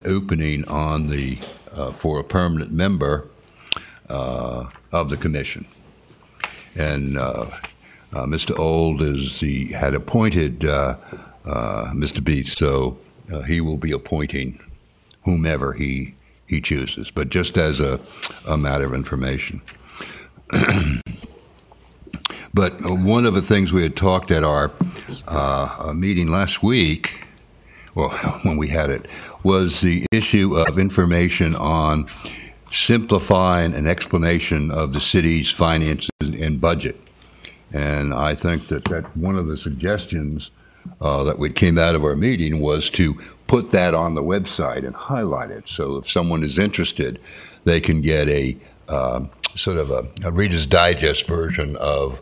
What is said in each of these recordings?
opening on the for a permanent member of the commission. And Mr. Old had appointed Mr. Beats, so he will be appointing whomever he chooses, but just as a matter of information. But one of the things we had talked at our meeting last week, well, when we had it, was the issue of information on simplifying an explanation of the city's finances and budget. And I think that one of the suggestions that came out of our meeting was to put that on the website and highlight it. So if someone is interested, they can get a sort of a Reader's Digest version of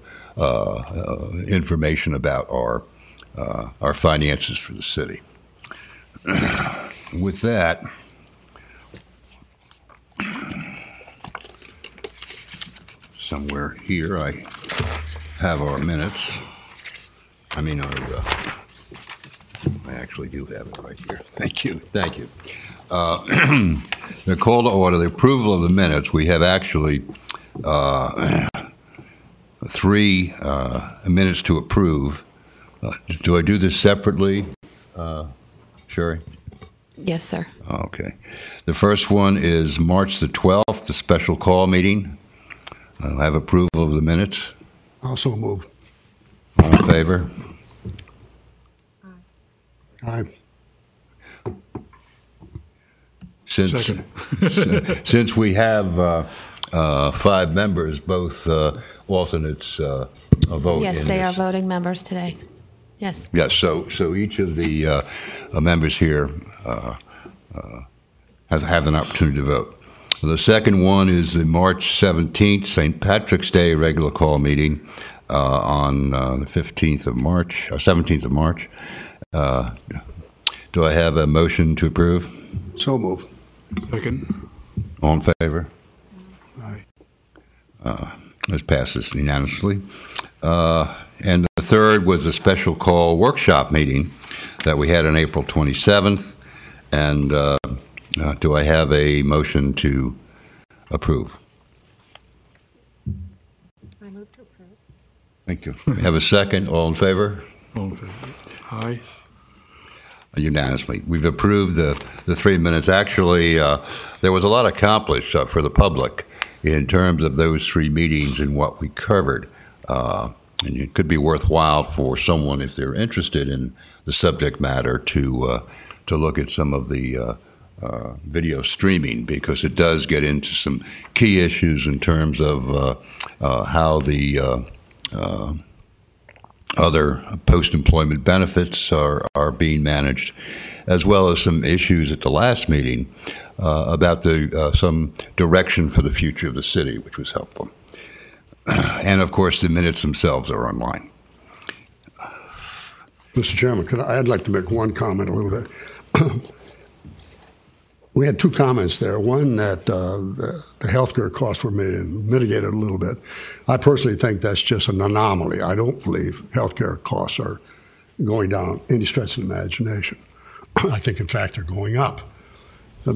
information about our finances for the city. With that, somewhere here I have our minutes. I actually do have it right here. Thank you. The call to order, the approval of the minutes. We have actually 3 minutes to approve. Do I do this separately, Sherry? Yes, sir. Okay. The first one is March the 12th, the special call meeting. I'll have approval of the minutes. Also move. All in favor? Aye. Since we have 5 members, both alternates vote. Yes, they are voting members today. Yes. Yes. So each of the members here have an opportunity to vote. The second one is the March 17th, St. Patrick's Day regular call meeting on the 17th of March. Do I have a motion to approve? So move. Second. All in favor? Aye. This passes unanimously. And the third was a special call workshop meeting that we had on April 27th. And do I have a motion to approve? I move to approve. Thank you. We have a second. All in favor? All in favor. Aye. Unanimously. We've approved the 3 minutes. Actually, there was a lot accomplished for the public in terms of those 3 meetings and what we covered. And it could be worthwhile for someone, if they're interested in the subject matter, to look at some of the video streaming, because it does get into some key issues in terms of how the other post-employment benefits are being managed, as well as some issues at the last meeting about some direction for the future of the city, which was helpful. And, of course, the minutes themselves are online. Mr. Chairman, I'd like to make one comment a little bit. We had 2 comments there. One, that the health care costs were mitigated a little bit. I personally think that's just an anomaly. I don't believe health care costs are going down any stretch of the imagination. I think, in fact, they're going up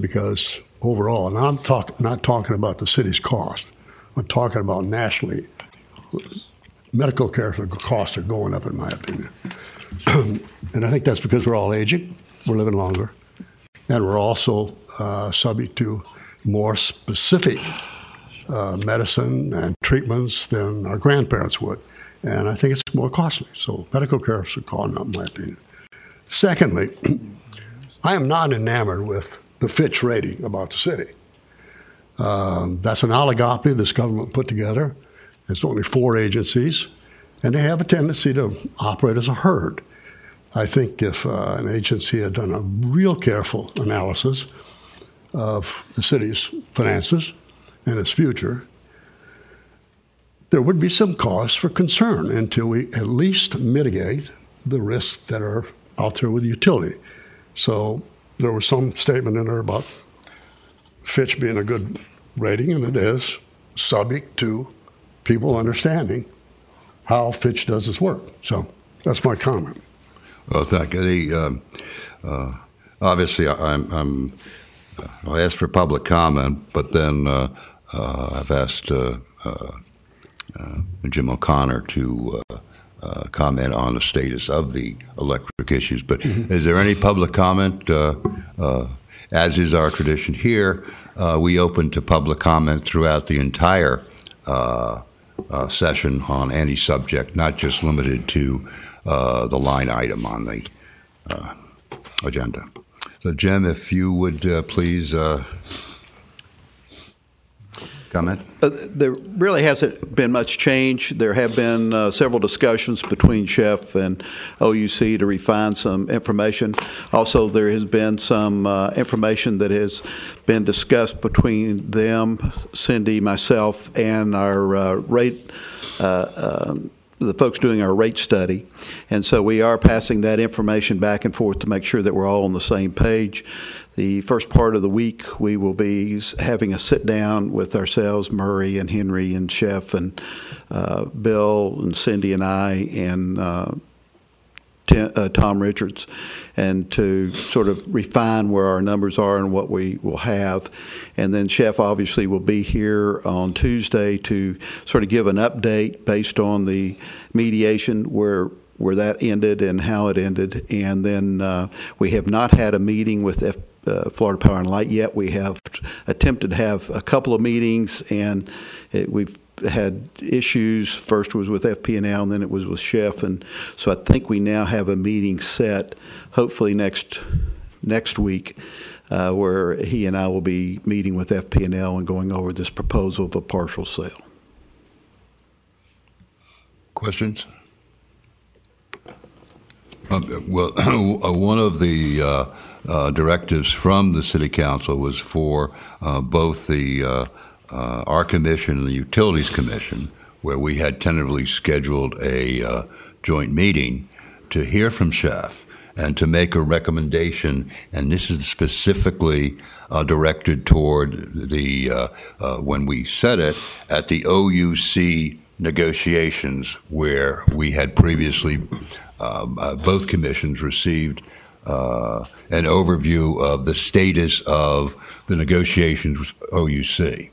because overall, and I'm not talking about the city's cost. I'm talking about nationally. Medical care costs are going up, in my opinion. And I think that's because we're all aging, we're living longer, and we're also subject to more specific medicine and treatments than our grandparents would. And I think it's more costly. So medical care is going up, in my opinion. Secondly, I am not enamored with the Fitch rating about the city. That's an oligopoly this government put together. It's only 4 agencies, and they have a tendency to operate as a herd. I think if an agency had done a real careful analysis of the city's finances and its future, there would be some cause for concern until we at least mitigate the risks that are out there with utility. So there was some statement in there about Fitch being a good rating, and it is, subject to people understanding how Fitch does its work. So that's my comment. Well, thank you. obviously, I'll ask for public comment, but then I've asked Jim O'Connor to comment on the status of the electric issues. But is there any public comment? As is our tradition here, we open to public comment throughout the entire session on any subject, not just limited to the line item on the agenda. So, Jim, if you would please comment. There really hasn't been much change. There have been several discussions between Chef and OUC to refine some information. Also, there has been some information that has been discussed between them, Cindy, myself, and our the folks doing our rate study. And so we are passing that information back and forth to make sure that we're all on the same page. The first part of the week, we will be having a sit-down with ourselves, Murray and Henry and Chef and Bill and Cindy and I and Tom Richards, and to sort of refine where our numbers are and what we will have. And then Chef obviously will be here on Tuesday to sort of give an update based on the mediation where that ended and how it ended. And then we have not had a meeting with Florida Power and Light yet. We have attempted to have a couple of meetings, and we've had issues. First was with FP&L, and then it was with Chef. And so I think we now have a meeting set, hopefully next week, where he and I will be meeting with FP&L and going over this proposal of a partial sale. Questions? Well, one of the directives from the City Council was for both our commission and the Utilities Commission, where we had tentatively scheduled a joint meeting to hear from Chef and to make a recommendation, and this is specifically directed toward the, when we said it, at the OUC negotiations, where we had previously, both commissions received an overview of the status of the negotiations with OUC.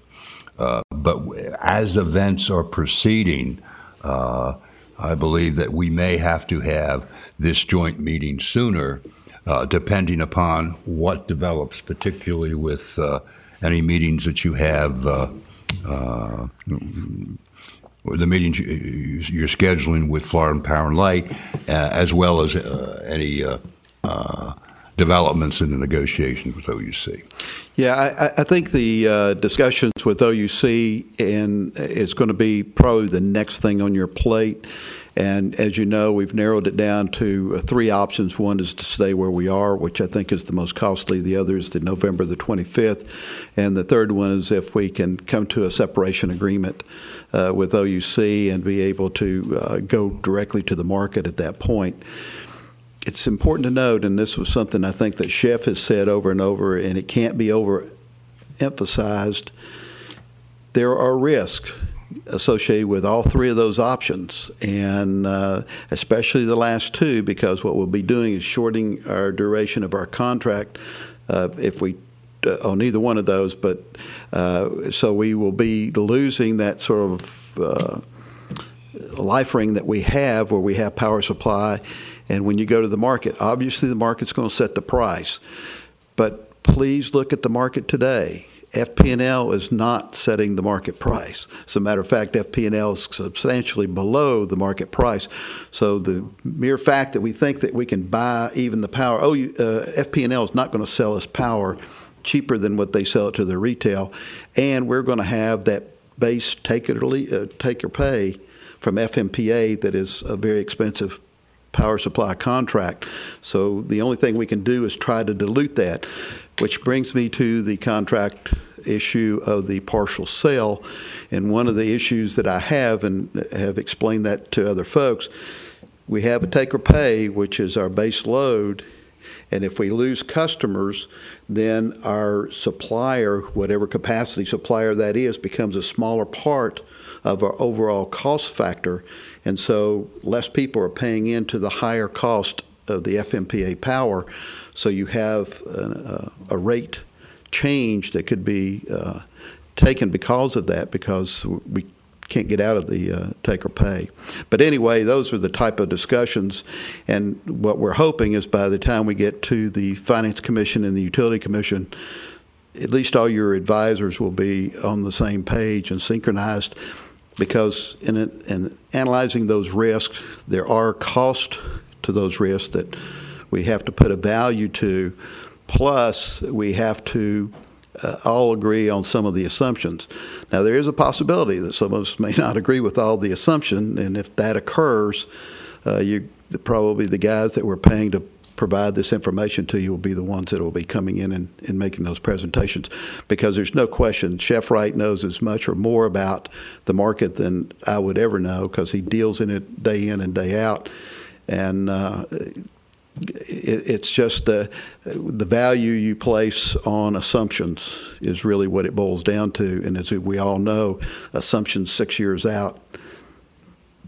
But as events are proceeding, I believe that we may have to have this joint meeting sooner, depending upon what develops, particularly with any meetings that you have, the meetings you're scheduling with Florida Power and Light, as well as any developments in the negotiations with OUC. Yeah, I think the discussions with OUC is going to be probably the next thing on your plate. And as you know, we've narrowed it down to three options. One is to stay where we are, which I think is the most costly. The other is the November the 25th. And the third one is if we can come to a separation agreement with OUC and be able to go directly to the market at that point. It's important to note, and this was something I think that Chef has said over and over, and it can't be overemphasized, there are risks associated with all three of those options, and especially the last two, because what we'll be doing is shorting our duration of our contract if we on either one of those. But so we will be losing that sort of life ring that we have, where we have power supply. And when you go to the market, obviously the market's going to set the price. But please look at the market today. FP&L is not setting the market price. As a matter of fact, FP&L is substantially below the market price. So the mere fact that we think that we can buy even the power, FP&L is not going to sell us power cheaper than what they sell it to the retail. And we're going to have that base take or pay from FMPA that is a very expensive power supply contract. So the only thing we can do is try to dilute that, which brings me to the contract issue of the partial sale. And one of the issues that I have, and have explained that to other folks, we have a take or pay, which is our base load. And if we lose customers, then our supplier, whatever capacity supplier that is, becomes a smaller part of our overall cost factor. And so less people are paying into the higher cost of the FMPA power. So you have a rate change that could be taken because of that, because we can't get out of the take or pay. But anyway, those are the type of discussions, and what we're hoping is by the time we get to the Finance Commission and the Utility Commission, at least all your advisors will be on the same page and synchronized, because in analyzing those risks, there are costs to those risks that we have to put a value to, plus we have to all agree on some of the assumptions. Now, there is a possibility that some of us may not agree with all the assumption, and if that occurs, probably the guys that we're paying to provide this information to you will be the ones that will be coming in and making those presentations, because there's no question Chef Wright knows as much or more about the market than I would ever know, because he deals in it day in and day out. And it's just the value you place on assumptions is really what it boils down to. And as we all know, assumptions 6 years out,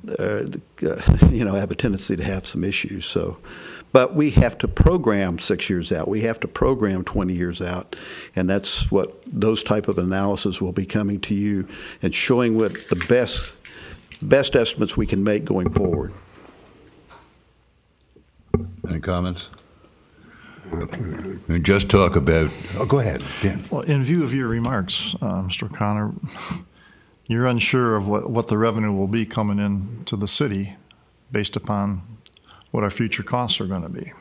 have a tendency to have some issues. So, but we have to program 6 years out. We have to program 20 years out, and that's what those type of analysis will be coming to you and showing what the best estimates we can make going forward. Any comments? Just talk about. Oh, go ahead, Dan. Well, in view of your remarks, Mr. Connor, you're unsure of what the revenue will be coming in to the city based upon what our future costs are going to be.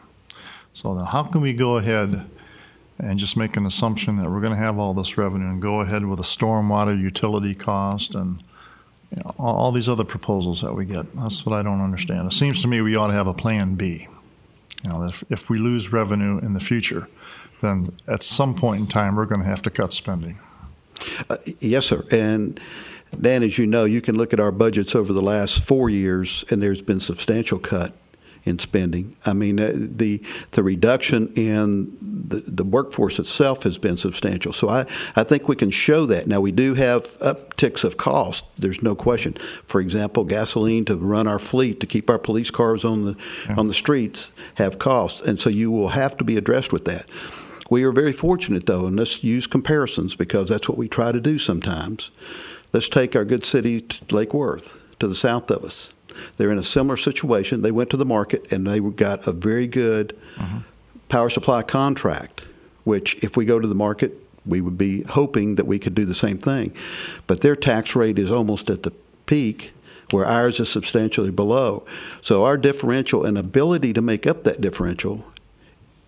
So then how can we go ahead and just make an assumption that we're going to have all this revenue and go ahead with a stormwater utility cost and all these other proposals that we get? That's what I don't understand. It seems to me we ought to have a plan B. If we lose revenue in the future, then at some point in time we're going to have to cut spending. Yes, sir. And Dan, as you know, you can look at our budgets over the last 4 years, and there's been substantial cut in spending. I mean, the reduction in the workforce itself has been substantial. So I think we can show that. Now, we do have upticks of cost. There's no question. For example, gasoline to run our fleet, to keep our police cars on the streets, have costs. And so you will have to be addressed with that. We are very fortunate, though, and let's use comparisons because that's what we try to do sometimes. Let's take our good city, Lake Worth, to the south of us. They're in a similar situation. They went to the market and they got a very good power supply contract, which if we go to the market, we would be hoping that we could do the same thing. But their tax rate is almost at the peak, where ours is substantially below. So our differential and ability to make up that differential,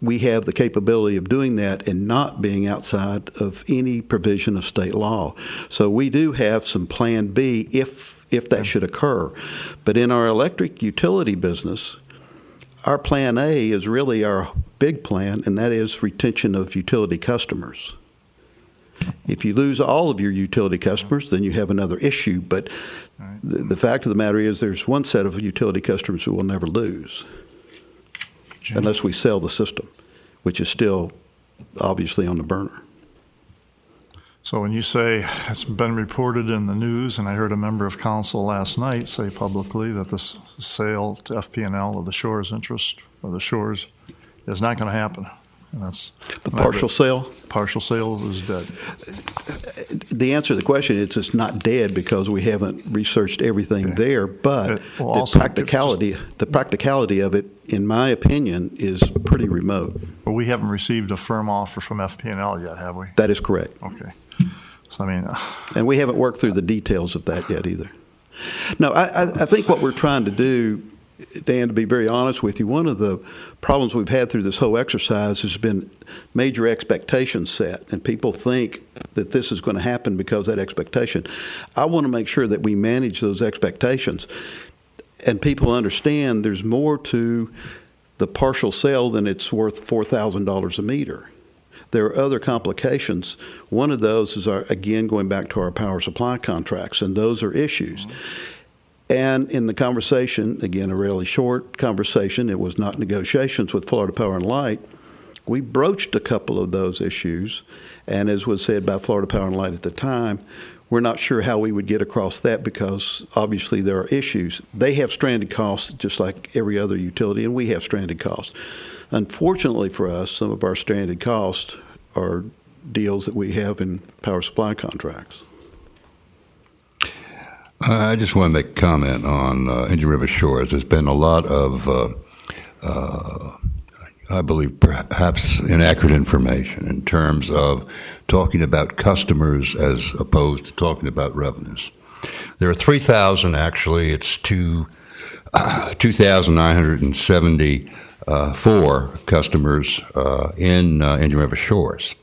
we have the capability of doing that and not being outside of any provision of state law. So we do have some plan B if that should occur. But in our electric utility business, our plan A is really our big plan, and that is retention of utility customers. If you lose all of your utility customers, then you have another issue. But the fact of the matter is there's one set of utility customers who will never lose unless we sell the system, which is still obviously on the burner. So when you say it's been reported in the news, and I heard a member of council last night say publicly that this sale to FP&L of the Shores interest or the Shores is not going to happen. And that's the partial sale? Partial sale is dead. The answer to the question is it's not dead because we haven't researched everything there, but the practicality of it, in my opinion, is pretty remote. But we haven't received a firm offer from FP&L yet, have we? That is correct. Okay. So, I mean, and we haven't worked through the details of that yet either. No, I think what we're trying to do, Dan, to be very honest with you, one of the problems we've had through this whole exercise has been major expectations set, and people think that this is going to happen because of that expectation. I want to make sure that we manage those expectations, and people understand there's more to the partial sale than it's worth $4,000 a meter. There are other complications. One of those is, again, going back to our power supply contracts, and those are issues. And in the conversation, again, a really short conversation, it was not negotiations with Florida Power and Light, we broached a couple of those issues, and as was said by Florida Power and Light at the time, we're not sure how we would get across that because obviously there are issues. They have stranded costs just like every other utility, and we have stranded costs. Unfortunately for us, some of our stranded costs are deals that we have in power supply contracts. I just want to make a comment on Indian River Shores. There's been a lot of, I believe, perhaps inaccurate information in terms of talking about customers as opposed to talking about revenues. There are 3,000, actually, it's 2,974 customers in Indian River Shores,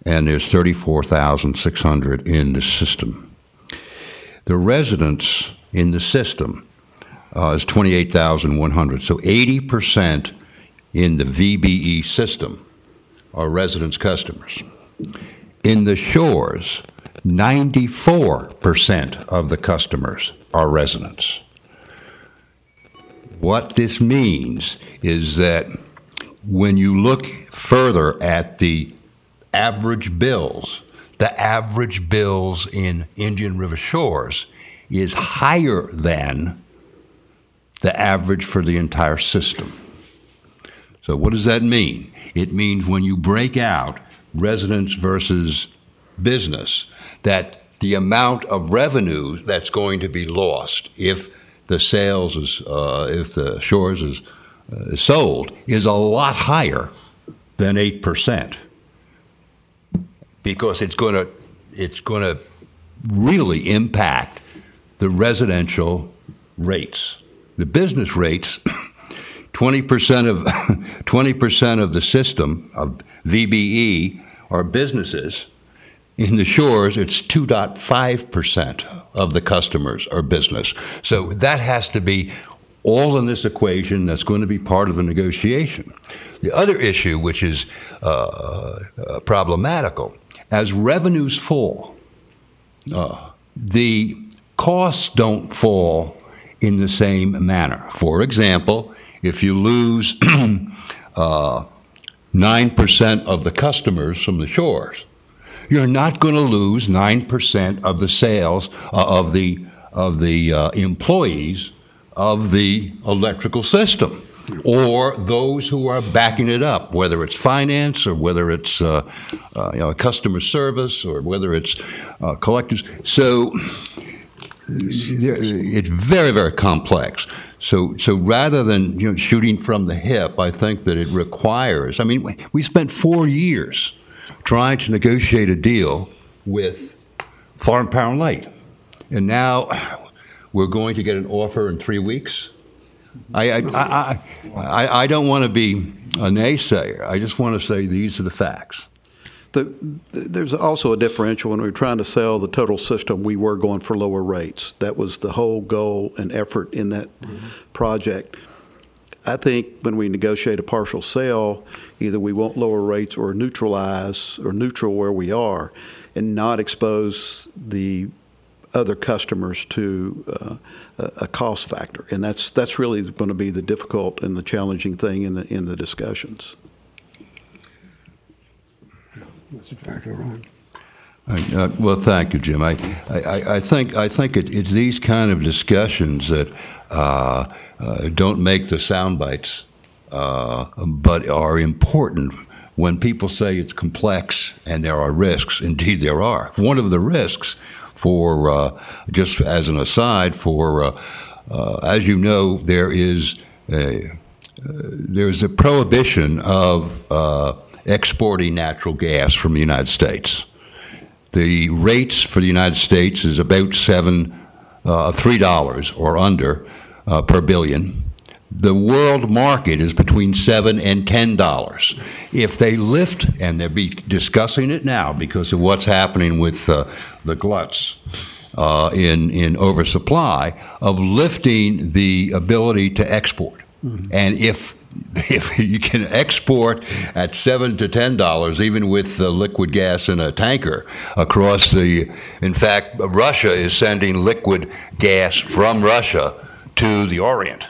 and there's 34,600 in the system. The residents in the system is 28,100. So 80% in the VBE system are residents customers. In the shores, 94% of the customers are residents. What this means is that when you look further at the average bills in Indian River Shores is higher than the average for the entire system. So what does that mean? It means when you break out residents versus business, that the amount of revenue that's going to be lost if the sales is, if the Shores is sold is a lot higher than 8%. Because it's going to really impact the residential rates. The business rates, 20% of the system of VBE are businesses. In the Shores, it's 2.5% of the customers are business. So that has to be all in this equation. That's going to be part of the negotiation. The other issue, which is problematical, as revenues fall, the costs don't fall in the same manner. For example, if you lose 9% of the customers from the Shores, you're not going to lose 9% of the sales of the employees of the electrical system, or those who are backing it up, whether it's finance or whether it's customer service or whether it's collectors. So it's very, very complex. So rather than shooting from the hip, I think that it requires. I mean, we spent 4 years trying to negotiate a deal with Farm Power and Light, and now we're going to get an offer in 3 weeks. I don't want to be a naysayer. I just want to say these are the facts. There's also a differential when we were trying to sell the total system. We were going for lower rates. That was the whole goal and effort in that project. I think when we negotiate a partial sale, either we won't lower rates or neutralize or neutral where we are, and not expose the other customers to a cost factor, and that's really going to be the difficult and the challenging thing in the discussions. That's exactly right. Well, thank you, Jim. I think it's these kind of discussions that don't make the sound bites, but are important when people say it's complex and there are risks. Indeed, there are. One of the risks, for just as an aside, as you know, there's a prohibition of exporting natural gas from the United States. The rates for the United States is about $3 or under per billion. The world market is between $7 and $10. If they lift, and they'll be discussing it now because of what's happening with the gluts in oversupply, of lifting the ability to export. Mm-hmm. And if you can export at $7 to $10, even with liquid gas in a tanker across in fact, Russia is sending liquid gas from Russia to the Orient.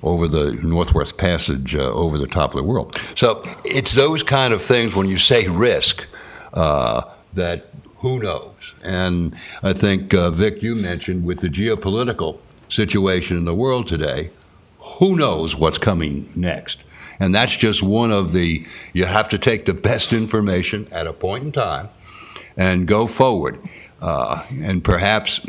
Over the Northwest Passage, over the top of the world. So it's those kind of things when you say risk that who knows. And I think, Vic, you mentioned with the geopolitical situation in the world today, who knows what's coming next. And that's just one of the, you have to take the best information at a point in time and go forward. And perhaps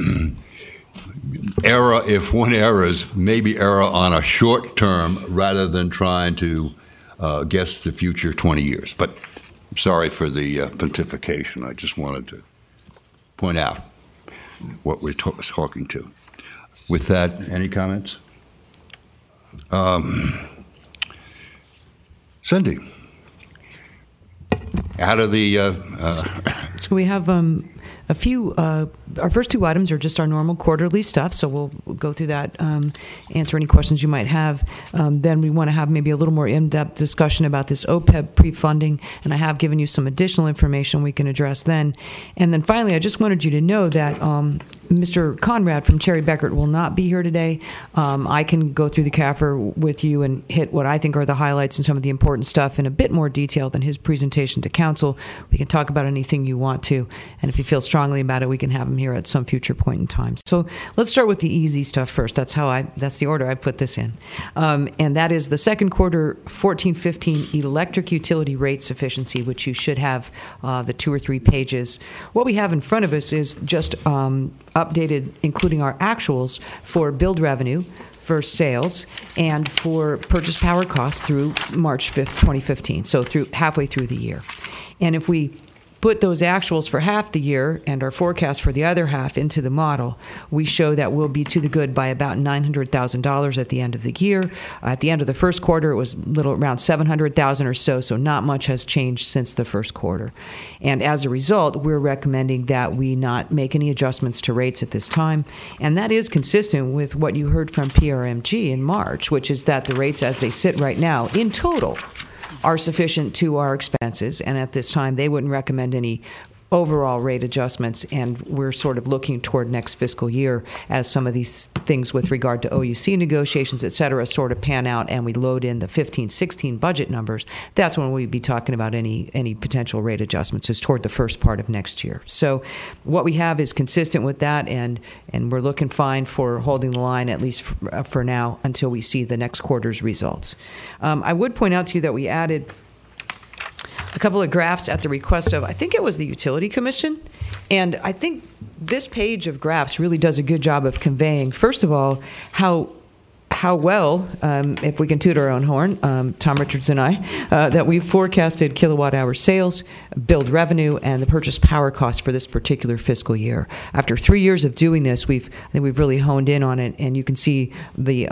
error, if one errors, maybe error on a short term rather than trying to guess the future 20 years. But sorry for the pontification. I just wanted to point out what we're talking to. With that, any comments? Cindy, out of the... So we have a few, our first two items are just our normal quarterly stuff, so we'll go through that, answer any questions you might have. Then we want to have maybe a little more in-depth discussion about this OPEB pre-funding, and I have given you some additional information we can address then. And then finally, I just wanted you to know that Mr. Conrad from Cherry Beckert will not be here today. I can go through the CAFR with you and hit what I think are the highlights and some of the important stuff in a bit more detail than his presentation to council. We can talk about anything you want to, and if you feel strongly about it, we can have him here at some future point in time. So let's start with the easy stuff first. That's the order I put this in. And that is the second quarter 14-15 electric utility rate sufficiency, which you should have the 2 or 3 pages. What we have in front of us is just updated, including our actuals for billed revenue, for sales, and for purchase power costs through March 5th, 2015, so halfway through the year. And if we put those actuals for half the year and our forecast for the other half into the model, we show that we'll be to the good by about $900,000 at the end of the year. At the end of the first quarter, it was around $700,000 or so not much has changed since the first quarter. And as a result, we're recommending that we not make any adjustments to rates at this time. And that is consistent with what you heard from PRMG in March, which is that the rates as they sit right now, in total, are sufficient to our expenses, and at this time they wouldn't recommend any overall rate adjustments, and we're sort of looking toward next fiscal year as some of these things with regard to OUC negotiations, et cetera, sort of pan out and we load in the 15-16 budget numbers. That's when we'd be talking about any potential rate adjustments is toward the first part of next year. So what we have is consistent with that, and we're looking fine for holding the line, at least for now, until we see the next quarter's results. I would point out to you that we added a couple of graphs at the request of, I think it was the Utility Commission, and I think this page of graphs really does a good job of conveying, first of all, how well, if we can toot our own horn, Tom Richards and I, that we've forecasted kilowatt-hour sales, billed revenue, and the purchase power cost for this particular fiscal year. After 3 years of doing this, I think we've really honed in on it, and you can see the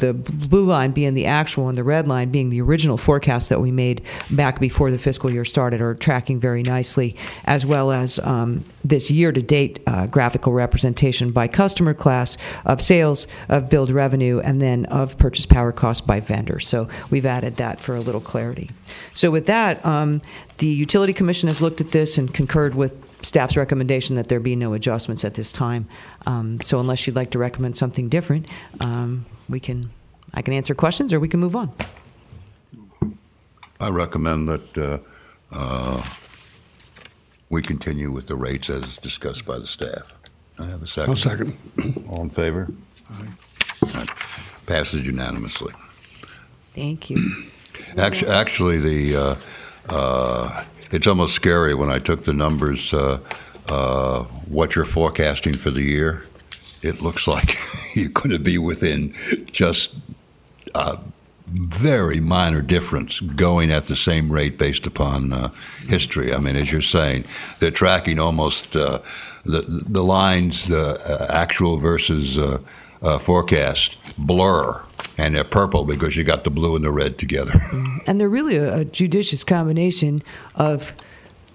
blue line being the actual and the red line being the original forecast that we made back before the fiscal year started, are tracking very nicely, as well as this year-to-date graphical representation by customer class of sales, of billed revenue, and then of purchase power cost by vendor. So we've added that for a little clarity. So with that, the Utility Commission has looked at this and concurred with staff's recommendation that there be no adjustments at this time. So unless you'd like to recommend something different, I can answer questions or we can move on. I recommend that we continue with the rates as discussed by the staff. I have a second. I'll second. All in favor? Aye. Passes unanimously. Thank you. Actually, it's almost scary when I took the numbers, what you're forecasting for the year. It looks like you're going to be within just a very minor difference going at the same rate based upon history. I mean, as you're saying, they're tracking almost the lines, actual versus forecast blur, and they're purple because you got the blue and the red together. And they're really a judicious combination of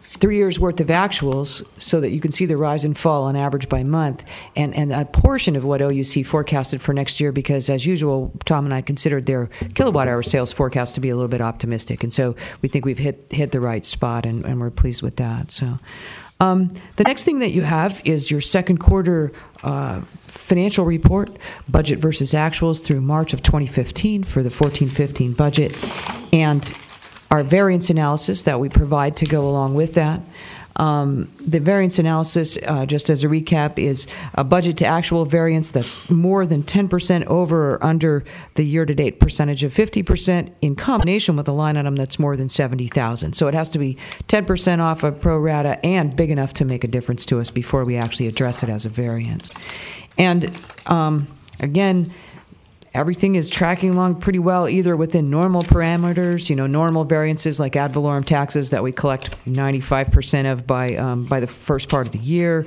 3 years' worth of actuals so that you can see the rise and fall on average by month, and a portion of what OUC forecasted for next year, because as usual, Tom and I considered their kilowatt-hour sales forecast to be a little bit optimistic, and so we think we've hit the right spot, and we're pleased with that. So the next thing that you have is your second quarter financial report, budget versus actuals through March of 2015 for the 14-15 budget, and our variance analysis that we provide to go along with that. The variance analysis, just as a recap, is a budget to actual variance that's more than 10% over or under the year-to-date percentage of 50% in combination with a line item that's more than $70,000. So it has to be 10% off of pro rata and big enough to make a difference to us before we actually address it as a variance. And again, everything is tracking along pretty well, either within normal parameters, normal variances like ad valorem taxes that we collect 95% of by the first part of the year.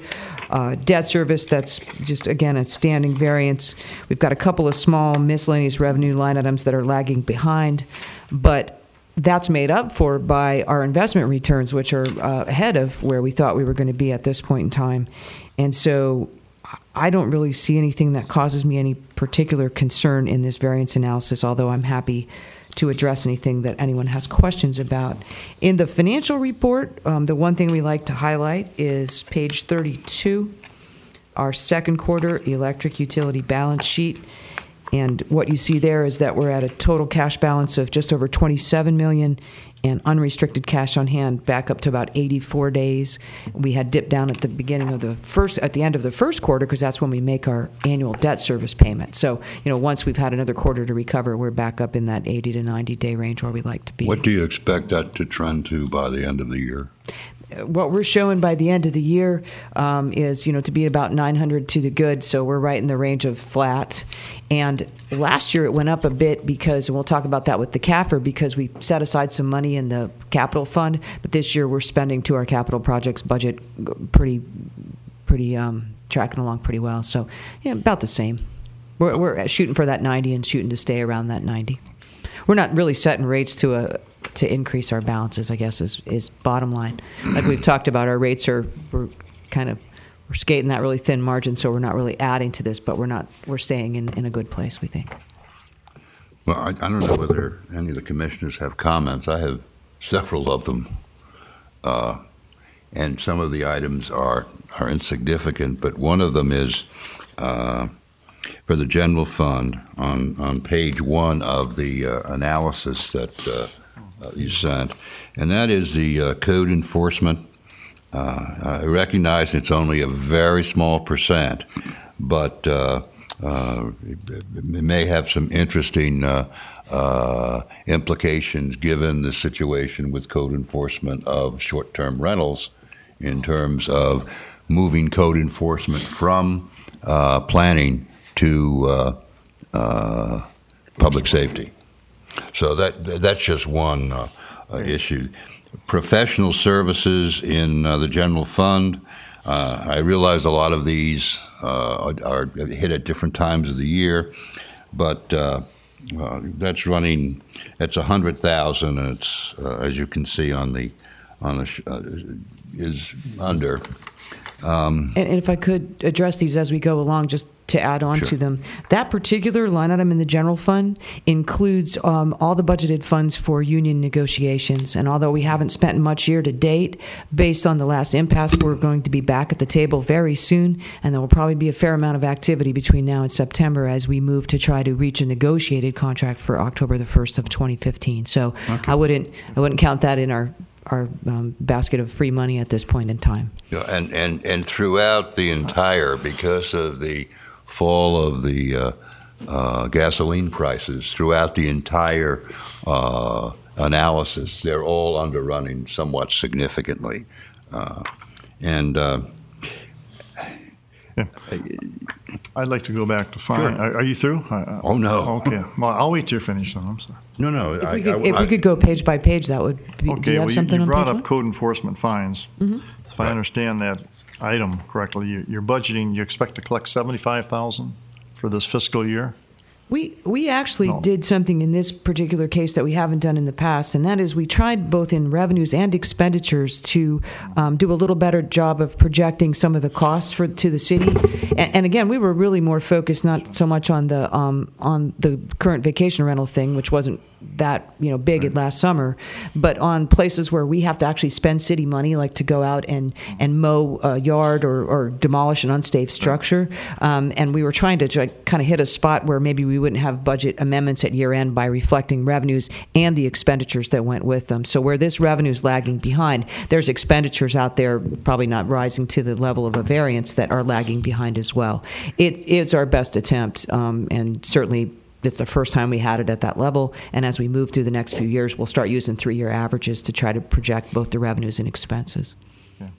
Debt service, that's just, again, a standing variance. We've got a couple of small miscellaneous revenue line items that are lagging behind, but that's made up for by our investment returns, which are ahead of where we thought we were going to be at this point in time. And so I don't really see anything that causes me any particular concern in this variance analysis, although I'm happy to address anything that anyone has questions about. In the financial report, the one thing we like to highlight is page 32, our second quarter electric utility balance sheet. And what you see there is that we're at a total cash balance of just over $27 million and unrestricted cash on hand back up to about 84 days. We had dipped down at the end of the first quarter, because that's when we make our annual debt service payment. So, once we've had another quarter to recover, we're back up in that 80 to 90 day range where we like to be. What do you expect that to trend to by the end of the year? What we're showing by the end of the year is, to be about 900 to the good, so we're right in the range of flat. And last year it went up a bit because, and we'll talk about that with the CAFR, because we set aside some money in the capital fund, but this year we're spending to our capital projects budget pretty tracking along pretty well. So, about the same. We're shooting for that 90 and shooting to stay around that 90. We're not really setting rates to increase our balances, I guess, is bottom line. Like we've talked about, our rates we're skating that really thin margin, so we're not really adding to this, but we're staying in a good place, we think. Well, I don't know whether any of the commissioners have comments. I have several of them, and some of the items are insignificant, but one of them is for the general fund on page 1 of the analysis that you sent, and that is the code enforcement. I recognize it's only a very small percent, but it may have some interesting implications given the situation with code enforcement of short-term rentals, in terms of moving code enforcement from planning to public safety. So that's just one issue. Professional services in the general fund. I realize a lot of these are hit at different times of the year, but that's running. It's $100,000, and it's as you can see on the is under. And if I could address these as we go along, just to add on to them. That particular line item in the general fund includes all the budgeted funds for union negotiations. And although we haven't spent much year to date, based on the last impasse, we're going to be back at the table very soon, and there will probably be a fair amount of activity between now and September as we move to try to reach a negotiated contract for October the 1st of 2015. So I wouldn't count that in our basket of free money at this point in time. Yeah, and throughout the entire, because of the fall of the gasoline prices, throughout the entire analysis, they're all underrunning somewhat significantly. I'd like to go back to fine. Sure. Are you through? Oh, no. Okay. Well, I'll wait till you're finished then. I'm sorry. No. If we could go page by page, that would be. Okay. Do you have something you on brought page up one? code enforcement fines. Mm-hmm. If I understand that item correctly, you're budgeting. You expect to collect $75,000 for this fiscal year. We actually did something in this particular case that we haven't done in the past, and that is we tried both in revenues and expenditures to do a little better job of projecting some of the costs to the city. And again, we were really more focused not so much on the current vacation rental thing, which wasn't that big last summer, but on places where we have to actually spend city money, like to go out and mow a yard or demolish an unsafe structure, and we were trying to kind of hit a spot where maybe we wouldn't have budget amendments at year end by reflecting revenues and the expenditures that went with them. So where this revenue is lagging behind, there's expenditures out there probably not rising to the level of a variance that are lagging behind as well. It is our best attempt, and certainly it's the first time we had it at that level, and as we move through the next few years, we'll start using 3-year averages to try to project both the revenues and expenses. Yeah.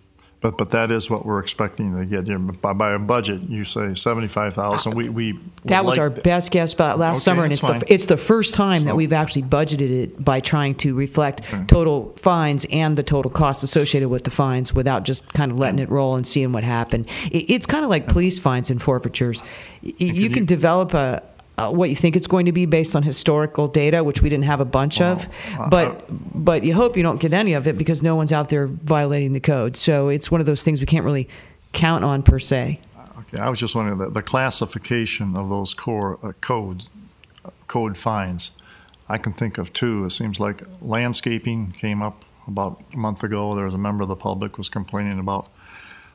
But that is what we're expecting to get. By a budget, you say 75,000. We that was our best guess about last summer, and it's the first time that we've actually budgeted it by trying to reflect total fines and the total costs associated with the fines without just kind of letting it roll and seeing what happened. It's kind of like police fines and forfeitures. You can develop what you think it's going to be based on historical data, which we didn't have a bunch of, but you hope you don't get any of it because no one's out there violating the code. So it's one of those things we can't really count on per se. Okay, I was just wondering the classification of those core code fines. I can think of two. It seems like landscaping came up about a month ago. There was a member of the public was complaining about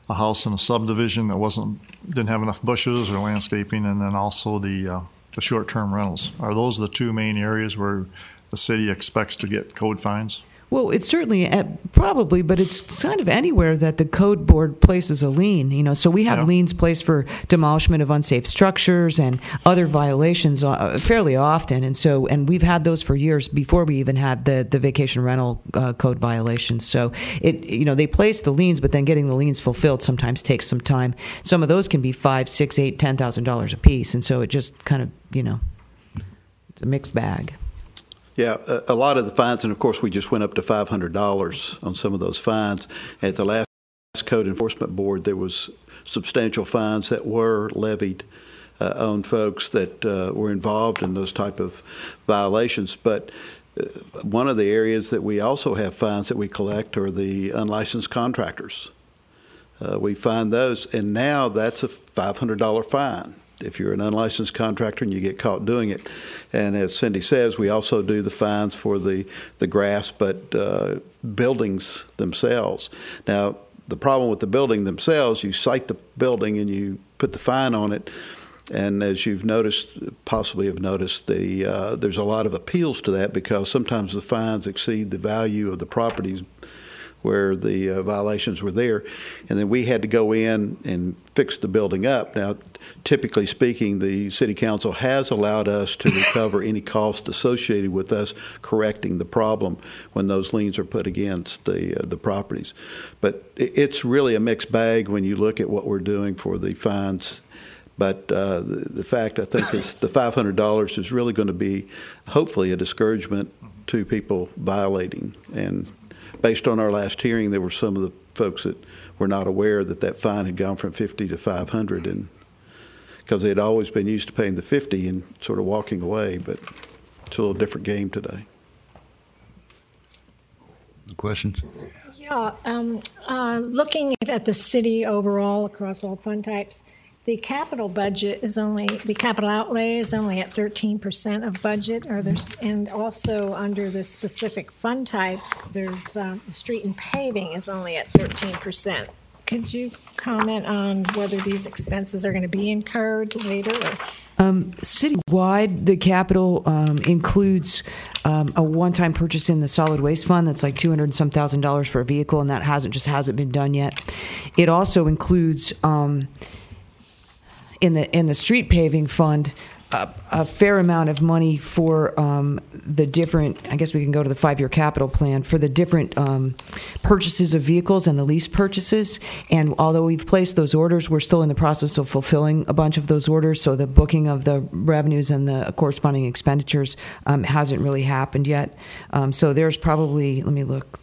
a house in a subdivision that didn't have enough bushes or landscaping, and then also the short-term rentals. Are those the two main areas where the city expects to get code fines? Well, it's certainly probably, but it's kind of anywhere that the code board places a lien. So we have liens placed for demolishment of unsafe structures and other violations fairly often, and we've had those for years before we even had the vacation rental code violations. So they place the liens, but then getting the liens fulfilled sometimes takes some time. Some of those can be $5,000, $6,000, $8,000, $10,000 a piece, and so it just kind of it's a mixed bag. Yeah, a lot of the fines, and of course we just went up to $500 on some of those fines. At the last Code Enforcement Board, there was substantial fines that were levied on folks that were involved in those type of violations. But one of the areas that we also have fines that we collect are the unlicensed contractors. We find those, and now that's a $500 fine if you're an unlicensed contractor and you get caught doing it. And as Cindy says, we also do the fines for the grass, but buildings themselves. Now, the problem with the building themselves, you cite the building and you put the fine on it, and as you've noticed, possibly have noticed, there's a lot of appeals to that because sometimes the fines exceed the value of the properties where the violations were there, and then we had to go in and fix the building up. Now, typically speaking, the City Council has allowed us to recover any cost associated with us correcting the problem when those liens are put against the properties. But it's really a mixed bag when you look at what we're doing for the fines. But the fact, I think, is the $500 is really going to be, hopefully, a discouragement to people violating. And based on our last hearing, there were some of the folks that were not aware that fine had gone from $50 to $500, and because they had always been used to paying the $50 and sort of walking away. But it's a little different game today. Questions? Yeah, looking at the city overall across all fund types, the capital budget the capital outlay is only at 13% of budget, and also under the specific fund types, there's the street and paving is only at 13%. Could you comment on whether these expenses are going to be incurred later? Citywide, the capital includes a one-time purchase in the solid waste fund that's like $200 and some thousand for a vehicle, and that hasn't been done yet. It also includes in the street paving fund a fair amount of money for the different, I guess we can go to the 5-year capital plan, for the different purchases of vehicles and the lease purchases. And although we've placed those orders, we're still in the process of fulfilling a bunch of those orders. So the booking of the revenues and the corresponding expenditures hasn't really happened yet. So there's probably, let me look,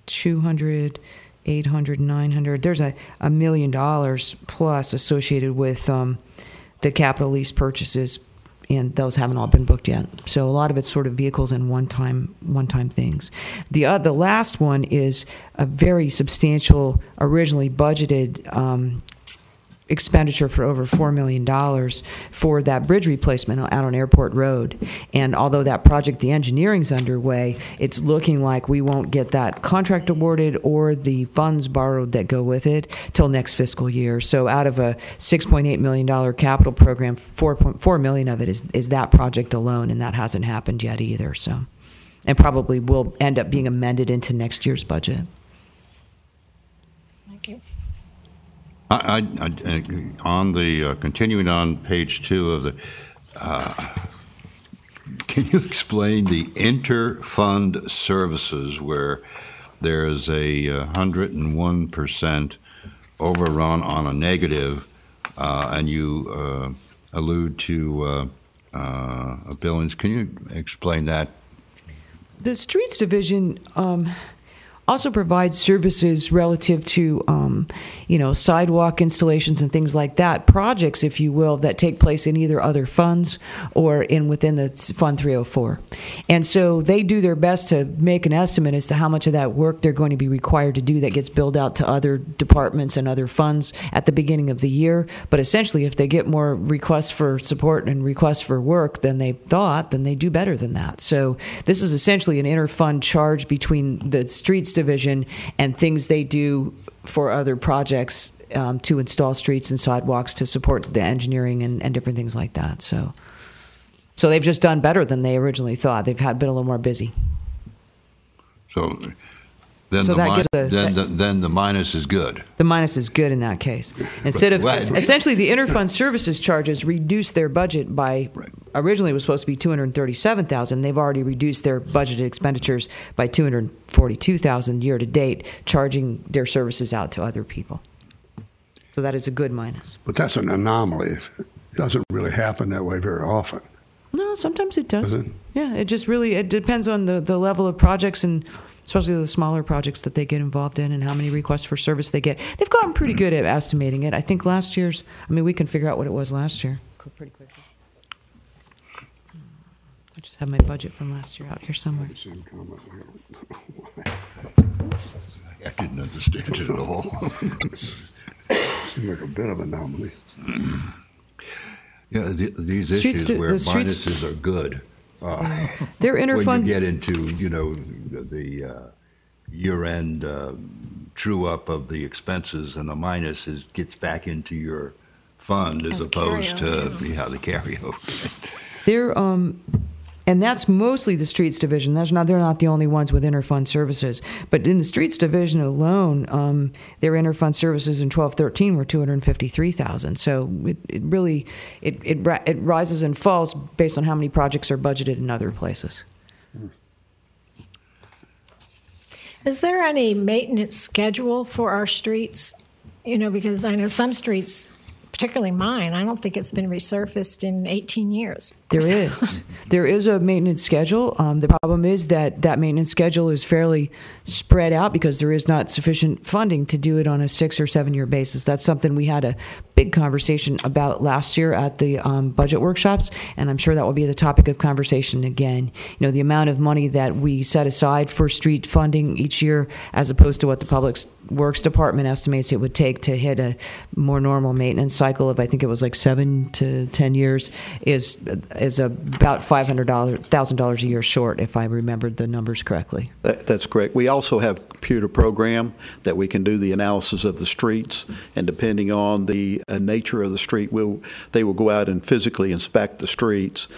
200, 800, 900. There's $1 million plus associated with the capital lease purchases, and those haven't all been booked yet. So a lot of it's sort of vehicles and one-time things. The last one is a very substantial, originally budgeted expenditure for over $4 million for that bridge replacement out on Airport Road. And although that project, the engineering's underway, it's looking like we won't get that contract awarded or the funds borrowed that go with it till next fiscal year. So out of a $6.8 million capital program, $4.4 million of it is that project alone, and that hasn't happened yet either. So, and probably will end up being amended into next year's budget. Thank you. On the continuing on page 2 of the, can you explain the inter-fund services where there's a 101% overrun on a negative, and you allude to billings? Can you explain that? The Streets Division also provides services relative to, sidewalk installations and things like that, projects, if you will, that take place in either other funds or within the Fund 304. And so they do their best to make an estimate as to how much of that work they're going to be required to do that gets billed out to other departments and other funds at the beginning of the year. But essentially, if they get more requests for support and requests for work than they thought, then they do better than that. So this is essentially an inter-fund charge between the Streets Division and things they do for other projects to install streets and sidewalks to support the engineering and different things like that. So they've just done better than they originally thought. They've been a little more busy. So then, then the minus is good. The minus is good in that case. Instead of essentially the interfund services charges reduced their budget by originally it was supposed to be $237,000. They've already reduced their budgeted expenditures by $242,000 year to date, charging their services out to other people. So that is a good minus. But that's an anomaly. It doesn't really happen that way very often. No, sometimes it does. Does it? Yeah, it just really it depends on the level of projects and especially the smaller projects that they get involved in and how many requests for service they get. They've gotten pretty good at estimating it. I think last year's, we can figure out what it was last year pretty quickly. I just have my budget from last year out here somewhere. I didn't understand it at all. Seems like a bit of an anomaly. Yeah, these issues where minuses are good. They're interfund. When you get into, the year-end true-up of the expenses, and the minus gets back into your fund as opposed to the carryover. They're and that's mostly the Streets Division. They're not the only ones with interfund services. But in the Streets Division alone, their interfund services in 12-13 were $253,000. So it really rises and falls based on how many projects are budgeted in other places. Is there any maintenance schedule for our streets? Because I know some streets, particularly mine, I don't think it's been resurfaced in 18 years. There is. There is a maintenance schedule. The problem is that maintenance schedule is fairly spread out because there is not sufficient funding to do it on a 6 or 7 year basis. That's something we had a big conversation about last year at the budget workshops, and I'm sure that will be the topic of conversation again. The amount of money that we set aside for street funding each year as opposed to what the Public Works Department estimates it would take to hit a more normal maintenance cycle of, I think it was like 7 to 10 years, is about $500,000 a year short, if I remembered the numbers correctly. That's correct. We also have a computer program that we can do the analysis of the streets, and depending on the nature of the street, they will go out and physically inspect the streets.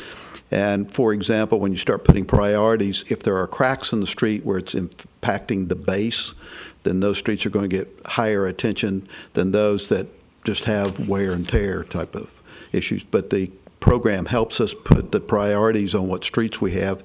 And for example, when you start putting priorities, if there are cracks in the street where it's impacting the base, then those streets are going to get higher attention than those that just have wear and tear type of issues. But the program helps us put the priorities on what streets we have.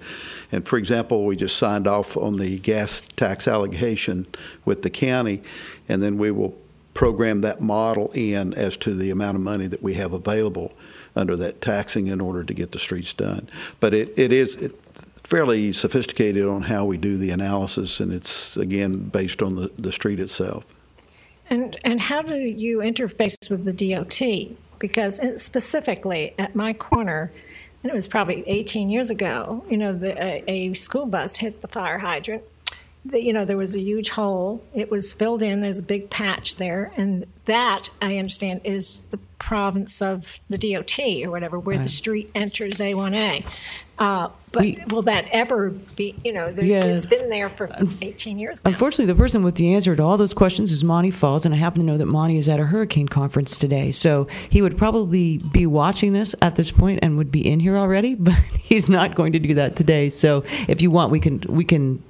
And for example, we just signed off on the gas tax allocation with the county, and then we will program that model in as to the amount of money that we have available under that taxing in order to get the streets done. But it is fairly sophisticated on how we do the analysis, and it's, again, based on the street itself. And how do you interface with the DOT? Because specifically at my corner, and it was probably 18 years ago, a school bus hit the fire hydrant, there was a huge hole. It was filled in. There's a big patch there, and that I understand is the province of the DOT or whatever, where the street enters A1A. But will that ever be? It's been there for 18 years now. Unfortunately, the person with the answer to all those questions is Monty Falls, and I happen to know that Monty is at a hurricane conference today, so he would probably be watching this at this point and would be in here already, but he's not going to do that today. So, if you want, we can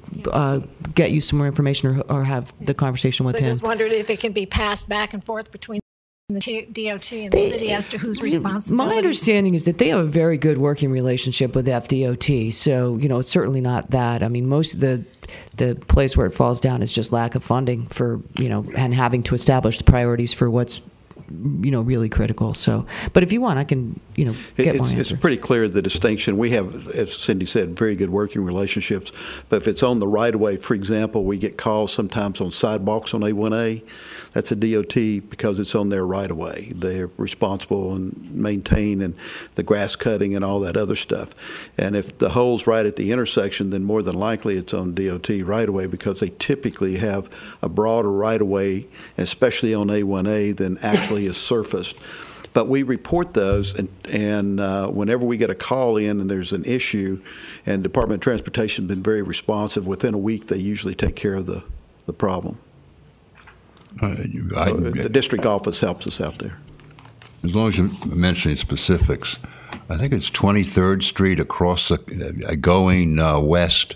get you some more information or have the conversation with him. I just wondered if it can be passed back and forth between the DOT and the city as to who's responsible. My understanding is that they have a very good working relationship with FDOT, so it's certainly not that. I mean, most of the place where it falls down is just lack of funding for and having to establish the priorities for what's really critical. So, but if you want, I can get more answer. It's pretty clear the distinction. We have, as Cindy said, very good working relationships. But if it's on the right of way, for example, we get calls sometimes on sidewalks on A1A. That's a DOT because it's on their right of way. They're responsible and maintain and the grass cutting and all that other stuff. And if the hole's right at the intersection, then more than likely it's on DOT right of way because they typically have a broader right of way, especially on A1A, than actually is surfaced. But we report those, and whenever we get a call in and there's an issue, and Department of Transportation has been very responsive, within a week they usually take care of the problem. The district office helps us out there. As long as you're mentioning specifics, I think it's 23rd Street across going west,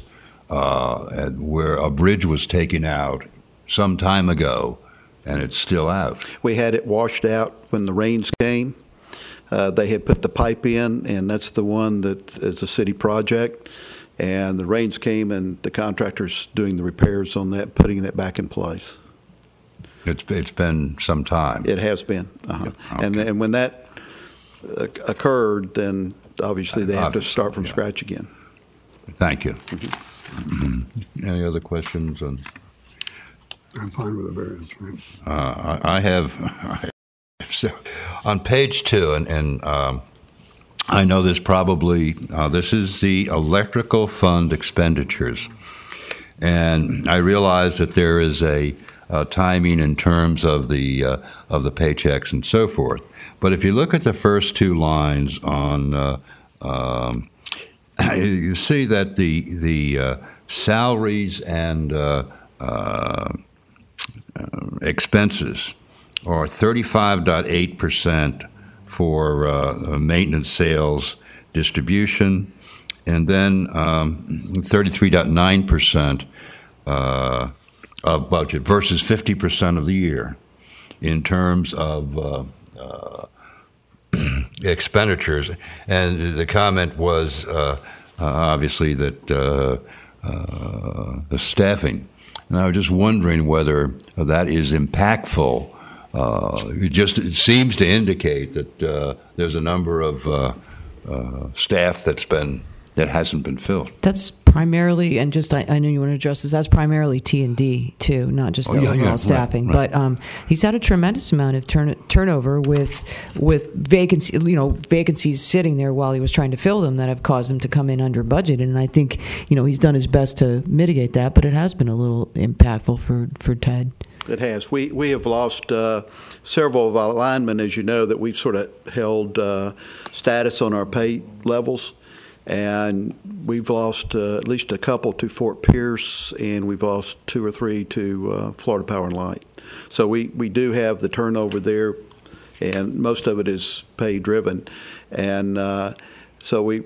where a bridge was taken out some time ago, and it's still out. We had it washed out when the rains came. They had put the pipe in, and that's the one that is a city project. And the rains came, and the contractor's doing the repairs on that, putting that back in place. It's been some time. It has been. Uh-huh. Yeah, okay. And when that occurred, then obviously they have to start from scratch again. Thank you. Mm-hmm. Any other questions? I'm fine with the variance. Right? I have on page 2, and I know this probably this is the electrical fund expenditures, and I realize that there is a timing in terms of the paychecks and so forth. But if you look at the first 2 lines on, you see that the salaries and expenses are 35.8% for maintenance, sales, distribution, and then 33.9% of budget versus 50% of the year in terms of expenditures. And the comment was obviously that the staffing. And I was just wondering whether that is impactful. It seems to indicate that there's a number of staff that hasn't been filled. That's primarily, and just I know you want to address this. That's primarily T&D too, not just the overall staffing. Right. But he's had a tremendous amount of turnover with vacancies sitting there while he was trying to fill them that have caused him to come in under budget. And I think he's done his best to mitigate that, but it has been a little impactful for Ted. It has. We have lost several of our linemen, as you know, that we've sort of held status on our pay levels. And we've lost at least a couple to Fort Pierce, and we've lost 2 or 3 to Florida Power and Light. So we do have the turnover there, and most of it is pay driven. And so we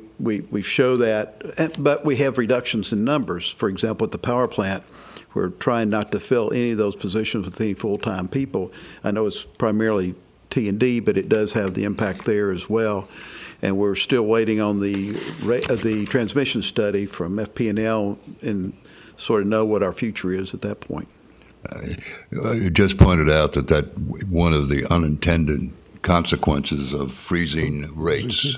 show that, but we have reductions in numbers. For example, at the power plant, we're trying not to fill any of those positions with any full-time people. I know it's primarily T&D, but it does have the impact there as well. And we're still waiting on the transmission study from FP&L and sort of know what our future is at that point. You just pointed out that one of the unintended consequences of freezing rates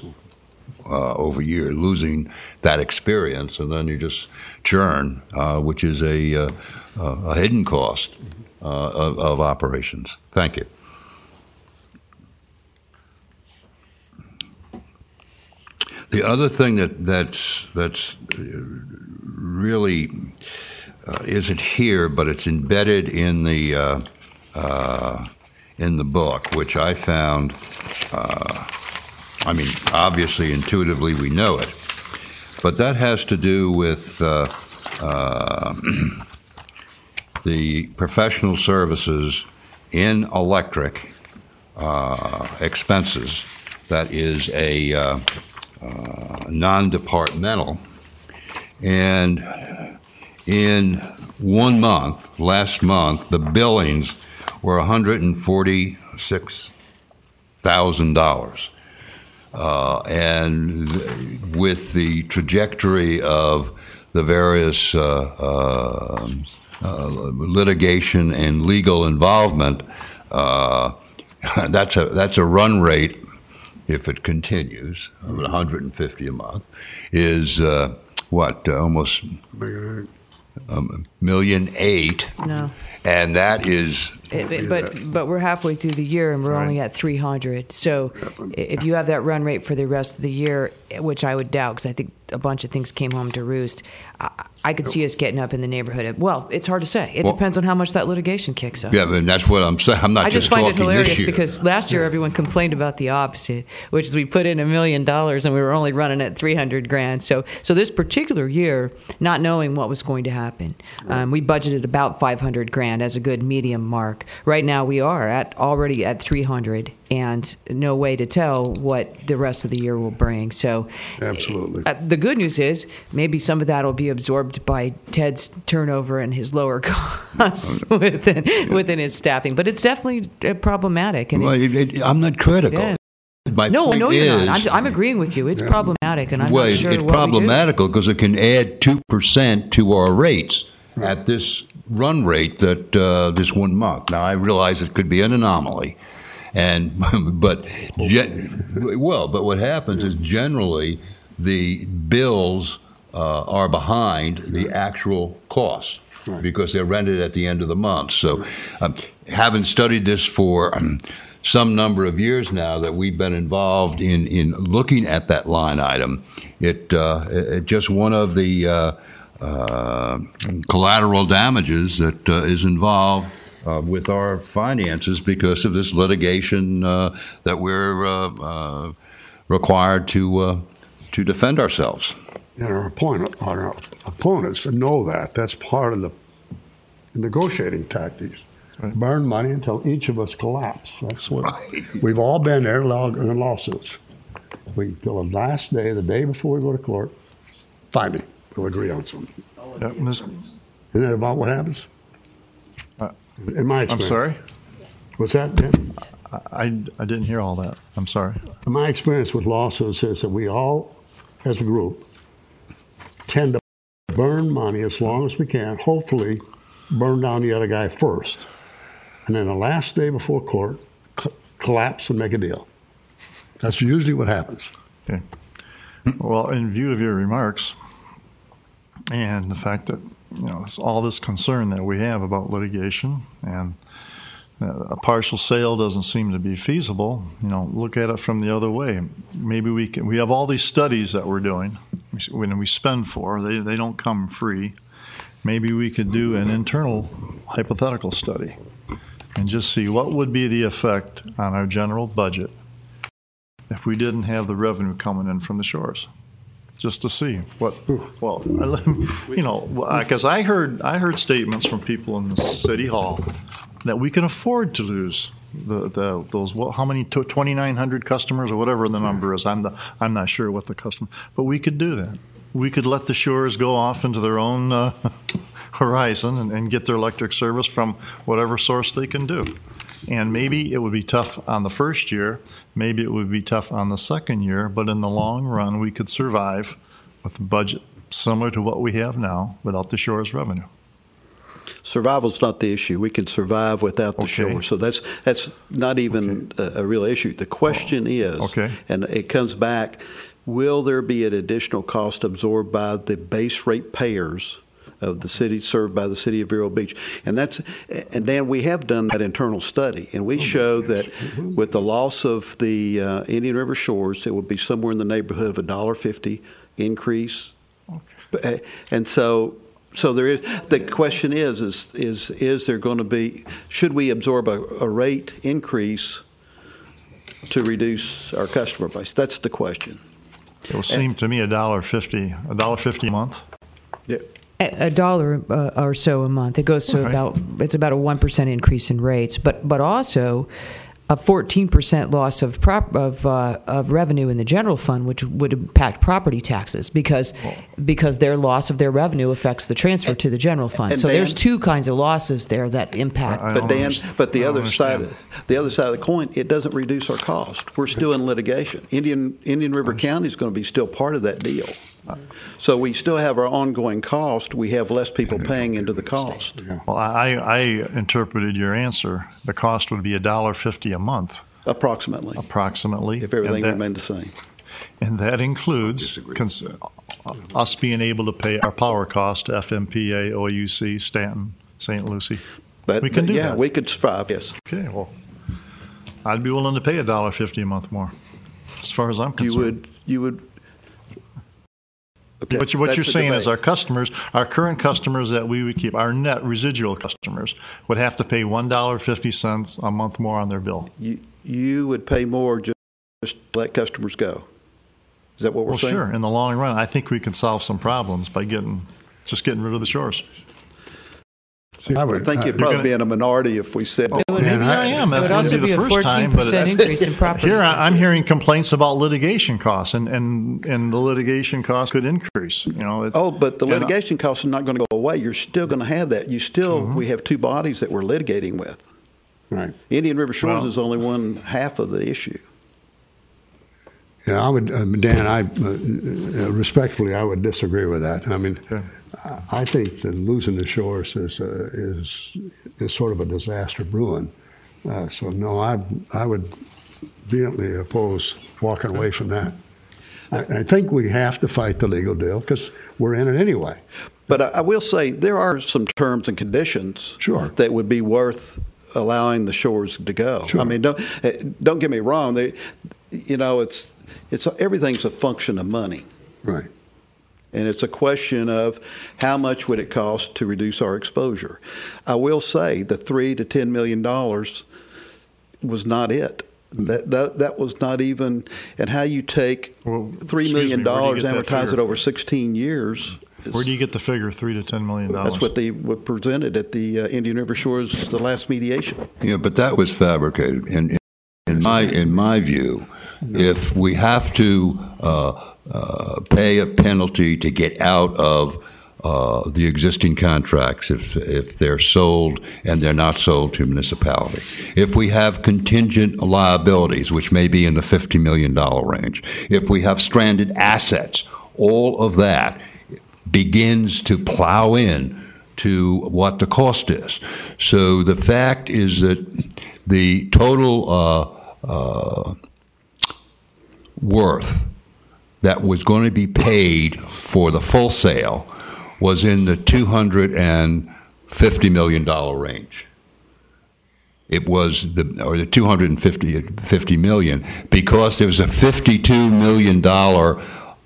over year, losing that experience, and then you just churn, which is a hidden cost of operations. Thank you. The other thing that's really isn't here, but it's embedded in the book, which I found. I mean, obviously, intuitively, we know it, but that has to do with the professional services in electric expenses. That is a non-departmental, and in 1 month, last month, the billings were $146,000. And with the trajectory of the various litigation and legal involvement, that's a run rate, if it continues, of 150 a month, is almost $1.8 million. No. And that is. But we're halfway through the year and we're only at 300. So if you have that run rate for the rest of the year, which I would doubt because I think a bunch of things came home to roost, I could see us getting up in the neighborhood of, well, it's hard to say. It depends on how much that litigation kicks up. Yeah, and that's what I'm saying. I'm not just talking this year. I just find it hilarious because last year everyone complained about the opposite, which is we put in $1 million and we were only running at $300,000. So this particular year, not knowing what was going to happen, we budgeted about $500,000 as a good medium mark. Right now we are already at 300 and no way to tell what the rest of the year will bring. So absolutely. The good news is maybe some of that will be absorbed by Ted's turnover and his lower costs within his staffing. But it's definitely problematic. And I'm not critical. Yeah. No, you're not. I'm agreeing with you. It's problematic, and I'm not sure it's what problematical because it can add 2% to our rates at this run rate that this 1 month. Now I realize it could be an anomaly, but what happens is generally the bills are behind the actual costs because they're rented at the end of the month. So, having studied this for some number of years now that we've been involved in looking at that line item, it just one of the collateral damages that is involved with our finances because of this litigation that we're required to defend ourselves. And our opponents know that. That's part of the negotiating tactics. Right. Burn money until each of us collapse. That's what we've all been there in lawsuits. Till the last day, the day before we go to court, finally we'll agree on something. Isn't that about what happens? In my experience. I'm sorry? What's that, Dan? I didn't hear all that. I'm sorry. In my experience with lawsuits is that we all, as a group, tend to burn money as long as we can, hopefully burn down the other guy first. And then the last day before court, collapse and make a deal. That's usually what happens. Okay. Well, in view of your remarks and the fact that, all this concern that we have about litigation and a partial sale doesn't seem to be feasible, look at it from the other way. Maybe we have all these studies that we're doing, when we spend for, they don't come free. Maybe we could do an internal hypothetical study and just see what would be the effect on our general budget if we didn't have the revenue coming in from the shores. Just to see because I heard statements from people in the city hall that we can afford to lose those how many 2,900 customers or whatever the number is. I'm not sure what the customer, but we could do that. We could let the shores go off into their own horizon and get their electric service from whatever source they can do. And maybe it would be tough on the first year, maybe it would be tough on the second year, but in the long run, we could survive with a budget similar to what we have now without the shore's revenue. Survival's not the issue. We can survive without the shore. So that's not even a real issue. The question is, and it comes back, will there be an additional cost absorbed by the base rate payers of the city served by the City of Vero Beach? And Dan, we have done that internal study, and we show that with the loss of the Indian River shores, it would be somewhere in the neighborhood of $1.50 increase. And so So there is, the question is there going to be, should we absorb a rate increase to reduce our customer base? That's the question. It would seem to me $1.50 a month. Yeah. A dollar or so a month. It goes to Okay. it's about a 1% increase in rates, but also a 14% loss of revenue in the general fund, which would impact property taxes because their loss of their revenue affects the transfer to the general fund. And So Dan, there's two kinds of losses there that impact. But Dan, but the I don't other side, understand. the other side of the coin, it doesn't reduce our cost. We're still in litigation. Indian River County is going to be still part of that deal. So we still have our ongoing cost. We have less people paying into the cost. Well, I interpreted your answer. The cost would be $1.50 a month, Approximately, approximately. if everything and that, remained the same. And that includes us being able to pay our power cost to FMPA, OUC, Stanton, St. Lucie. But, We can do yeah, that. we could survive, yes. Okay, well, I'd be willing to pay $1.50 a month more, as far as I'm concerned. You would. Okay, What you're that's a saying is debate. our current customers that we would keep, our net residual customers, would have to pay $1.50 a month more on their bill. You would pay more just to let customers go. Is that what we're Well, saying? sure. In the long run, I think we can solve some problems by getting rid of the shores. I I think you'd probably be in a minority if we said. It would, Maybe I am. it would That also wouldn't be be a the first time, 14% but increase in property. here I'm hearing complaints about litigation costs, and the litigation costs could increase. But the litigation costs are not going to go away. You're still going to have that. We have two bodies that we're litigating with. Right. Indian River Shores Well- is only one half of the issue. Yeah, I would, Dan. Respectfully, I would disagree with that. I mean, Okay. I think that losing the shores is sort of a disaster brewing. So no, I would vehemently oppose walking away from that. I think we have to fight the legal deal because we're in it anyway. But I will say there are some terms and conditions Sure. that would be worth allowing the shores to go. Sure. I mean, don't get me wrong. It's everything's a function of money. Right. And it's a question of how much would it cost to reduce our exposure. I will say the $3 to $10 million was not it. That was not even. And how you take $3 million, amortize it over 16 years. Where do you get the figure $3 to $10 million? That's what they were presented at the Indian River Shores, the last mediation. Yeah, but that was fabricated. In my view, if we have to pay a penalty to get out of the existing contracts, if they're sold and they're not sold to municipality, if we have contingent liabilities, which may be in the $50 million range, if we have stranded assets, all of that begins to plow in to what the cost is. So the fact is that the total worth that was going to be paid for the full sale was in the $250 million range. It was the $250 million because there was a $52 million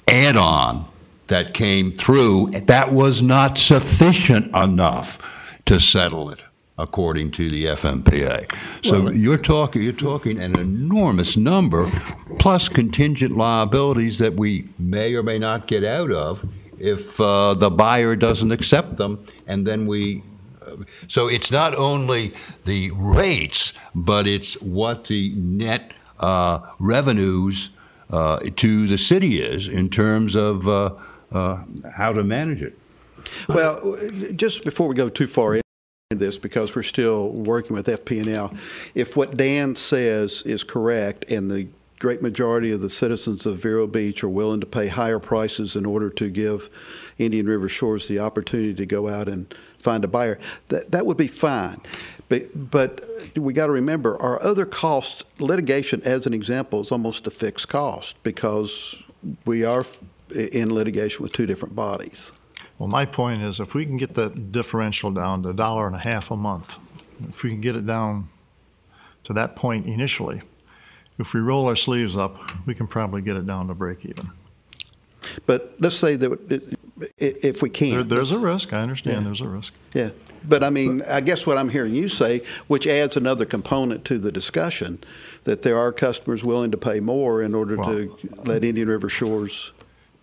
add-on that came through. That was not sufficient enough to settle it, according to the FMPA. So you're talking an enormous number, plus contingent liabilities that we may or may not get out of if the buyer doesn't accept them, and then so it's not only the rates, but it's what the net revenues to the city is in terms of how to manage it. Well, just before we go too far in this, because we're still working with FP&L, if what Dan says is correct and the great majority of the citizens of Vero Beach are willing to pay higher prices in order to give Indian River Shores the opportunity to go out and find a buyer, that would be fine. But we got to remember, our other costs, litigation as an example, is almost a fixed cost because we are in litigation with two different bodies. Well, my point is, if we can get that differential down to $1.50 a month, if we can get it down to that point initially, if we roll our sleeves up, we can probably get it down to break even. But let's say that if we can. There's a risk. I understand there's a risk. Yeah. But, I mean, I guess what I'm hearing you say, which adds another component to the discussion, that there are customers willing to pay more in order to let Indian River Shores.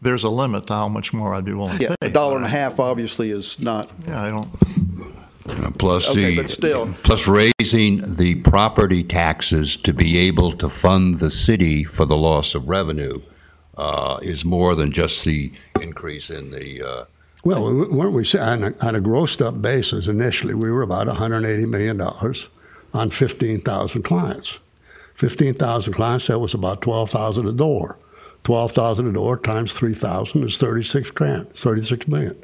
There's a limit to how much more I'd be willing to pay. $1.50 obviously is not. Yeah, I don't. Plus but still. plus raising the property taxes to be able to fund the city for the loss of revenue is more than just the increase in the. Well, weren't we on a grossed up basis initially? We were about $180 million on 15,000 clients. 15,000 clients, that was about $12,000 a door. 12,000 a door times 3,000 is 36 grand, 36 million.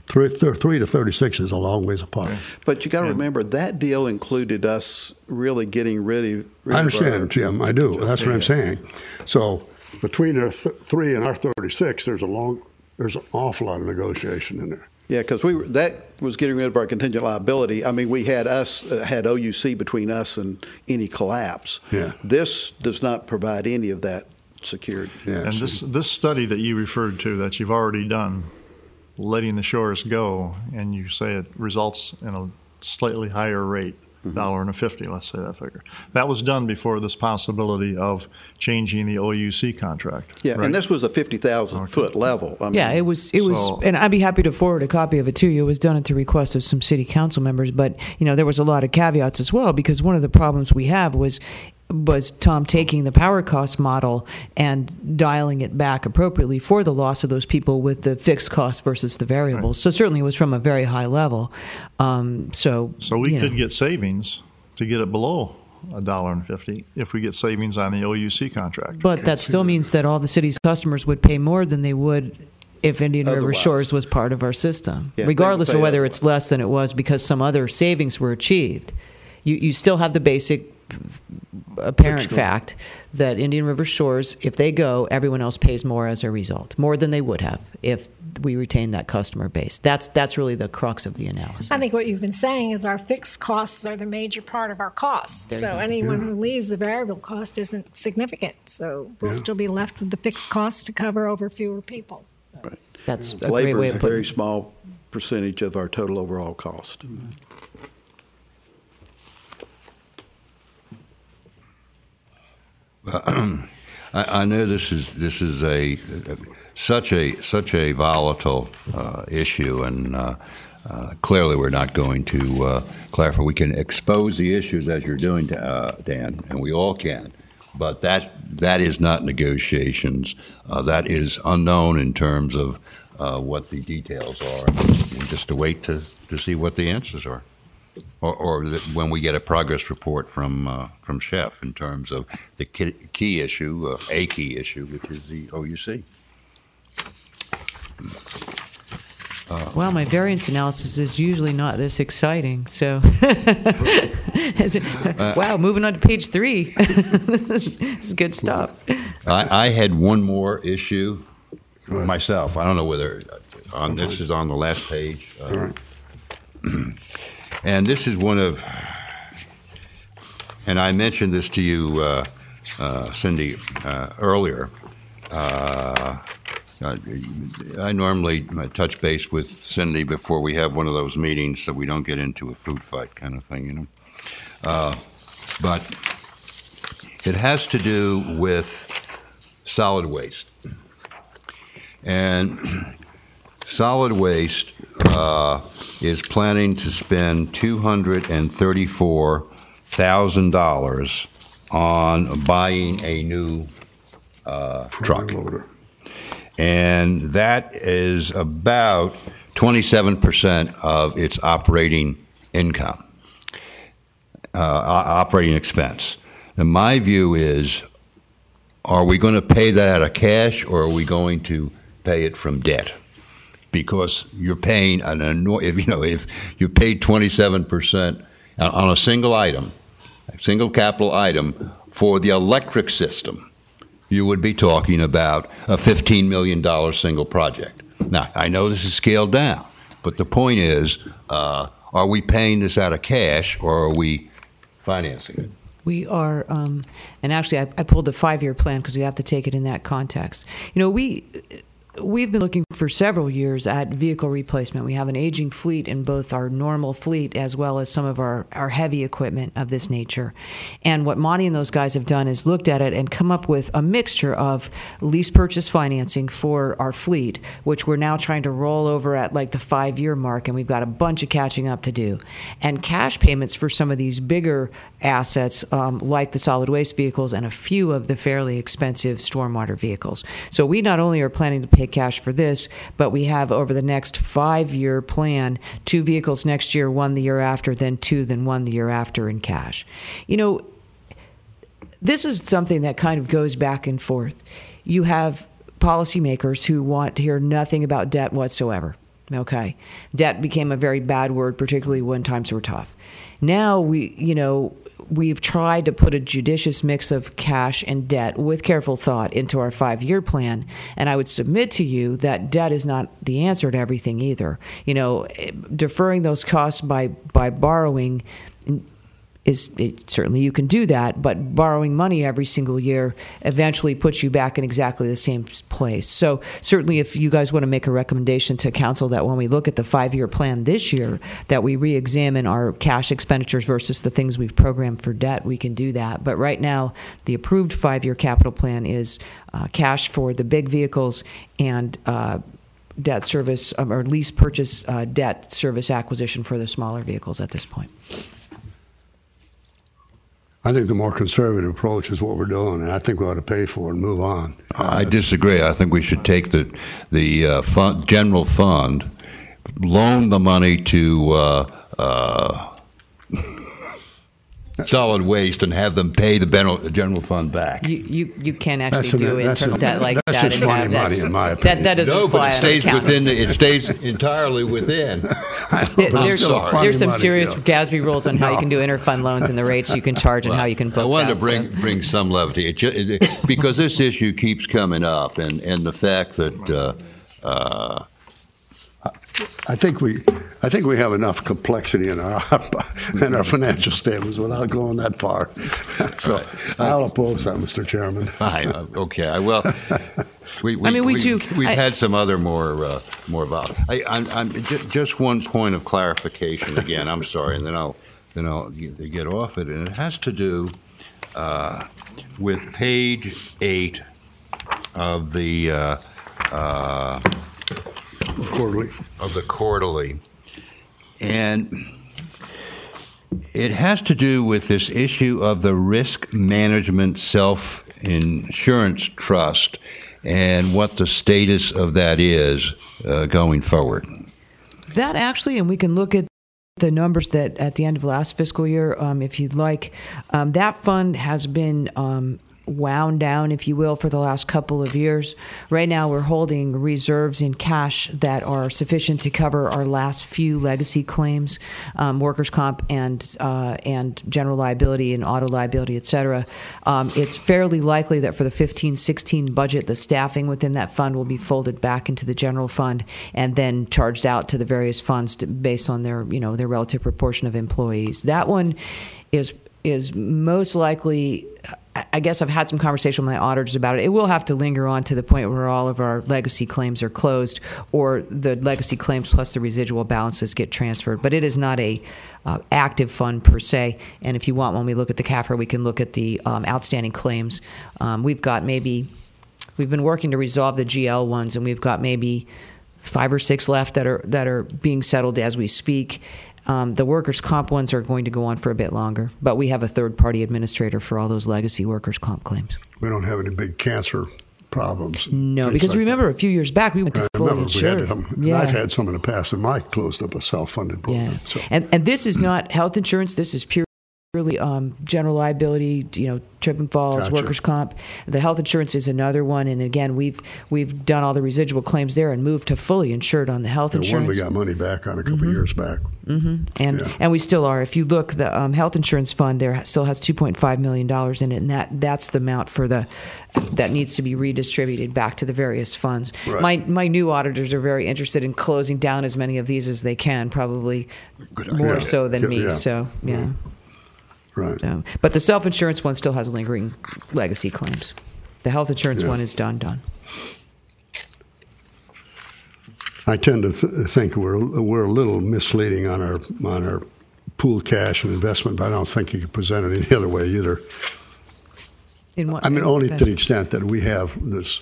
3 to 36 is a long ways apart. But you got to remember that deal included us really getting rid I understand, Jim. I do. That's what I'm saying. So between our 3 and our 36, there's an awful lot of negotiation in there. Yeah, because that was getting rid of our contingent liability. I mean, we had OUC between us and any collapse. Yeah. This does not provide any of that security. Yeah, and this study that you referred to that you've already done, letting the shores go, and you say it results in a slightly higher rate, $1.50, let's say that figure. That was done before this possibility of changing the OUC contract. Yeah, right? And this was a 50,000 foot level. I mean, Yeah, it was, and I'd be happy to forward a copy of it to you. It was done at the request of some city council members, but there was a lot of caveats as well, because one of the problems we have was Tom taking the power cost model and dialing it back appropriately for the loss of those people with the fixed cost versus the variables. Right. So certainly it was from a very high level. So we could get savings to get it below $1.50 if we get savings on the OUC contract. But that still means that all the city's customers would pay more than they would if Indian River Shores was part of our system, regardless of whether it's less than it was because some other savings were achieved. You still have the basic apparent fact that Indian River Shores, if they go, everyone else pays more as a result, more than they would have if we retain that customer base. That's really the crux of the analysis. I think what you've been saying is our fixed costs are the major part of our costs. So anyone who leaves, the variable cost isn't significant. So we'll still be left with the fixed costs to cover over fewer people. Right. That's a great labor way is of a putting very it. small percentage of our total overall cost. I know this is such a volatile issue, and clearly we're not going to clarify. We can expose the issues as you're doing, Dan, and we all can. But that is not negotiations. That is unknown in terms of what the details are, and just to wait to see what the answers are. Or when we get a progress report from Chef in terms of the key issue, a key issue, which is the OUC. Well, my variance analysis is usually not this exciting. So, wow, moving on to page 3. This is good stuff. I had one more issue myself. I don't know whether this is on the last page. And this is one of, and I mentioned this to you, Cindy, earlier. I normally touch base with Cindy before we have one of those meetings so we don't get into a food fight kind of thing, But it has to do with solid waste. And solid waste is planning to spend $234,000 on buying a new truck. And that is about 27% of its operating income, operating expense. And my view is, are we going to pay that out of cash, or are we going to pay it from debt? Because you're paying if you paid 27% on a single item, a single capital item for the electric system, you would be talking about a $15 million single project. Now, I know this is scaled down, but the point is, are we paying this out of cash, or are we financing it? We are, and actually I pulled a 5-year plan because we have to take it in that context. we've been looking for several years at vehicle replacement. We have an aging fleet in both our normal fleet as well as some of our heavy equipment of this nature. And what Monty and those guys have done is looked at it and come up with a mixture of lease purchase financing for our fleet, which we're now trying to roll over at like the 5-year mark, and we've got a bunch of catching up to do. And cash payments for some of these bigger assets, like the solid waste vehicles and a few of the fairly expensive stormwater vehicles. So we not only are planning to pay cash for this, but we have over the next 5-year plan 2 vehicles next year, 1 the year after, then 2, then 1 the year after in cash. You know, this is something that kind of goes back and forth. You have policymakers who want to hear nothing about debt whatsoever. Okay, debt became a very bad word, particularly when times were tough. Now we've tried to put a judicious mix of cash and debt with careful thought into our 5-year plan. And I would submit to you that debt is not the answer to everything either. You know, deferring those costs by borrowing certainly you can do that, but borrowing money every single year eventually puts you back in exactly the same place. So certainly if you guys want to make a recommendation to council that when we look at the 5-year plan this year, that we re-examine our cash expenditures versus the things we've programmed for debt, we can do that. But right now, the approved 5-year capital plan is cash for the big vehicles and debt service or lease purchase debt service acquisition for the smaller vehicles at this point. I think the more conservative approach is what we're doing, and I think we ought to pay for it and move on. I disagree. I think we should take the general fund, loan the money to solid waste, and have them pay the general fund back. You can't actually do internal debt like that. That's just funny money, in my opinion. That doesn't apply. But it stays entirely within. There's some serious GASB rules on how you can do interfund loans and the rates you can charge and how you can book. I wanted to bring some levity because this issue keeps coming up, and the fact that I think we have enough complexity in our financial statements without going that far. So right. I'll oppose that, Mr. Chairman. Okay. Well, we've had some other more about. I'm just one point of clarification again. I'm sorry, and then I'll get off it, and it has to do with page 8 of the. Quarterly. And it has to do with this issue of the risk management self-insurance trust and what the status of that is going forward. That actually, and we can look at the numbers that at the end of last fiscal year, if you'd like, that fund has been wound down, if you will, for the last couple of years. Right now, we're holding reserves in cash that are sufficient to cover our last few legacy claims, workers' comp and general liability and auto liability, et cetera. It's fairly likely that for the 15-16 budget, the staffing within that fund will be folded back into the general fund and then charged out to the various funds based on their relative proportion of employees. That one is most likely. I guess I've had some conversation with my auditors about it. It will have to linger on to the point where all of our legacy claims are closed or the legacy claims plus the residual balances get transferred. But it is not a active fund per se. And if you want, when we look at the CAFR, we can look at the outstanding claims. We've been working to resolve the GL ones, and we've got maybe 5 or 6 left that are being settled as we speak. The workers' comp ones are going to go on for a bit longer, but we have a third-party administrator for all those legacy workers' comp claims. We don't have any big cancer problems. No, because remember, a few years back, we went to fully insured. I've had some in the past, and Mike closed up a self-funded program. Yeah. So. And this is not health insurance. This is purely general liability, trip and falls, Gotcha. Workers' comp. The health insurance is another one, and again, we've done all the residual claims there and moved to fully insured on the health insurance. One we got money back on a couple of years back. Mm-hmm. And we still are. If you look, the health insurance fund there still has $2.5 million in it, and that's the amount that needs to be redistributed back to the various funds. Right. My new auditors are very interested in closing down as many of these as they can, probably more so than me. Yeah. So yeah. Right. So, but the self-insurance one still has lingering legacy claims. The health insurance one is done. I tend to think we're a little misleading on our pooled cash and investment, but I don't think you can present it any other way either. In what? I mean, only to the extent that we have this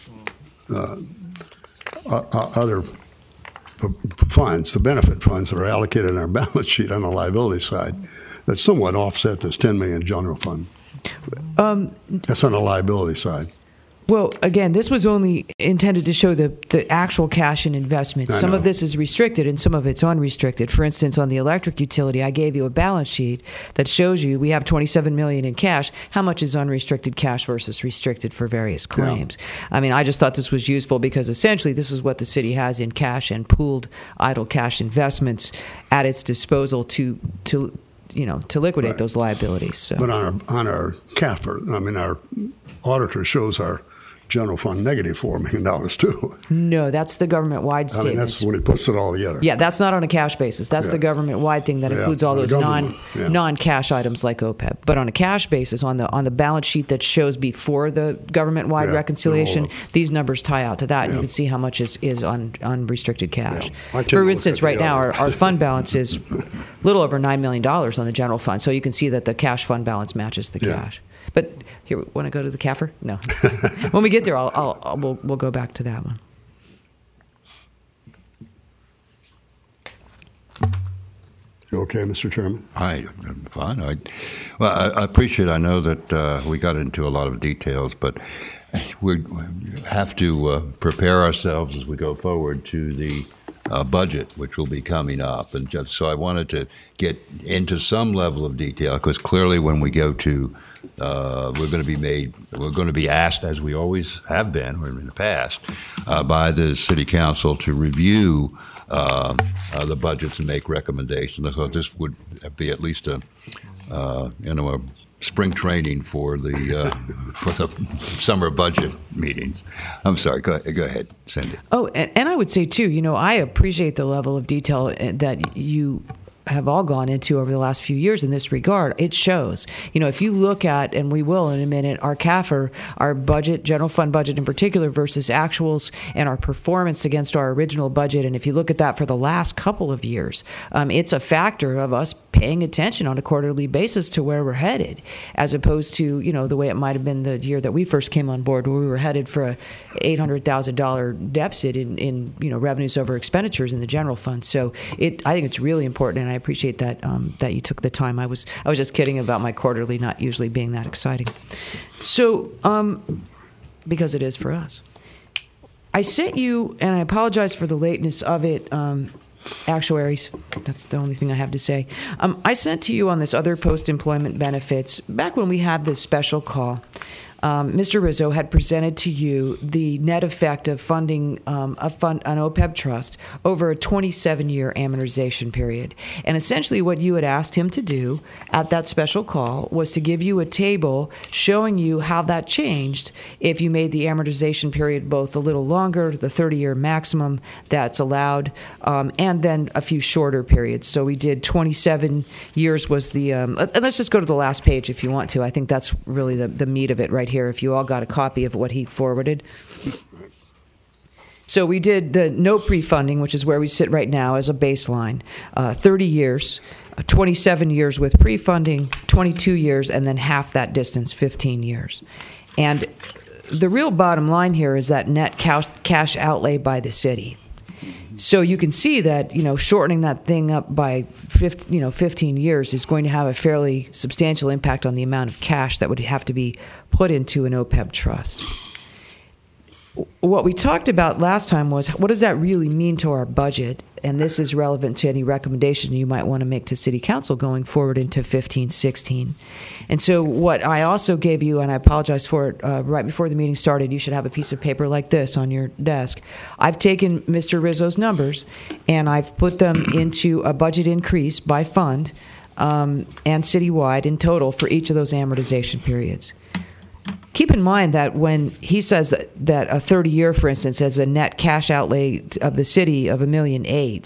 other funds, the benefit funds that are allocated in our balance sheet on the liability side, that somewhat offset this $10 million general fund. That's on the liability side. Well, again, this was only intended to show the actual cash and investment. Some of this is restricted and some of it's unrestricted. For instance, on the electric utility, I gave you a balance sheet that shows you we have $27 million in cash. How much is unrestricted cash versus restricted for various claims? Yeah. I mean, I just thought this was useful because essentially this is what the city has in cash and pooled idle cash investments at its disposal to liquidate those liabilities. So. But on our CAFR, I mean, our auditor shows our general fund negative $4 million too. No, that's the government-wide statement. I mean, that's when he puts it all together. Yeah, that's not on a cash basis. That's the government-wide thing that includes all those non-cash items like OPEB. But on a cash basis, on the balance sheet that shows before the government-wide reconciliation, these numbers tie out to that, and you can see how much is on unrestricted cash. For instance, right now, our fund balance is a little over $9 million on the general fund, so you can see that the cash fund balance matches the cash. But here, want to go to the CAFR? No. When we get there, we'll go back to that one. You okay, Mr. Chairman? I'm fine. I appreciate. I know that we got into a lot of details, but we have to prepare ourselves as we go forward to the budget, which will be coming up. And just so I wanted to get into some level of detail, because clearly when we go to we're going to be asked, as we always have been, or in the past, by the City Council to review the budgets and make recommendations. I thought this would be at least a spring training for the summer budget meetings. I'm sorry. Go ahead, Cindy. Oh, and I would say too. I appreciate the level of detail that you have all gone into over the last few years in this regard. It shows. If you look at, and we will in a minute, our CAFR, our budget, general fund budget in particular, versus actuals and our performance against our original budget, and if you look at that for the last couple of years, it's a factor of us paying attention on a quarterly basis to where we're headed, as opposed to, the way it might have been the year that we first came on board, where we were headed for a $800,000 deficit in revenues over expenditures in the general fund. So I think it's really important, and I appreciate that that you took the time. I was just kidding about my quarterly not usually being that exciting. So because it is for us. I sent you, and I apologize for the lateness of it, actuaries. That's the only thing I have to say. I sent to you on this other post-employment benefits, back when we had this special call, Mr. Rizzo had presented to you the net effect of funding an OPEB trust over a 27-year amortization period. And essentially what you had asked him to do at that special call was to give you a table showing you how that changed if you made the amortization period both a little longer, the 30-year maximum that's allowed, and then a few shorter periods. So we did 27 years was the and let's just go to the last page if you want to. I think that's really the meat of it right here, if you all got a copy of what he forwarded. So we did the no pre-funding, which is where we sit right now as a baseline, 30 years, 27 years with pre-funding, 22 years, and then half that distance, 15 years. And the real bottom line here is that net cash outlay by the city. So you can see that, shortening that thing up by 15 years is going to have a fairly substantial impact on the amount of cash that would have to be put into an OPEB trust. What we talked about last time was, what does that really mean to our budget? And this is relevant to any recommendation you might want to make to City Council going forward into 15-16. And so what I also gave you, and I apologize for it, right before the meeting started, you should have a piece of paper like this on your desk. I've taken Mr. Rizzo's numbers, and I've put them into a budget increase by fund and citywide in total for each of those amortization periods. Keep in mind that when he says that a 30-year, for instance, has a net cash outlay of the city of $1.8 million,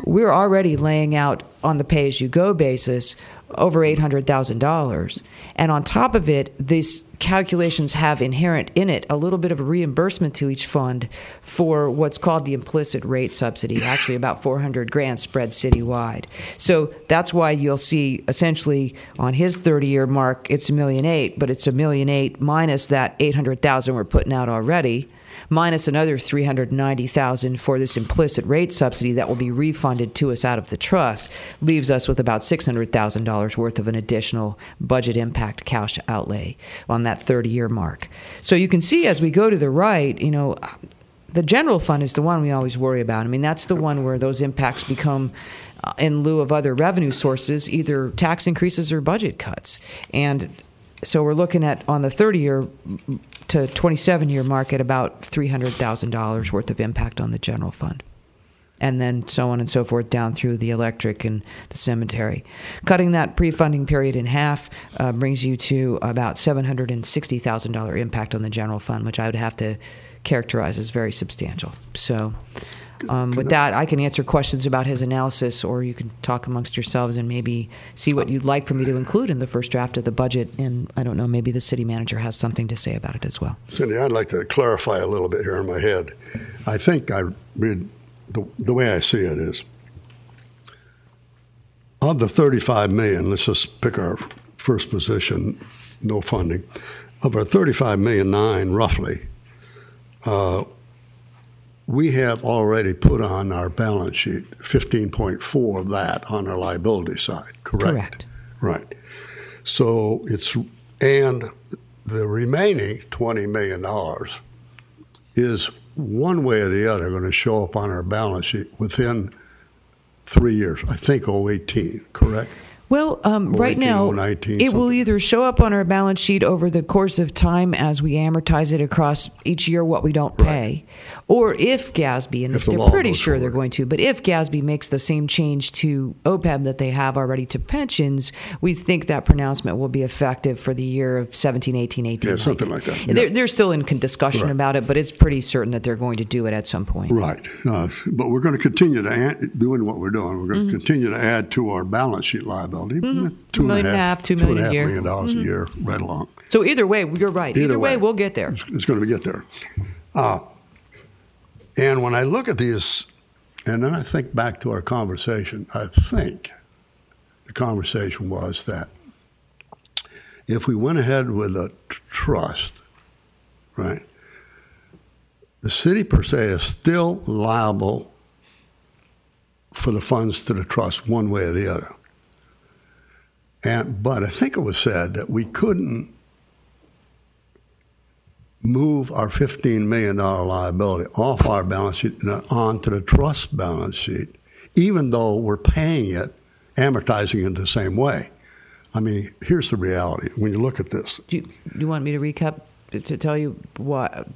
we're already laying out on the pay-as-you-go basis over $800,000. And on top of it, these calculations have inherent in it a little bit of a reimbursement to each fund for what's called the implicit rate subsidy, actually about $400,000 spread citywide. So that's why you'll see essentially on his 30-year mark, it's $1.8 million, but it's $1.8 million minus that $800,000 we're putting out already, minus another $390,000 for this implicit rate subsidy that will be refunded to us out of the trust, leaves us with about $600,000 worth of an additional budget impact cash outlay on that 30-year mark. So you can see as we go to the right, the general fund is the one we always worry about. I mean, that's the one where those impacts become, in lieu of other revenue sources, either tax increases or budget cuts. And so we're looking at, on the 30-year to 27-year mark, at about $300,000 worth of impact on the general fund. And then so on and so forth down through the electric and the cemetery. Cutting that pre-funding period in half brings you to about $760,000 impact on the general fund, which I would have to characterize as very substantial. So with that, I can answer questions about his analysis, or you can talk amongst yourselves and maybe see what you'd like for me to include in the first draft of the budget. And I don't know, maybe the city manager has something to say about it as well. Cindy, I'd like to clarify a little bit here in my head. I think I read the way I see it is, of the $35 million, let's just pick our first position, no funding, of our $35.9 million roughly, we have already put on our balance sheet 15.4 of that on our liability side, correct? Correct. Right. So and the remaining $20 million is one way or the other going to show up on our balance sheet within 3 years. I think 2018, correct? Well, right now, it will either show up on our balance sheet over the course of time as we amortize it across each year what we don't pay, or if GASB, and they're pretty sure they're going to, but if GASB makes the same change to OPEB that they have already to pensions, we think that pronouncement will be effective for the year of 17, 18, 18. Yeah, something like that. They're still in discussion about it, but it's pretty certain that they're going to do it at some point. Right. But we're going to continue to doing what we're doing. We're going to continue to add to our balance sheet liability. $2.5 million a year, right along. So either way, you're right. Either way, we'll get there. It's going to get there. And when I look at these, and then I think back to our conversation, I think the conversation was that if we went ahead with a trust, right, the city per se is still liable for the funds to the trust one way or the other. But I think it was said that we couldn't move our $15 million liability off our balance sheet and onto the trust balance sheet, even though we're paying it, amortizing it the same way. I mean, here's the reality. When you look at this. Do you want me to recap to tell you what?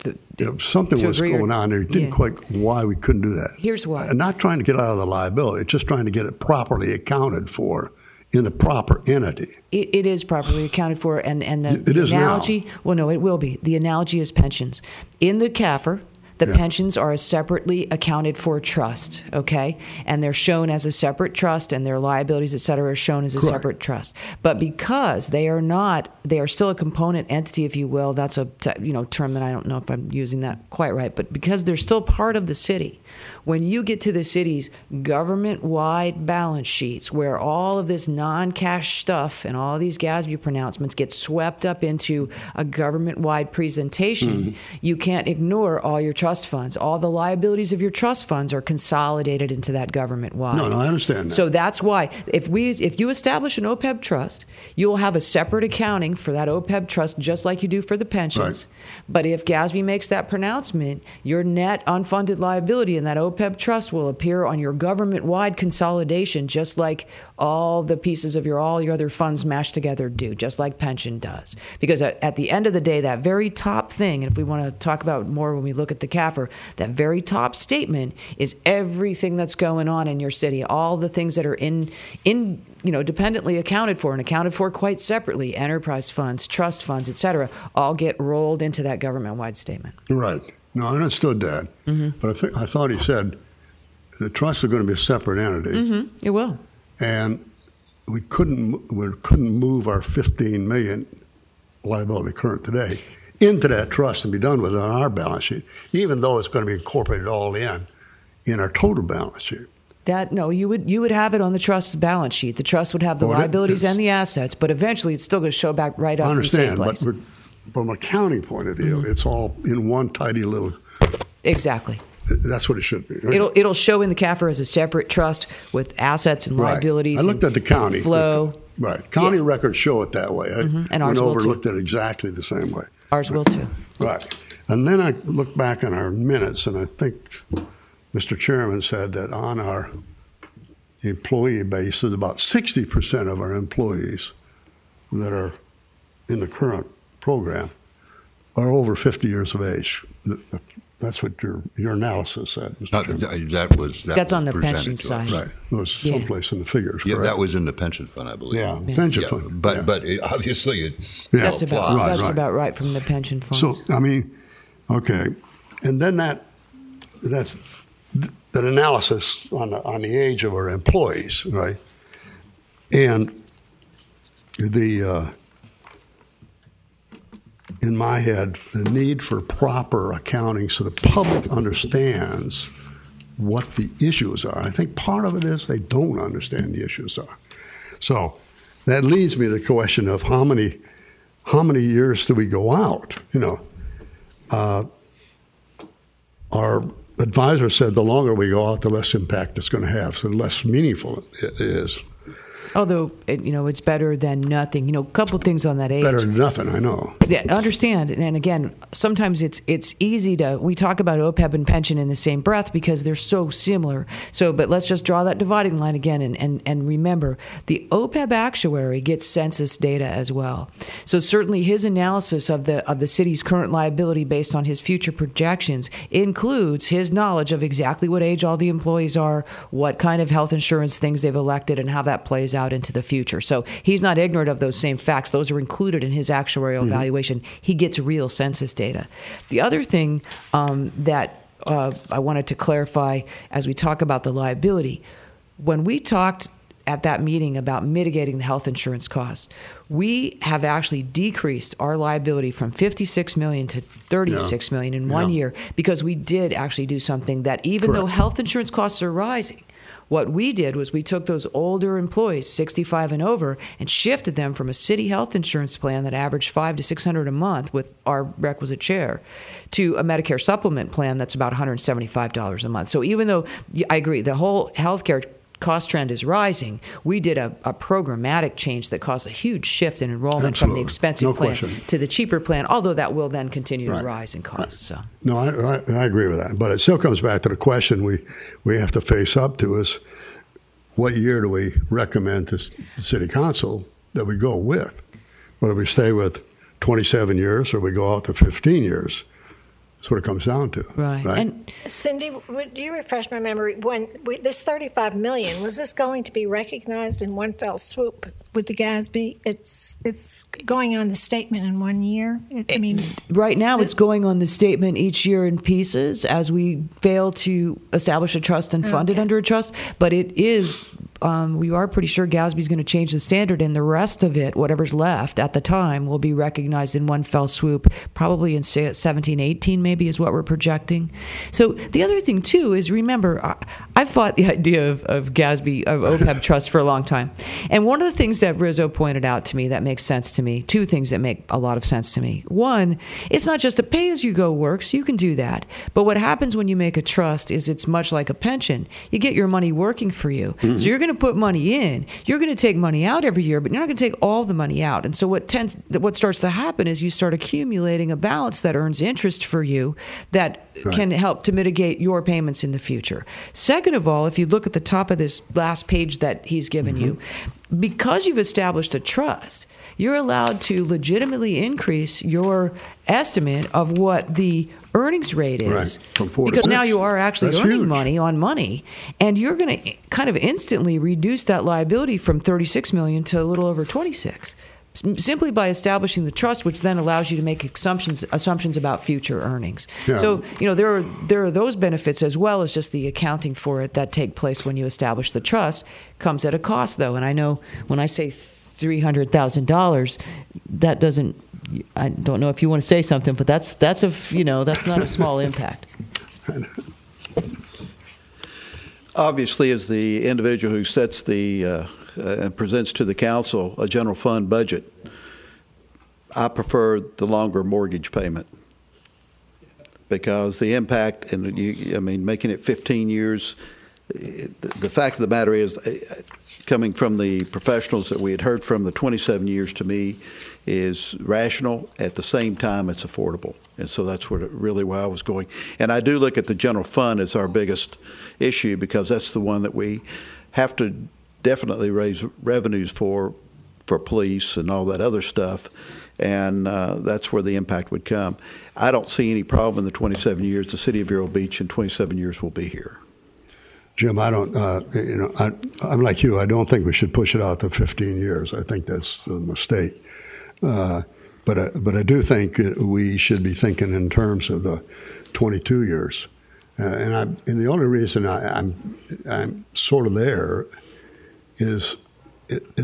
Something was going on there. Didn't quite why we couldn't do that. Here's why. Not trying to get out of the liability, just trying to get it properly accounted for in the proper entity. It is properly accounted for, and the is analogy. Now. Well, no, it will be. The analogy is pensions. In the CAFR, the pensions are a separately accounted for trust, okay? And they're shown as a separate trust, and their liabilities, et cetera, are shown as a separate trust. But because they are still a component entity, if you will. That's a term that I don't know if I'm using that quite right. But because they're still part of the city, when you get to the city's government-wide balance sheets, where all of this non-cash stuff and all these GASB pronouncements get swept up into a government-wide presentation, you can't ignore all your trust funds. All the liabilities of your trust funds are consolidated into that government-wide. No, I understand that. So that's why if you establish an OPEB trust, you'll have a separate accounting for that OPEB trust, just like you do for the pensions. Right. But if GASB makes that pronouncement, your net unfunded liability in that OPEB trust will appear on your government-wide consolidation, just like all the pieces of all your other funds mashed together do, just like pension does. Because at the end of the day, that very top thing, and if we want to talk about more when we look at the CAFR, that very top statement is everything that's going on in your city, all the things that are dependently accounted for and accounted for quite separately, enterprise funds, trust funds, et cetera, all get rolled into that government-wide statement. Right. No, I understood that. But I thought he said the trusts are going to be a separate entity. It will. and we couldn't move our $15 million liability current today into that trust and be done with it on our balance sheet, even though it's going to be incorporated all in our total balance sheet. You would have it on the trust's balance sheet. The trust would have the liabilities and the assets, but eventually it's still going to show back right up in the same place. I understand, but from an accounting point of view, it's all in one tidy little. Exactly. That's what it should be. Right? It'll show in the CAFR as a separate trust with assets and liabilities. I looked at the county flow. County records show it that way. I and ours went over will too. Looked at it exactly the same way. Ours will too. Right. And then I looked back on our minutes, and I think Mr. Chairman said that on our employee base, is about 60% of our employees that are in the current program are over 50 years of age. That's what your analysis said, Mr. Chairman. That's on the presented pension to us. side. Right. It was someplace in the figures, Yeah, correct? that was in the pension fund, I believe. Yeah, pension fund. But obviously it's That's about Right. about right from the pension funds. So, I mean, okay. And then that analysis on the age of our employees, right? And in my head, the need for proper accounting so the public understands what the issues are. I think part of it is they don't understand the issues are. So that leads me to the question of how many years do we go out? Our advisor said the longer we go out, the less impact it's going to have, so the less meaningful it is. Although, it's better than nothing. A couple things on that age. Better than nothing, I know. Yeah, understand. And again, sometimes it's easy we talk about OPEB and pension in the same breath because they're so similar. But let's just draw that dividing line again and remember, the OPEB actuary gets census data as well. So certainly his analysis of the city's current liability based on his future projections includes his knowledge of exactly what age all the employees are, what kind of health insurance things they've elected, and how that plays out into the future. So he's not ignorant of those same facts. Those are included in his actuarial evaluation. He gets real census data. The other thing that I wanted to clarify as we talk about the liability, when we talked at that meeting about mitigating the health insurance costs, we have actually decreased our liability from $56 million to $36 million in 1 year because we did actually do something that even though health insurance costs are rising, what we did was we took those older employees, 65 and over, and shifted them from a city health insurance plan that averaged $500 to $600 a month with our requisite share to a Medicare supplement plan that's about $175 a month. So even though I agree, the whole healthcare cost trend is rising, we did a programmatic change that caused a huge shift in enrollment from the expensive plan to the cheaper plan, although that will then continue to rise in costs. So. No, I agree with that. But it still comes back to the question we have to face up to is what year do we recommend to the City Council that we go with? Whether we stay with 27 years or we go out to 15 years. That's what it comes down to. Right. And Cindy, would you refresh my memory? This $35 million, was this going to be recognized in one fell swoop with the GASB? It's going on the statement in 1 year. Right now it's going on the statement each year in pieces as we fail to establish a trust and fund it under a trust. But it is. We are pretty sure GASB is going to change the standard, and the rest of it, whatever's left at the time, will be recognized in one fell swoop, probably in 17, 18 maybe is what we're projecting. So the other thing, too, is remember, I've fought the idea of GASB, of OPEB trust for a long time. And one of the things that Rizzo pointed out to me that makes sense to me, two things that make a lot of sense to me. One, it's not just a pay-as-you-go work, so you can do that. But what happens when you make a trust is it's much like a pension. You get your money working for you. So you're going to put money in. You're going to take money out every year, but you're not going to take all the money out. And so what starts to happen is you start accumulating a balance that earns interest for you that can help to mitigate your payments in the future. Second of all, if you look at the top of this last page that he's given you, because you've established a trust, you're allowed to legitimately increase your estimate of what the earnings rate is, from 4 to because 6. now you are actually That's earning huge. money on money, and you're going to kind of instantly reduce that liability from $36 million to a little over $26. simply by establishing the trust, which then allows you to make assumptions about future earnings. Yeah. So, there are those benefits as well as just the accounting for it that take place when you establish the trust. Comes at a cost, though, and I know when I say $300,000, that doesn't. I don't know if you want to say something, but that's not a small impact. Obviously, as the individual who sets and presents to the council a general fund budget, I prefer the longer mortgage payment because the impact, making it 15 years, the fact of the matter is, coming from the professionals that we had heard from, the 27 years to me is rational. At the same time, it's affordable. And so that's really where I was going. And I do look at the general fund as our biggest issue because that's the one that we have to definitely raise revenues for police and all that other stuff. And that's where the impact would come. I don't see any problem in the 27 years. The City of Vero Beach in 27 years will be here. Jim, I don't, I'm like you. I don't think we should push it out to 15 years. I think that's a mistake. But I do think we should be thinking in terms of the 22 years. And the only reason I'm sort of there is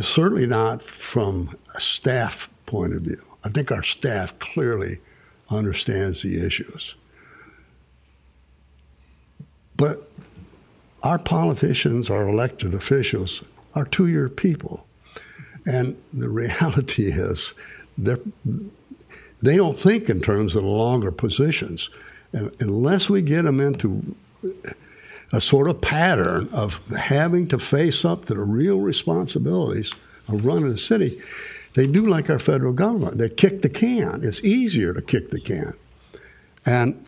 certainly not from a staff point of view. I think our staff clearly understands the issues. But our politicians, our elected officials, are two-year people. And the reality is they don't think in terms of the longer positions. And unless we get them into a sort of pattern of having to face up to the real responsibilities of running a city, they do like our federal government. They kick the can. It's easier to kick the can. And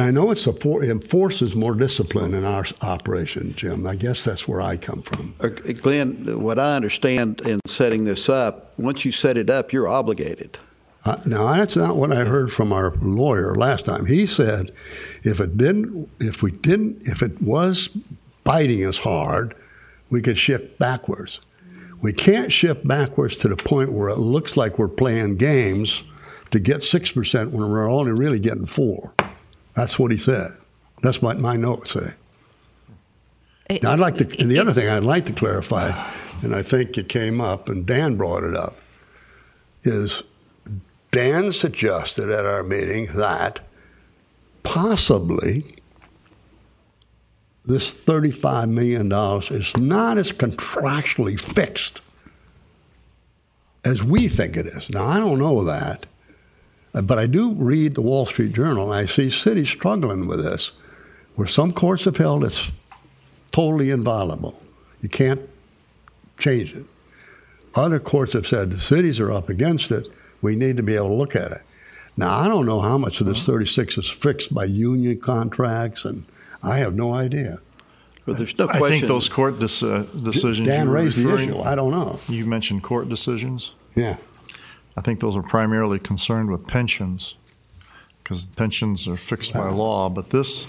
I know it enforces more discipline in our operation, Jim. I guess that's where I come from. Glenn, what I understand in setting this up, once you set it up, you're obligated. No, that's not what I heard from our lawyer last time. He said if it was biting us hard, we could shift backwards. We can't shift backwards to the point where it looks like we're playing games to get 6% when we're only really getting 4%. That's what he said. That's what my notes say. And the other thing I'd like to clarify, and I think it came up, and Dan brought it up, is Dan suggested at our meeting that possibly this $35 million is not as contractually fixed as we think it is. Now, I don't know that. But I do read the Wall Street Journal, and I see cities struggling with this, where some courts have held it's totally inviolable. You can't change it. Other courts have said the cities are up against it. We need to be able to look at it. Now, I don't know how much of this 36 is fixed by union contracts, and I have no idea. Well, there's no question. I think those court decisions Dan you raised the referring- issue. I don't know. You mentioned court decisions. Yeah. I think those are primarily concerned with pensions because pensions are fixed by law. But this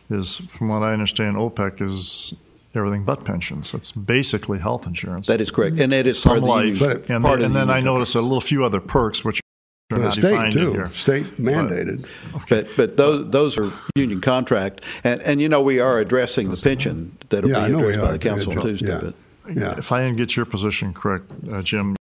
is, from what I understand, OPEC is everything but pensions. It's basically health insurance. That is correct. And it is Some part of the life. union. And then I noticed a few other perks, which are not State, defined in too. here. State mandated. But those are union contract. And we are addressing the pension that will be addressed by the council on Tuesday. Yeah. If I didn't get your position correct, Jim,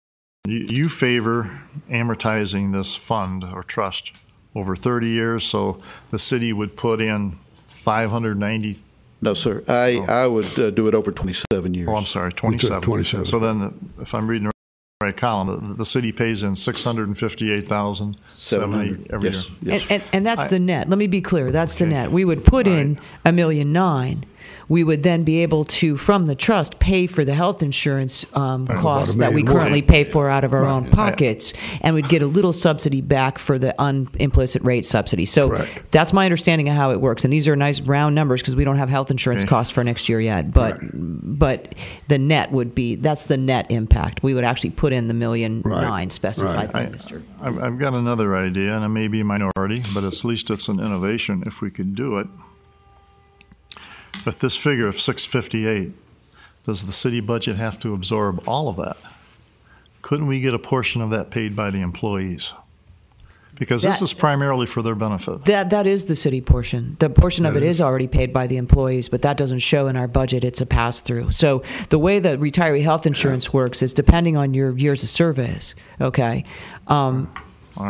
you favor amortizing this fund or trust over 30 years, so the city would put in 590. No, sir. I would do it over 27 years. Oh, I'm sorry, 27. 27. So then, if I'm reading the right column, the city pays in $658,700 every year. Yes. And that's the net. Let me be clear. That's the net. We would put in $1.9 million. We would then be able to, from the trust, pay for the health insurance costs that we currently pay for out of our own pockets, and we'd get a little subsidy back for the implicit rate subsidy. So that's my understanding of how it works. And these are nice round numbers because we don't have health insurance costs for next year yet. But the net would be, that's the net impact. We would actually put in the $1.9 million specified by Mr. I've got another idea, and it may be a minority, but at least it's an innovation if we could do it. With this figure of 658, does the city budget have to absorb all of that? couldn't we get a portion of that paid by the employees? Because this is primarily for their benefit. That is the city portion. The portion of it is already paid by the employees, but that doesn't show in our budget. It's a pass-through. So the way that retiree health insurance works is depending on your years of service, okay?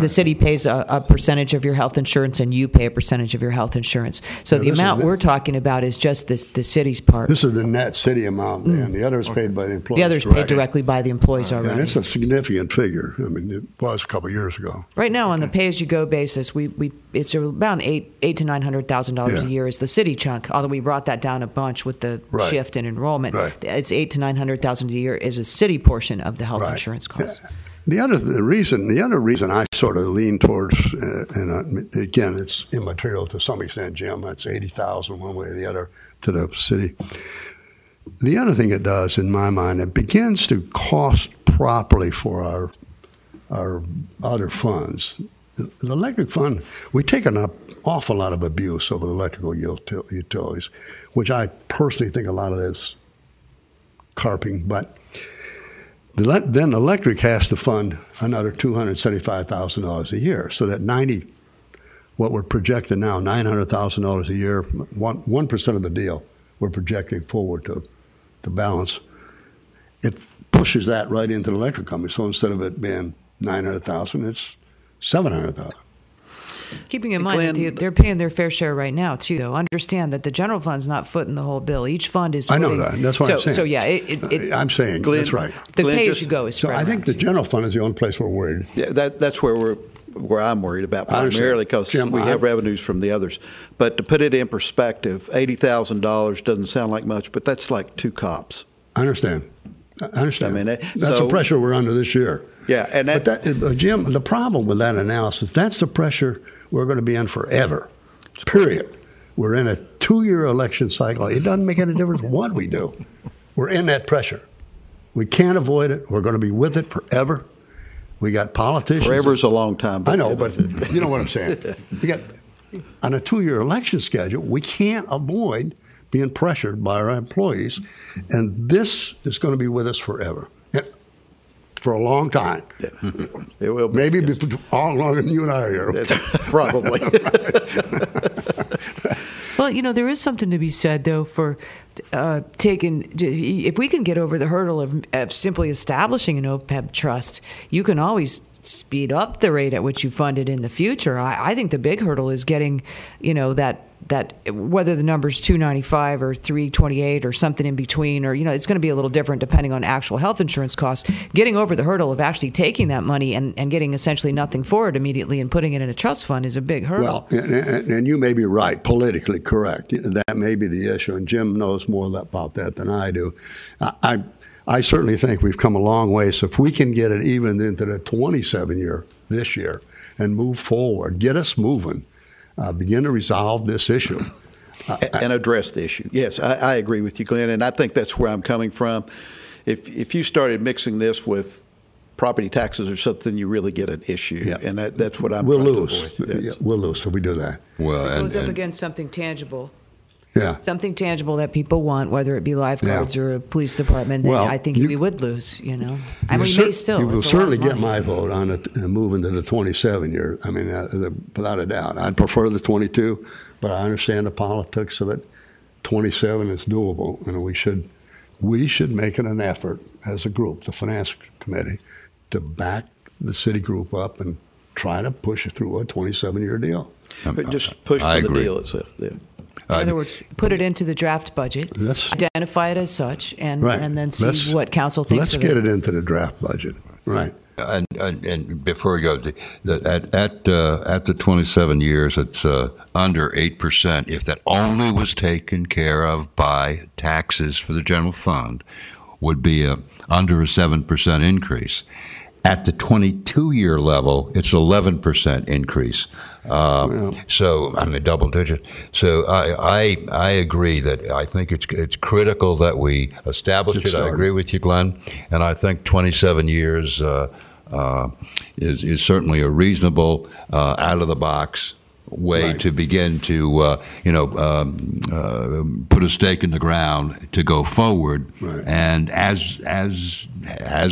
The city pays a percentage of your health insurance, and you pay a percentage of your health insurance. So the amount we're talking about is just the city's part. This is the net city amount, and the other is paid by the employees. The other is paid directly by the employees already. And it's a significant figure. I mean, it was a couple of years ago. Right now, on the pay-as-you-go basis, it's about $800,000 to $900,000 a year is the city chunk. Although we brought that down a bunch with the shift in enrollment, it's $800,000 to $900,000 a year is a city portion of the health insurance costs. Yeah. The other reason I sort of lean towards, and again, it's immaterial to some extent, Jim. That's $80,000 one way or the other to the city. The other thing it does, in my mind, it begins to cost properly for our other funds. The electric fund, we've taken an awful lot of abuse over the electrical utilities, which I personally think a lot of this carping, but. Then electric has to fund another $275,000 a year, so that what we're projecting now, $900,000 a year, 1% of the deal we're projecting forward to the balance. It pushes that right into the electric company. So instead of it being $900,000, it's $700,000. Keeping in mind that they're paying their fair share right now, too, though. Understand that the general fund's not footing the whole bill. Each fund is footing. I know that. That's what I'm saying. So, yeah. I'm saying, Glenn, that's right. The pay-as-you-go is So I think the general fund is the only place we're worried. Yeah, that's where I'm worried about primarily because we have revenues from the others. But to put it in perspective, $80,000 doesn't sound like much, but that's like 2 cops. I understand. I mean, that's the pressure we're under this year. Yeah, and Jim, the problem with that analysis, that's the pressure we're going to be in forever, period. We're in a 2-year election cycle. It doesn't make any difference what we do. We're in that pressure. We can't avoid it. We're going to be with it forever. We got politicians. Forever's a long time. I know, but you know what I'm saying. We got on a 2-year election schedule, we can't avoid being pressured by our employees, and this is going to be with us forever. For a long time. Yeah. It will be. Maybe all longer than you and I are here. Probably. Well, there is something to be said, though, for if we can get over the hurdle of simply establishing an OPEB trust, you can always speed up the rate at which you fund it in the future. I think the big hurdle is getting, that whether the number's 295 or 328 or something in between, or it's going to be a little different depending on actual health insurance costs. Getting over the hurdle of actually taking that money and getting essentially nothing for it immediately and putting it in a trust fund is a big hurdle. Well, and you may be right, politically correct. That may be the issue, and Jim knows more about that than I do. I certainly think we've come a long way. So if we can get it even into the 27 year this year and move forward, get us moving. Begin to resolve this issue. And address the issue. Yes, I agree with you, Glenn, and I think that's where I'm coming from. If you started mixing this with property taxes or something, you really get an issue, and that's what I'm We'll trying lose. to avoid. Yes. We'll lose if we do that. Well, It goes up against something tangible. Yeah. Something tangible that people want, whether it be lifeguards or a police department, Well, I think we would lose, I mean, we may still. You will It's a lot of certainly get money. my vote on it moving to the 27 year. I mean, without a doubt. I'd prefer the 22, but I understand the politics of it. 27 is doable, and we should make it an effort as a group, the finance committee, to back the city group up and try to push it through a 27-year deal. But just push for the deal itself. Yeah. In other words, put it into the draft budget, identify it as such, and then see what council thinks Let's of get it into the draft budget. Right. And before we go, at the 27 years, it's under 8%. If that only was taken care of by taxes for the general fund, would be under a 7% increase. At the 22-year level, it's 11% increase. So I mean, double digit. So I agree that I think it's critical that we establish it. I agree with you, Glenn, and I think 27 years is certainly a reasonable out of the box way Right. to begin to, put a stake in the ground to go forward. Right. And as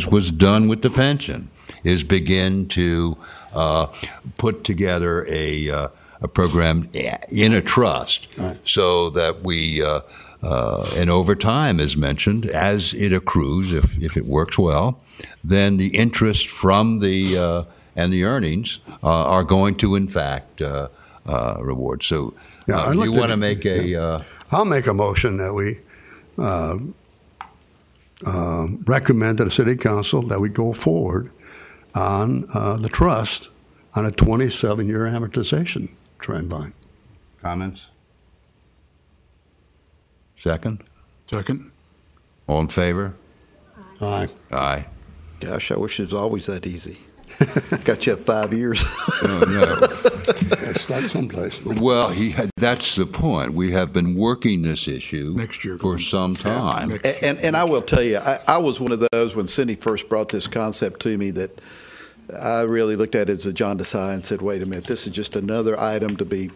was done with the pension, is begin to put together a program in a trust, Right. so that we, and over time, as mentioned, as it accrues, if it works well, then the interest from the and the earnings are going to, in fact, reward. So, Yeah, I'd like you to- want to make a I'll make a motion that we recommend to the City Council that we go forward on the trust on a 27-year amortization trend line. comments? Second? Second. All in favor? Aye. Aye. Gosh, I wish it was always that easy. Got you up 5 years. No. Gotta start someplace. Well, that's the point. We have been working this issue Next year. for some time. Next- And I will tell you, I was one of those when Cindy first brought this concept to me that I really looked at it as a jaundiced eye and said, wait a minute, this is just another item to be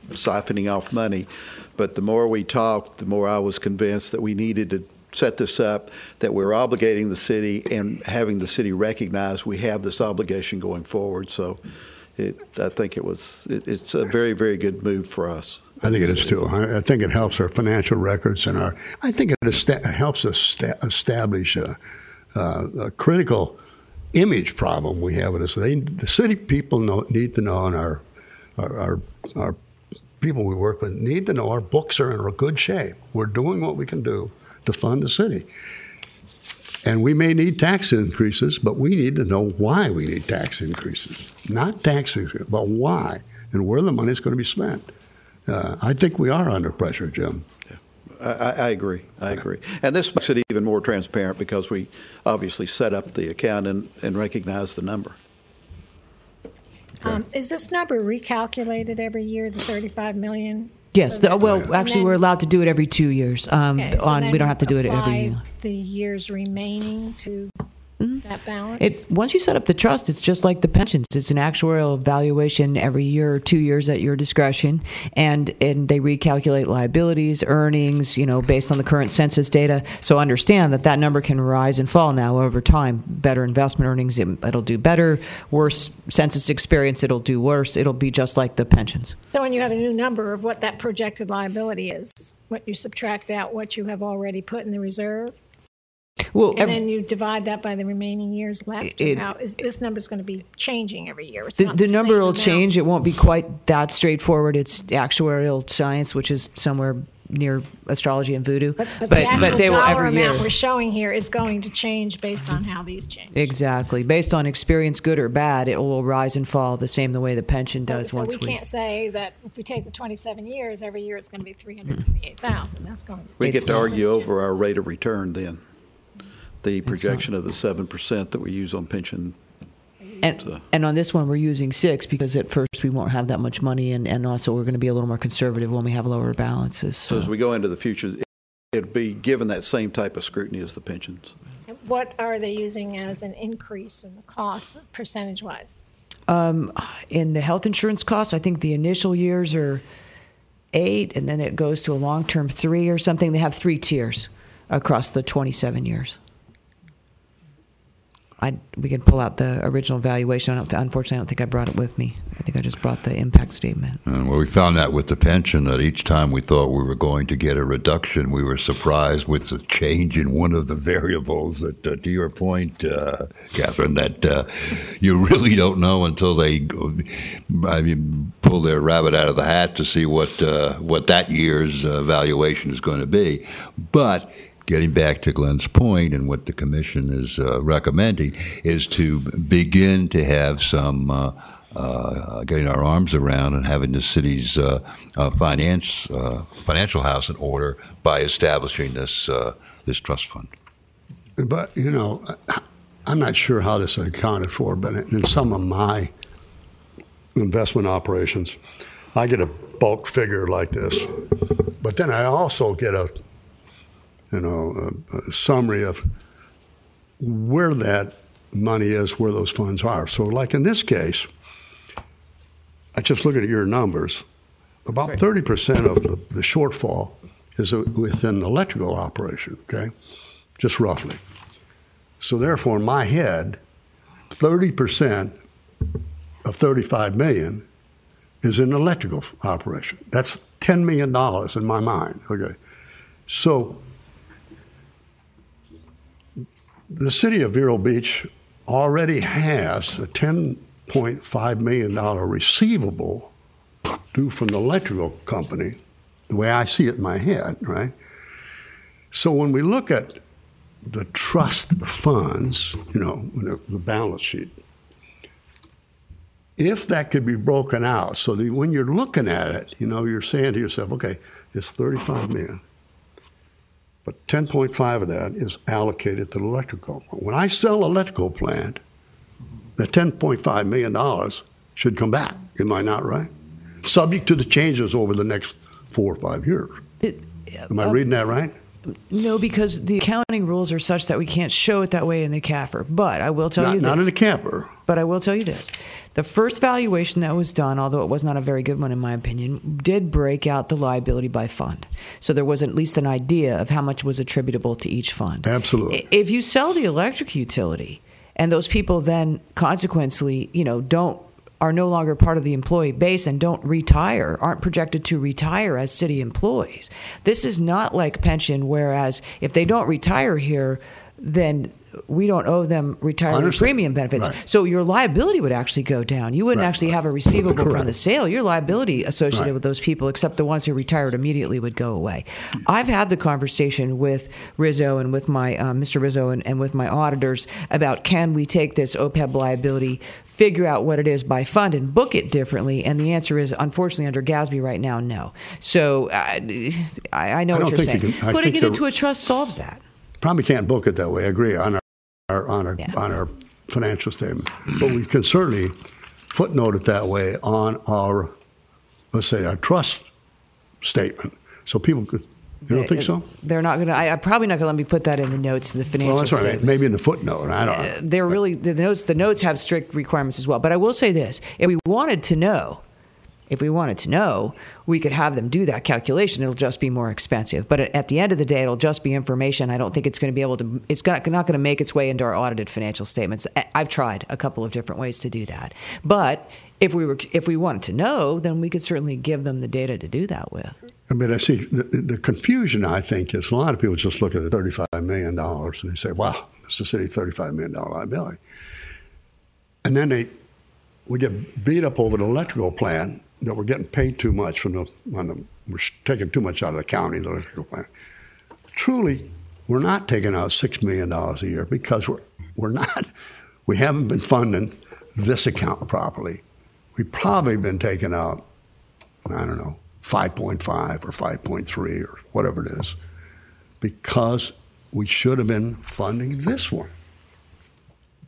siphoning off money. But the more we talked, the more I was convinced that we needed to set this up, that we're obligating the city and having the city recognize we have this obligation going forward. So I think it's a very, very good move for us. I think it is too. I think it helps our financial records and I think it helps us establish a critical image problem we have with us. The city people need to know, and our people we work with need to know our books are in a good shape. We're doing what we can do to fund the city. And we may need tax increases, but we need to know why we need tax increases. Not tax increases, but why and where the money is going to be spent. I think we are under pressure, Jim. I agree. I agree. And this makes it even more transparent because we obviously set up the account and recognize the number. Is this number recalculated every year, the 35 million? Yes. So that's- Actually, we're allowed to do it every 2 years. Okay, so then We don't have to do it every apply year. the years remaining to that balance? Once you set up the trust, it's just like the pensions. It's an actuarial evaluation every year or 2 years at your discretion, and they recalculate liabilities, earnings, based on the current census data. So understand that number can rise and fall now over time. Better investment earnings, it'll do better. Worse census experience, it'll do worse. It'll be just like the pensions. So when you have a new number of what that projected liability is, what you subtract out what you have already put in the reserve, Well, and then you divide that by the remaining years left. This number's going to be changing every year. It's not the number same will amount. change. It won't be quite that straightforward. It's actuarial science, which is somewhere near astrology and voodoo. But the actual they will dollar every year. amount we're showing here is going to change based on how these change. Exactly. Based on experience, good or bad, it will rise and fall the same the way the pension does So once we can't say that if we take the 27 years, every year it's going to be 328,000. That's going to We get to argue over our rate of return then. The projection of the 7% that we use on pension. And on this one, we're using 6 because at first we won't have that much money, and also we're going to be a little more conservative when we have lower balances. So as we go into the future, it'll be given that same type of scrutiny as the pensions. What are they using as an increase in the cost percentage-wise? In the health insurance costs, I think the initial years are 8, and then it goes to a long-term 3 or something. They have 3 tiers across the 27 years. We can pull out the original valuation. Unfortunately, I don't think I brought it with me. I think I just brought the impact statement. Well, we found out with the pension that each time we thought we were going to get a reduction, we were surprised with the change in one of the variables. That, to your point, Catherine, that you really don't know until they pull their rabbit out of the hat to see what that year's valuation is going to be. But getting back to Glenn's point and what the commission is recommending is to begin to have some getting our arms around and having the city's financial house in order by establishing this trust fund. But, I'm not sure how this is accounted for, but in some of my investment operations, I get a bulk figure like this. But then I also get a summary of where that money is, where those funds are. So like in this case, I just look at your numbers. About Right. 30% of the shortfall is within electrical operation, okay? Just roughly. So therefore, in my head, 30% of 35 million is in electrical operation. That's $10 million in my mind, okay? So the City of Vero Beach already has a $10.5 million receivable due from the electrical company, the way I see it in my head, right? So when we look at the trust funds, the balance sheet, if that could be broken out, so that when you're looking at it, you're saying to yourself, okay, it's 35 million, but 10.5 of that is allocated to the electrical. When I sell an electrical plant, the $10.5 million should come back. Am I not right? Subject to the changes over the next 4 or 5 years. Am I reading that right? No, because the accounting rules are such that we can't show it that way in the CAFR. But I will tell you this. Not in the CAFR. But I will tell you this. The first valuation that was done, although it was not a very good one in my opinion, did break out the liability by fund. So there was at least an idea of how much was attributable to each fund. Absolutely. If you sell the electric utility and those people then consequently, are no longer part of the employee base and aren't projected to retire as city employees. This is not like pension, whereas if they don't retire here, then we don't owe them retirement premium benefits. Right. So your liability would actually go down. You wouldn't actually have a receivable Correct. from the sale. Your liability associated with those people, except the ones who retired immediately, would go away. I've had the conversation with Rizzo and with my Mr. Rizzo and with my auditors about, can we take this OPEB liability, figure out what it is by fund, and book it differently? And the answer is, unfortunately, under GASB right now, no. So I know what you're saying. Putting it into a trust solves that. Probably can't book it that way. I agree on our financial statement, but we can certainly footnote it that way on our, let's say, our trust statement, so people could. You don't think so? They're not going to. I'm probably not going to let me put that in the notes to the financial Well, that's right. statement. Maybe in the footnote. I don't know. They're really the notes. The notes have strict requirements as well. But I will say this: if we wanted to know, we could have them do that calculation. It'll just be more expensive. But at the end of the day, it'll just be information. I don't think it's going to be able to. It's not going to make its way into our audited financial statements. I've tried a couple of different ways to do that. But if we wanted to know, then we could certainly give them the data to do that with. I mean, I see the confusion, I think, is a lot of people just look at the $35 million and they say, wow, this is a city $35 million liability. And then we get beat up over the electrical plant that we're getting paid too much we're taking too much out of the county, the electrical plant. Truly, we're not taking out $6 million a year because we haven't been funding this account properly. We've probably been taking out, 5.5 or 5.3 or whatever it is, because we should have been funding this one.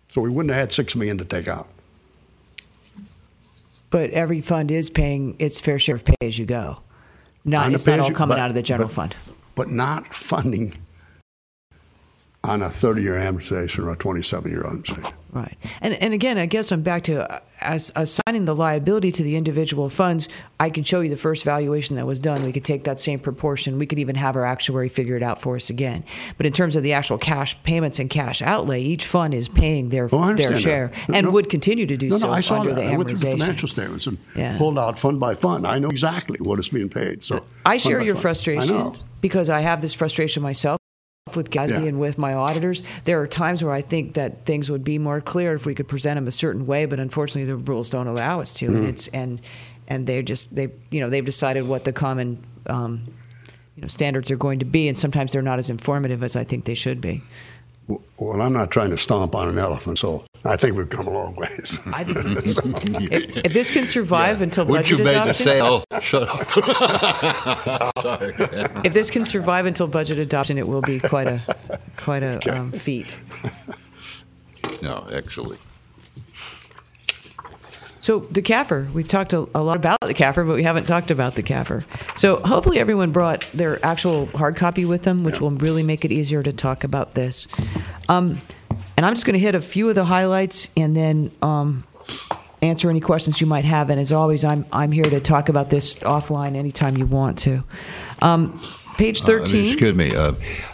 So we wouldn't have had $6 million to take out. But every fund is paying its fair share of pay as you go. It's not all coming out of the general fund. But not funding on a 30-year amortization or a 27-year amortization. Right. And again, I guess I'm back to assigning the liability to the individual funds. I can show you the first valuation that was done. We could take that same proportion. We could even have our actuary figure it out for us again. But in terms of the actual cash payments and cash outlay, each fund is paying their share and would continue to do so I saw under that. the amortization. I went through the financial statements and pulled out fund by fund. I know exactly what is being paid. So I share your frustration. I know. Because I have this frustration myself with GASB and with my auditors. There are times where I think that things would be more clear if we could present them a certain way, but unfortunately the rules don't allow us to. And they've decided what the common standards are going to be, and sometimes they're not as informative as I think they should be. Well, I'm not trying to stomp on an elephant, so I think we've come a long ways. If this can survive until budget adoption, would you make the sale? Shut up. Sorry. If this can survive until budget adoption, it will be quite a feat. No, actually. So the CAFR, we've talked a lot about the CAFR, but we haven't talked about the CAFR. So hopefully everyone brought their actual hard copy with them, which will really make it easier to talk about this. And I'm just going to hit a few of the highlights, and then answer any questions you might have. And as always, I'm here to talk about this offline anytime you want to. Page 13. Excuse me.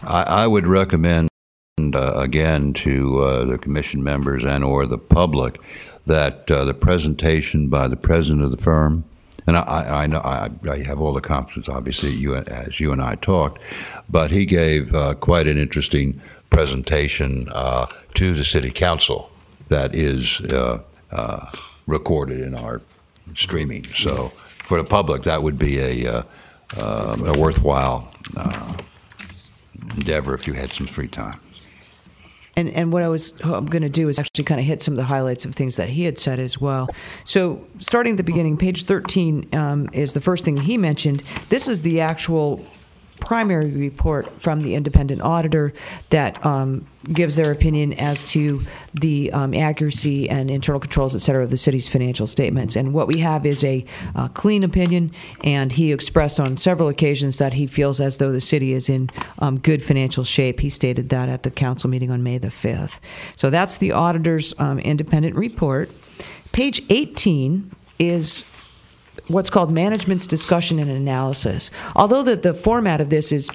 I would recommend, again, to the commission members and or the public that the presentation by the president of the firm, and I know I have all the confidence, obviously, as you and I talked, but he gave quite an interesting presentation to the city council that is recorded in our streaming. So for the public, that would be a worthwhile endeavor if you had some free time. And what I'm going to do is actually kind of hit some of the highlights of things that he had said as well. So starting at the beginning, page 13 is the first thing he mentioned. This is the actual primary report from the independent auditor that gives their opinion as to the accuracy and internal controls, et cetera, of the city's financial statements. And what we have is a clean opinion, and he expressed on several occasions that he feels as though the city is in good financial shape. He stated that at the council meeting on May the 5th. So that's the auditor's independent report. Page 18 is what's called management's discussion and analysis. Although the format of this is,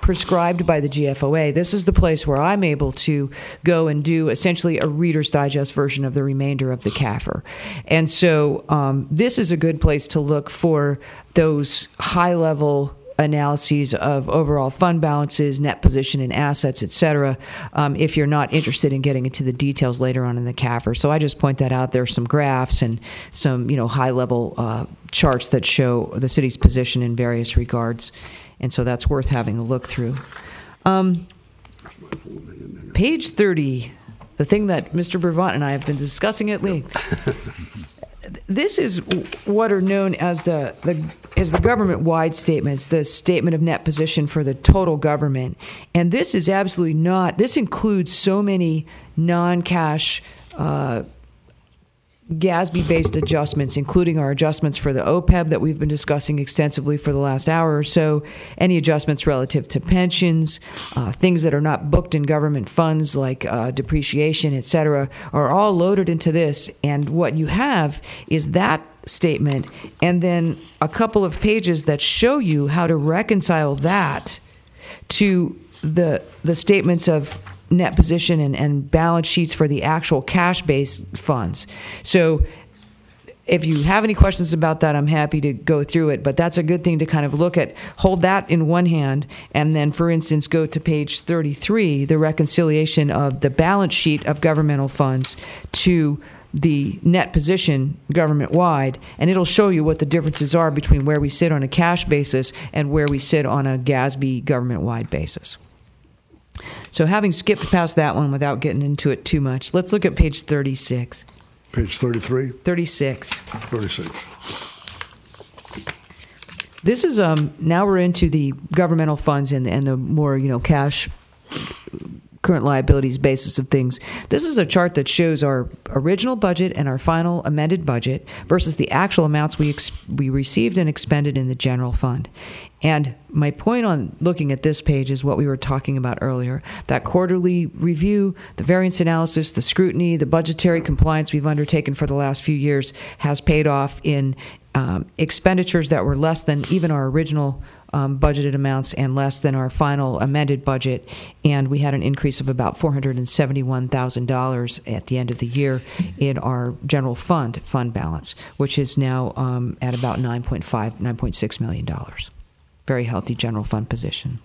prescribed by the GFOA, this is the place where I'm able to go and do essentially a Reader's Digest version of the remainder of the CAFR. And so this is a good place to look for those high-level analyses of overall fund balances, net position and assets, et cetera, if you're not interested in getting into the details later on in the CAFR. So I just point that out. There's some graphs and some, high-level charts that show the city's position in various regards. And so that's worth having a look through. Page 30, the thing that Mr. Brevant and I have been discussing at length. This is what are known as the government-wide statements, the statement of net position for the total government. And this is absolutely not, this includes so many non-cash GASB-based adjustments, including our adjustments for the OPEB that we've been discussing extensively for the last hour or so, any adjustments relative to pensions, things that are not booked in government funds like depreciation, et cetera, are all loaded into this. And what you have is that statement and then a couple of pages that show you how to reconcile that to the statements of net position and balance sheets for the actual cash-based funds. So if you have any questions about that, I'm happy to go through it, but that's a good thing to kind of look at, hold that in one hand, and then, for instance, go to page 33, the reconciliation of the balance sheet of governmental funds to the net position government-wide, and it'll show you what the differences are between where we sit on a cash basis and where we sit on a GASB government-wide basis. So having skipped past that one without getting into it too much, let's look at page 36. Page 33? 36. 36. This is, now we're into the governmental funds and the more, cash current liabilities basis of things. This is a chart that shows our original budget and our final amended budget versus the actual amounts we received and expended in the general fund. And my point on looking at this page is what we were talking about earlier, that quarterly review, the variance analysis, the scrutiny, the budgetary compliance we've undertaken for the last few years has paid off in expenditures that were less than even our original budgeted amounts and less than our final amended budget, and we had an increase of about $471,000 at the end of the year in our general fund balance, which is now at about $9.6 million. Very healthy general fund position.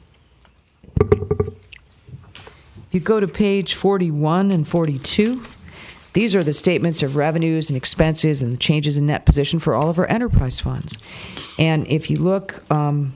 If you go to page 41 and 42, these are the statements of revenues and expenses and the changes in net position for all of our enterprise funds. And if you look kind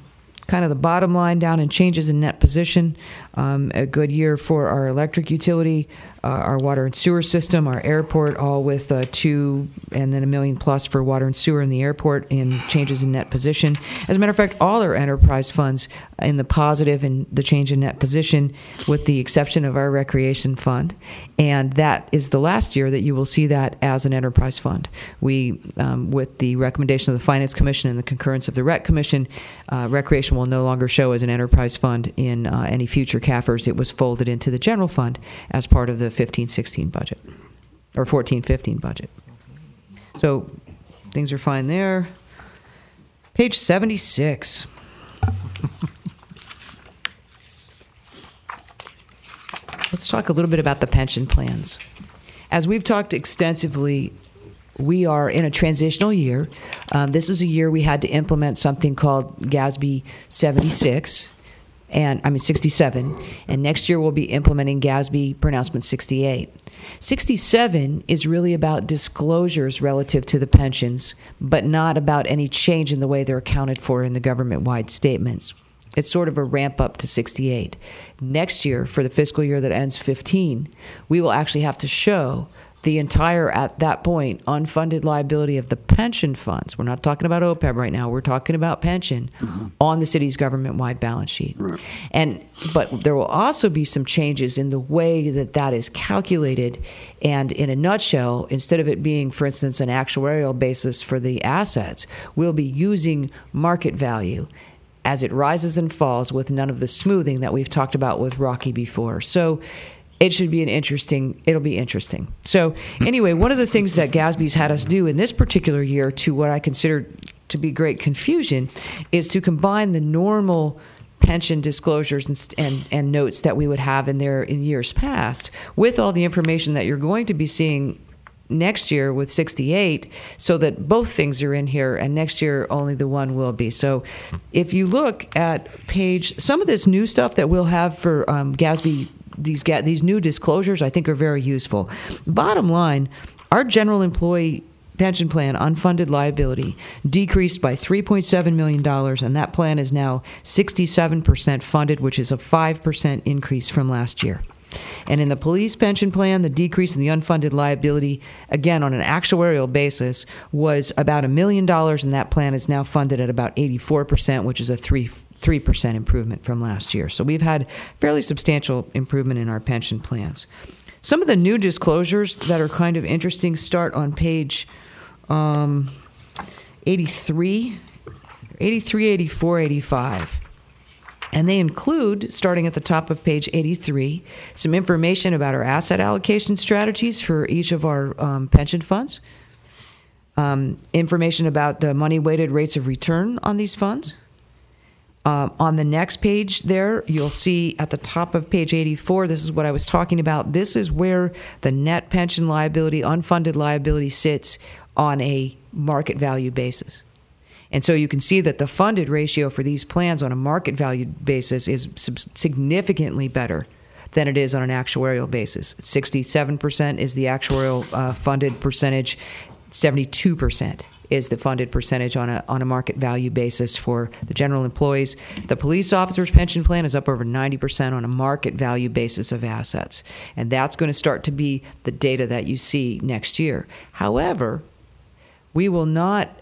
of the bottom line down in changes in net position, a good year for our electric utility, our water and sewer system, our airport, all with $2 and then $1 million plus for water and sewer in the airport in changes in net position. As a matter of fact, all our enterprise funds in the positive and the change in net position, with the exception of our recreation fund. And that is the last year that you will see that as an enterprise fund. We, with the recommendation of the Finance Commission and the concurrence of the Rec Commission, recreation will no longer show as an enterprise fund in any future CAFRs. It was folded into the general fund as part of the 15-16 budget, or 14-15 budget. So things are fine there. Page 76. Let's talk a little bit about the pension plans. As we've talked extensively, we are in a transitional year. This is a year we had to implement something called GASB 67, and next year we'll be implementing GASB pronouncement 68. 67 is really about disclosures relative to the pensions, but not about any change in the way they're accounted for in the government-wide statements. It's sort of a ramp up to 68. Next year, for the fiscal year that ends 15, we will actually have to show the entire, at that point, unfunded liability of the pension funds. We're not talking about OPEB right now. We're talking about pension on the city's government-wide balance sheet. Right. But there will also be some changes in the way that that is calculated. And in a nutshell, instead of it being, for instance, an actuarial basis for the assets, we'll be using market value as it rises and falls with none of the smoothing that we've talked about with Rocky before. So it should be it'll be interesting. So anyway, one of the things that GASB's had us do in this particular year, to what I consider to be great confusion, is to combine the normal pension disclosures and notes that we would have in there in years past with all the information that you're going to be seeing next year with 68, so that both things are in here, and next year only the one will be. So if you look at some of this new stuff that we'll have for GASB, these new disclosures, I think are very useful. Bottom line, our general employee pension plan unfunded liability decreased by $3.7 million, and that plan is now 67% funded, which is a 5% increase from last year. And in the police pension plan, the decrease in the unfunded liability, again on an actuarial basis, was about $1 million, and that plan is now funded at about 84%, which is a 3% improvement from last year. So we've had fairly substantial improvement in our pension plans. Some of the new disclosures that are kind of interesting start on page 83, 84, 85. And they include, starting at the top of page 83, some information about our asset allocation strategies for each of our pension funds, information about the money-weighted rates of return on these funds. On the next page there, you'll see at the top of page 84, this is what I was talking about. This is where the net pension liability, unfunded liability, sits on a market value basis. And so you can see that the funded ratio for these plans on a market value basis is significantly better than it is on an actuarial basis. 67% is the actuarial funded percentage. 72% is the funded percentage on a market value basis for the general employees. The police officers' pension plan is up over 90% on a market value basis of assets. And that's going to start to be the data that you see next year. However, it will not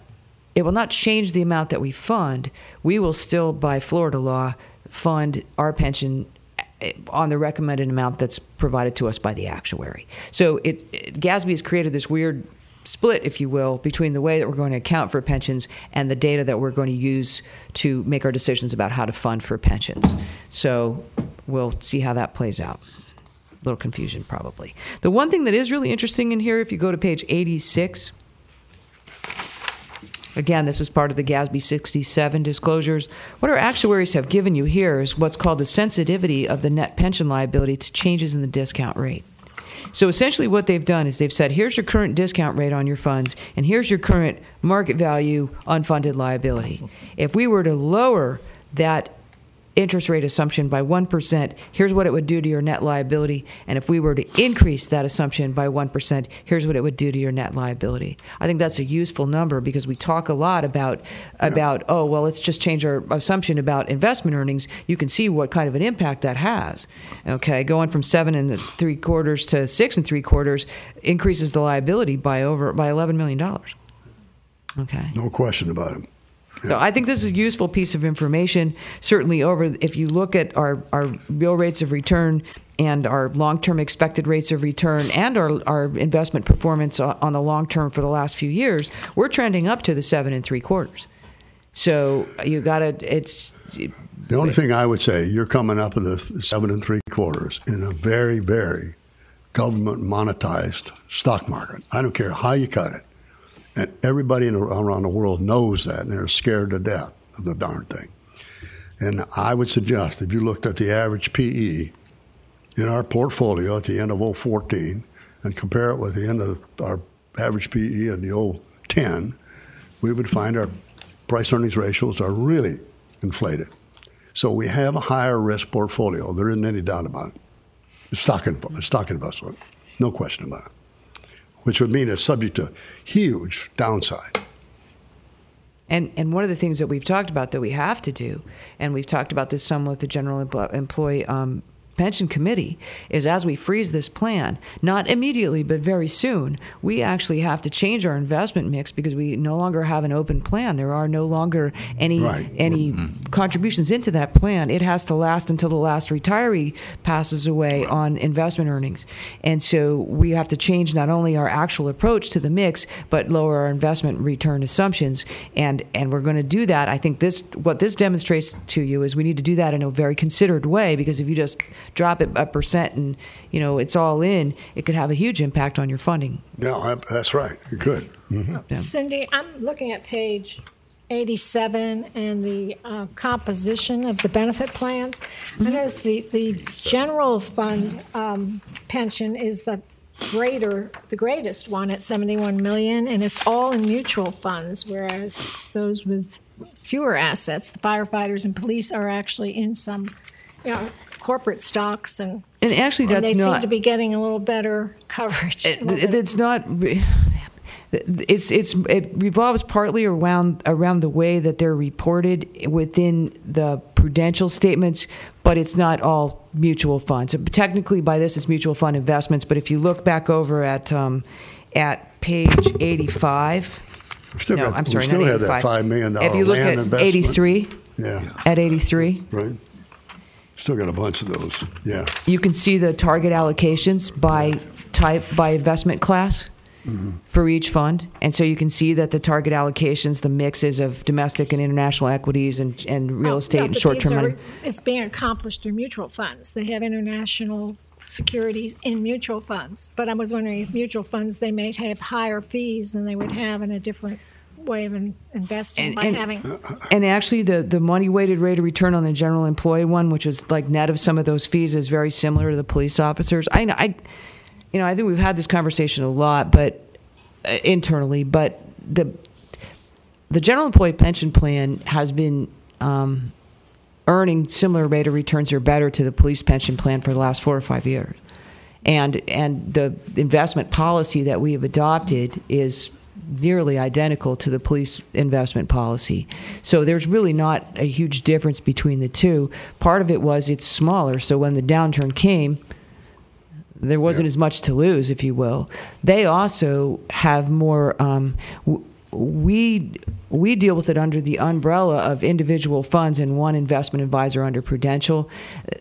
change the amount that we fund. We will still, by Florida law, fund our pension on the recommended amount that's provided to us by the actuary. So GASB has created this weird split, if you will, between the way that we're going to account for pensions and the data that we're going to use to make our decisions about how to fund for pensions. So we'll see how that plays out. A little confusion, probably. The one thing that is really interesting in here, if you go to page 86, again, this is part of the GASB 67 disclosures. What our actuaries have given you here is what's called the sensitivity of the net pension liability to changes in the discount rate. So essentially what they've done is they've said, here's your current discount rate on your funds, and here's your current market value unfunded liability. If we were to lower that interest rate assumption by 1%, here's what it would do to your net liability. And if we were to increase that assumption by 1%, here's what it would do to your net liability. I think that's a useful number because we talk a lot about oh, well, let's just change our assumption about investment earnings. You can see what kind of an impact that has. Okay, going from 7 3/4 to 6 3/4 increases the liability by $11 million. Okay. No question about it. So I think this is a useful piece of information. Certainly, if you look at our real rates of return and our long-term expected rates of return and our investment performance on the long term for the last few years, we're trending up to the 7 3/4. So you got to. The only thing I would say, you're coming up with the 7 3/4 in a very, very government monetized stock market. I don't care how you cut it. And everybody around the world knows that, and they're scared to death of the darn thing. And I would suggest, if you looked at the average PE in our portfolio at the end of 2014 and compare it with the end of our average PE in the 2010, we would find our price-earnings ratios are really inflated. So we have a higher risk portfolio. There isn't any doubt about it. It's stock investment, no question about it, which would mean it's subject to huge downside. And one of the things that we've talked about that we have to do, and we've talked about this some with the General Employee Pension Committee, is as we freeze this plan, not immediately but very soon, we actually have to change our investment mix because we no longer have an open plan. There are no longer any contributions into that plan. It has to last until the last retiree passes away on investment earnings. And so we have to change not only our actual approach to the mix, but lower our investment return assumptions. And we're going to do that. I think what this demonstrates to you is we need to do that in a very considered way, because if you just drop it a percent and it's all in, it could have a huge impact on your funding. Yeah, that's right. It could. Mm-hmm. Yeah. Cindy, I'm looking at page 87 and the composition of the benefit plans. I notice the general fund pension is the greatest one at $71 million, and it's all in mutual funds, whereas those with fewer assets, the firefighters and police, are actually in some corporate stocks, and actually that's they not, seem to be getting a little better coverage. It's not. It revolves partly around the way that they're reported within the prudential statements, but it's not all mutual funds. So technically, by this, it's mutual fund investments. But if you look back over at page 85, we still I'm sorry, we still not have 85. that $5 million If you look land at investment. 83, at 83, right. Still got a bunch of those. Yeah. You can see the target allocations by type, by investment class for each fund. And so you can see that the target allocations, the mixes of domestic and international equities and real estate and short-term money. It's being accomplished through mutual funds. They have international securities in mutual funds. But I was wondering if mutual funds, they may have higher fees than they would have in a different way of investing by having. And actually, the money-weighted rate of return on the general employee one, which is like net of some of those fees, is very similar to the police officers. I think we've had this conversation a lot, but internally. But the general employee pension plan has been earning similar rate of returns or better to the police pension plan for the last 4 or 5 years, and the investment policy that we have adopted is nearly identical to the police investment policy. So there's really not a huge difference between the two. Part of it was it's smaller, so when the downturn came, there wasn't as much to lose, if you will. They also have more. We deal with it under the umbrella of individual funds and one investment advisor under Prudential.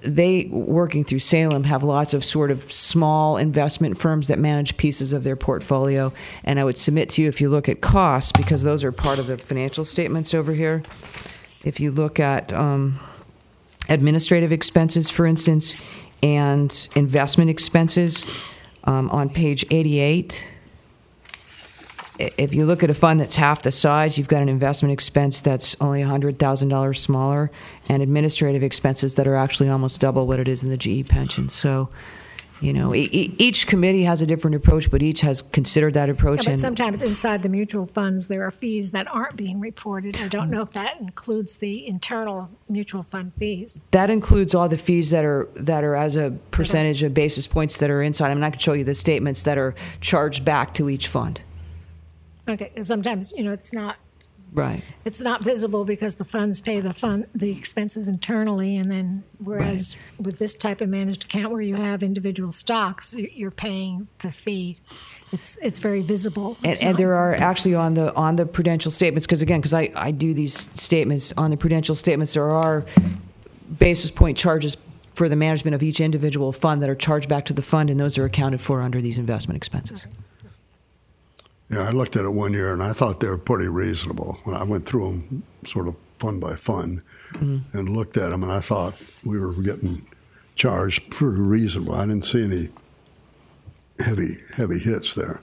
They, working through Salem, have lots of sort of small investment firms that manage pieces of their portfolio. And I would submit to you, if you look at costs, because those are part of the financial statements over here, if you look at administrative expenses, for instance, and investment expenses on page 88, if you look at a fund that's half the size, you've got an investment expense that's only $100,000 smaller, and administrative expenses that are actually almost double what it is in the GE pension. So, each committee has a different approach, but each has considered that approach. Yeah, but sometimes inside the mutual funds, there are fees that aren't being reported. I don't know if that includes the internal mutual fund fees. That includes all the fees that are as a percentage of basis points that are inside. I can show you the statements that are charged back to each fund. Okay, and sometimes it's not right. It's not visible because the funds pay the expenses internally, and then whereas with this type of managed account where you have individual stocks, you're paying the fee. It's very visible. And there are actually on the Prudential statements, because I do these statements on the Prudential statements, there are basis point charges for the management of each individual fund that are charged back to the fund, and those are accounted for under these investment expenses. Okay. Yeah, I looked at it one year, and I thought they were pretty reasonable. When I went through them sort of fund by fund and looked at them, and I thought we were getting charged pretty reasonable. I didn't see heavy hits there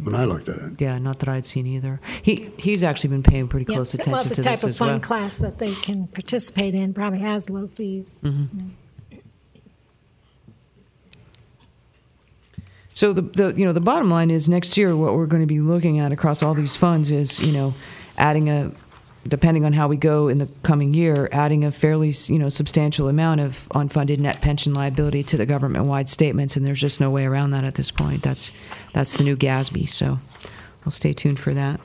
when I looked at it. Yeah, not that I'd seen either. He's actually been paying pretty close attention to this as well. Well, the type of fun class that they can participate in probably has low fees. Mm-hmm. So the bottom line is next year what we're going to be looking at across all these funds is adding depending on how we go in the coming year, adding a fairly substantial amount of unfunded net pension liability to the government-wide statements, and there's just no way around that at this point. That's the new GASB, so we'll stay tuned for that.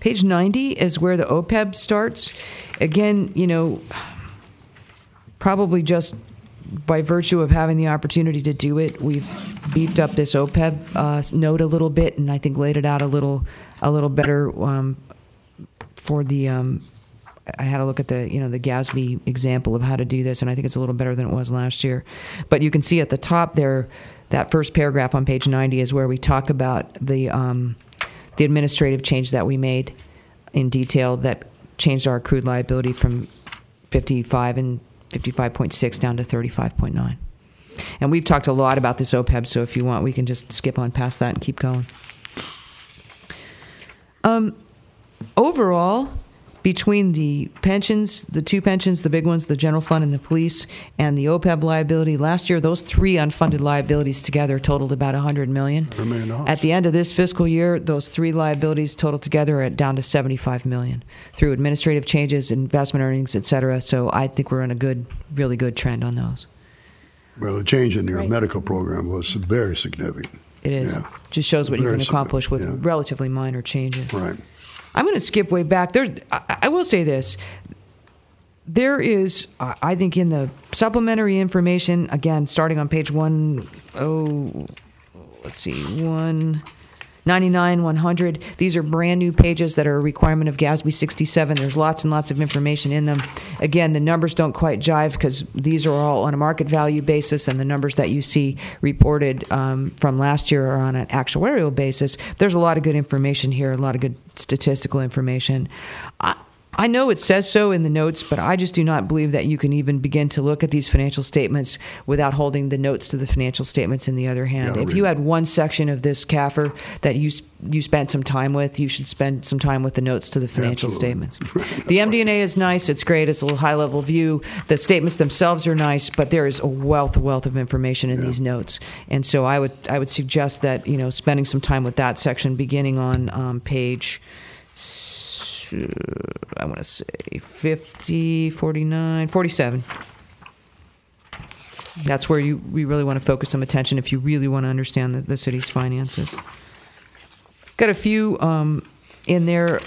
Page 90 is where the OPEB starts. Again, probably just by virtue of having the opportunity to do it, we've beefed up this OPEB note a little bit, and I think laid it out a little better. For the, I had to look at the GASB example of how to do this, and I think it's a little better than it was last year. But you can see at the top there, that first paragraph on page 90 is where we talk about the administrative change that we made in detail that changed our accrued liability from 55 and 55.6 down to 35.9. And we've talked a lot about this OPEB, so if you want, we can just skip on past that and keep going. Overall, between the pensions, the two pensions, the big ones, the general fund and the police, and the OPEB liability, last year those three unfunded liabilities together totaled about $100 million. At the end of this fiscal year, those three liabilities totaled together at down to $75 million through administrative changes, investment earnings, et cetera. So I think we're on a really good trend on those. Well, the change in your medical program was very significant. It is. Yeah. Just shows what you can accomplish with yeah. relatively minor changes. Right. I'm going to skip way back. I will say this. There is, I think, in the supplementary information, again, starting on page 199, 100. These are brand new pages that are a requirement of GASB 67. There's lots and lots of information in them. Again, the numbers don't quite jive because these are all on a market value basis, and the numbers that you see reported from last year are on an actuarial basis. There's a lot of good information here, a lot of good statistical information. I know it says so in the notes, but I just do not believe that you can even begin to look at these financial statements without holding the notes to the financial statements in the other hand. If you had one section of this CAFR that you spent some time with, you should spend some time with the notes to the financial statements. The MD&A is nice. It's great. It's a little high-level view. The statements themselves are nice, but there is a wealth of information in these notes. And so I would suggest that, spending some time with that section beginning on page 50, 49, 47. That's where we really want to focus some attention if you really want to understand the city's finances. Got a few in there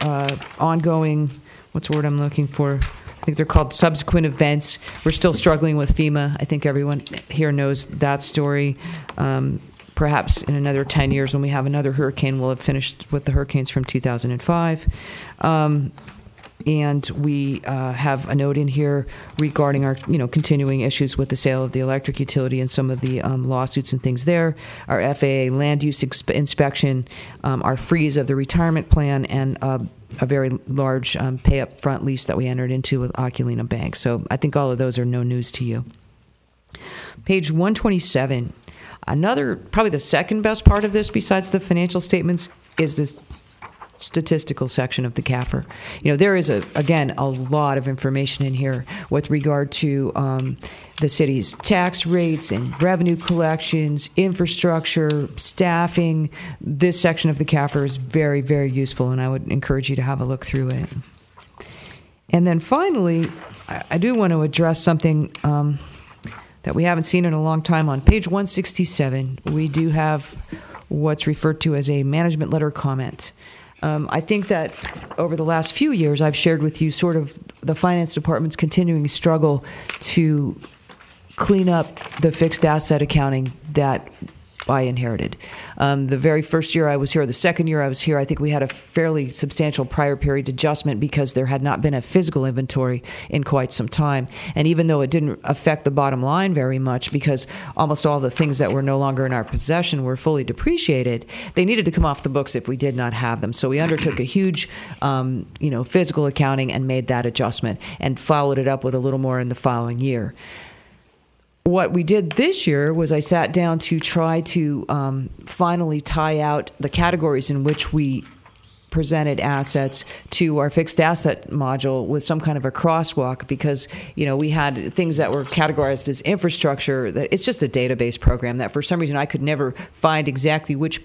ongoing, what's the word I'm looking for? I think they're called subsequent events. We're still struggling with FEMA. I think everyone here knows that story. Perhaps in another 10 years when we have another hurricane, we'll have finished with the hurricanes from 2005. And we have a note in here regarding our, continuing issues with the sale of the electric utility and some of the lawsuits and things there. Our FAA land use inspection, our freeze of the retirement plan, and a very large pay-up-front lease that we entered into with Oculina Bank. So I think all of those are no news to you. Page 127. Probably the second best part of this, besides the financial statements, is this statistical section of the CAFR. There is, again, a lot of information in here with regard to the city's tax rates and revenue collections, infrastructure, staffing. This section of the CAFR is very, very useful, and I would encourage you to have a look through it. And then finally, I do want to address something that we haven't seen in a long time. On page 167, we do have what's referred to as a management letter comment. I think that over the last few years, I've shared with you sort of the finance department's continuing struggle to clean up the fixed asset accounting that I inherited. The very first year I was here, the second year I was here, I think we had a fairly substantial prior period adjustment because there had not been a physical inventory in quite some time. And even though it didn't affect the bottom line very much because almost all the things that were no longer in our possession were fully depreciated, they needed to come off the books if we did not have them. So we undertook a huge physical accounting and made that adjustment and followed it up with a little more in the following year. what we did this year was I sat down to try to finally tie out the categories in which we presented assets to our fixed asset module with some kind of a crosswalk, because we had things that were categorized as infrastructure. That it's just a database program that for some reason I could never find exactly which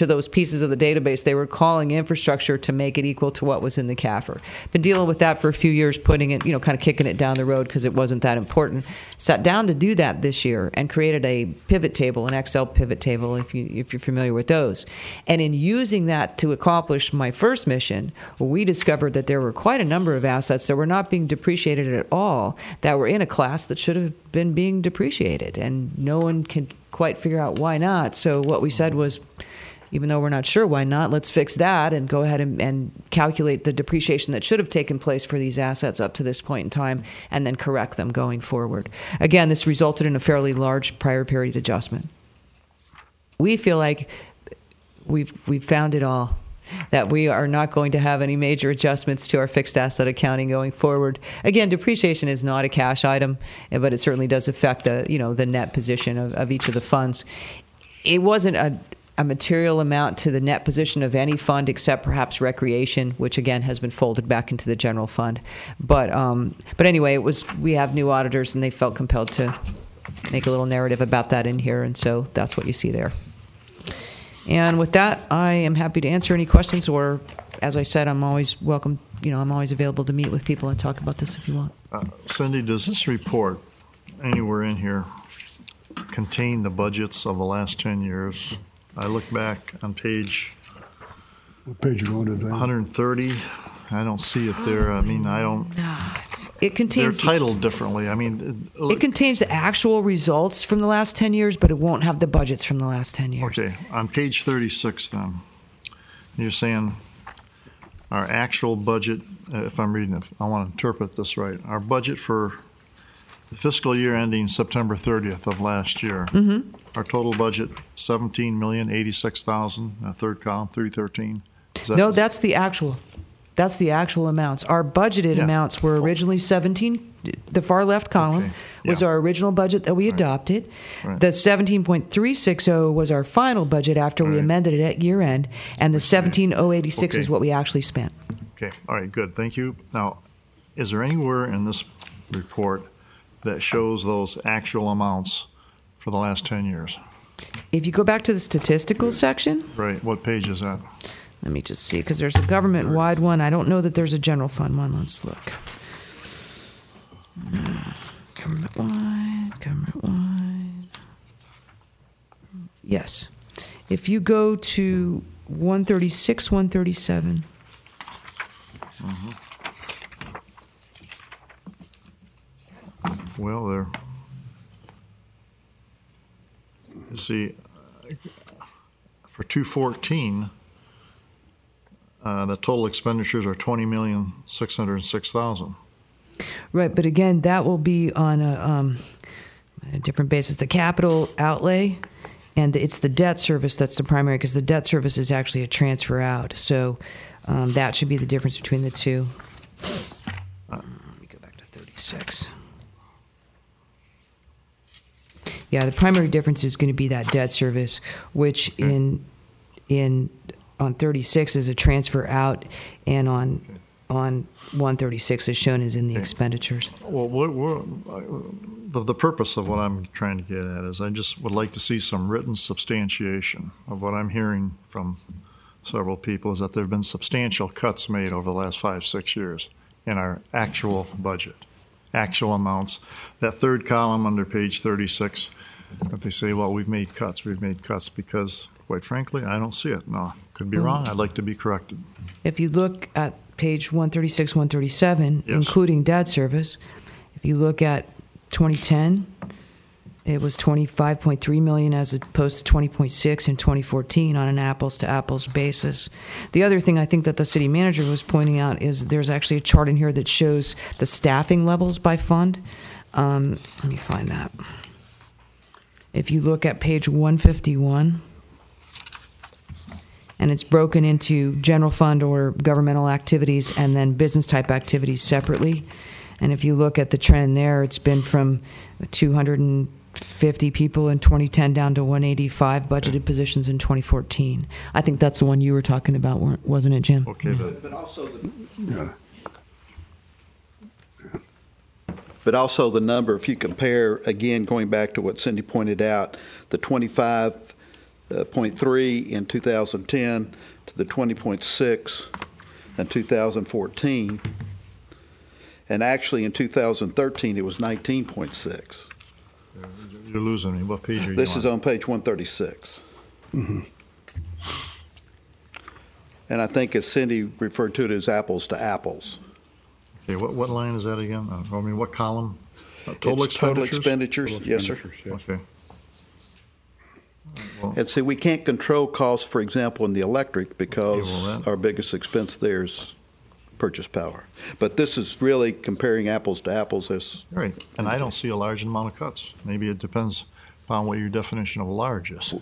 of those pieces of the database they were calling infrastructure to make it equal to what was in the CAFR. Been dealing with that for a few years, putting it, kind of kicking it down the road because it wasn't that important. Sat down to do that this year and created a pivot table, an Excel pivot table, if you're familiar with those. And in using that to accomplish my first mission, we discovered that there were quite a number of assets that were not being depreciated at all, that were in a class that should have been being depreciated, and no one can quite figure out why not. So what we said was, even though we're not sure why not, let's fix that and go ahead and calculate the depreciation that should have taken place for these assets up to this point in time, and then correct them going forward. Again, this resulted in a fairly large prior period adjustment. We feel like we've found it all, that we are not going to have any major adjustments to our fixed asset accounting going forward. Again, depreciation is not a cash item, but it certainly does affect the net position of each of the funds. It wasn't a material amount to the net position of any fund except perhaps recreation, which again has been folded back into the general fund. But anyway, we have new auditors and they felt compelled to make a little narrative about that in here, and so that's what you see there. And with that, I am happy to answer any questions, or as I said, I'm always welcome. I'm always available to meet with people and talk about this if you want. Cindy, does this report anywhere in here contain the budgets of the last 10 years? I look back on page What page you on today? 130. I don't see it there. I mean, I don't. It contains. They're titled differently. I mean, it contains the actual results from the last 10 years, but it won't have the budgets from the last 10 years. Okay, on page 36 then, you're saying our actual budget, if I'm reading it, I want to interpret this right. Our budget for the fiscal year ending September 30th of last year, our total budget, $17,086,000, third column, 313. No, that's the actual. That's the actual amounts. Our budgeted amounts were originally 17. The far left column was our original budget that we adopted. Right. The 17.360 was our final budget after we amended it at year end, and the 17,086 is what we actually spent. Okay, all right, good, thank you. Now, is there anywhere in this report that shows those actual amounts for the last 10 years? If you go back to the statistical section. Right, what page is that? Let me just see, because there's a government-wide one. I don't know that there's a general fund one. Let's look. Government-wide. Yes. If you go to 136, 137. Well, there. You see, for 214, the total expenditures are $20,606,000. Right, but again, that will be on a different basis. The capital outlay, and it's the debt service that's the primary, because the debt service is actually a transfer out. So that should be the difference between the two. Let me go back to 36. Yeah, the primary difference is going to be that debt service, which on 36 is a transfer out, and on 136 is shown as in the expenditures. Well, the purpose of what I'm trying to get at is I just would like to see some written substantiation of what I'm hearing from several people, is that there have been substantial cuts made over the last 5-6 years in our actual budget, actual amounts. That third column under page 36, if they say, well, we've made cuts because, quite frankly, I don't see it. No, could be wrong. I'd like to be corrected. If you look at page 136, 137, including debt service, if you look at 2010, it was $25.3 million as opposed to $20.6 in 2014 on an apples-to-apples basis. The other thing I think that the city manager was pointing out is there's actually a chart in here that shows the staffing levels by fund. Let me find that. If you look at page 151, and it's broken into general fund or governmental activities and then business type activities separately. And if you look at the trend there, it's been from 250 people in 2010 down to 185 budgeted positions in 2014. I think that's the one you were talking about, wasn't it, Jim? Okay, But also Yeah. But also the number, if you compare, again, going back to what Cindy pointed out, the 25.3 in 2010 to the 20.6 in 2014, and actually in 2013 it was 19.6. you're losing me. What page are you This on? is on page 136. And I think as Cindy referred to it as apples to apples. Okay, what line is that again? I mean, what column? Total It's total expenditures? expenditures, yes, sir. Okay. Well, And see, we can't control costs, for example, in the electric Okay, because well, that- our biggest expense there is purchase power. But this is really comparing apples to apples as, right, and I don't see a large amount of cuts. Maybe it depends upon what your definition of large is.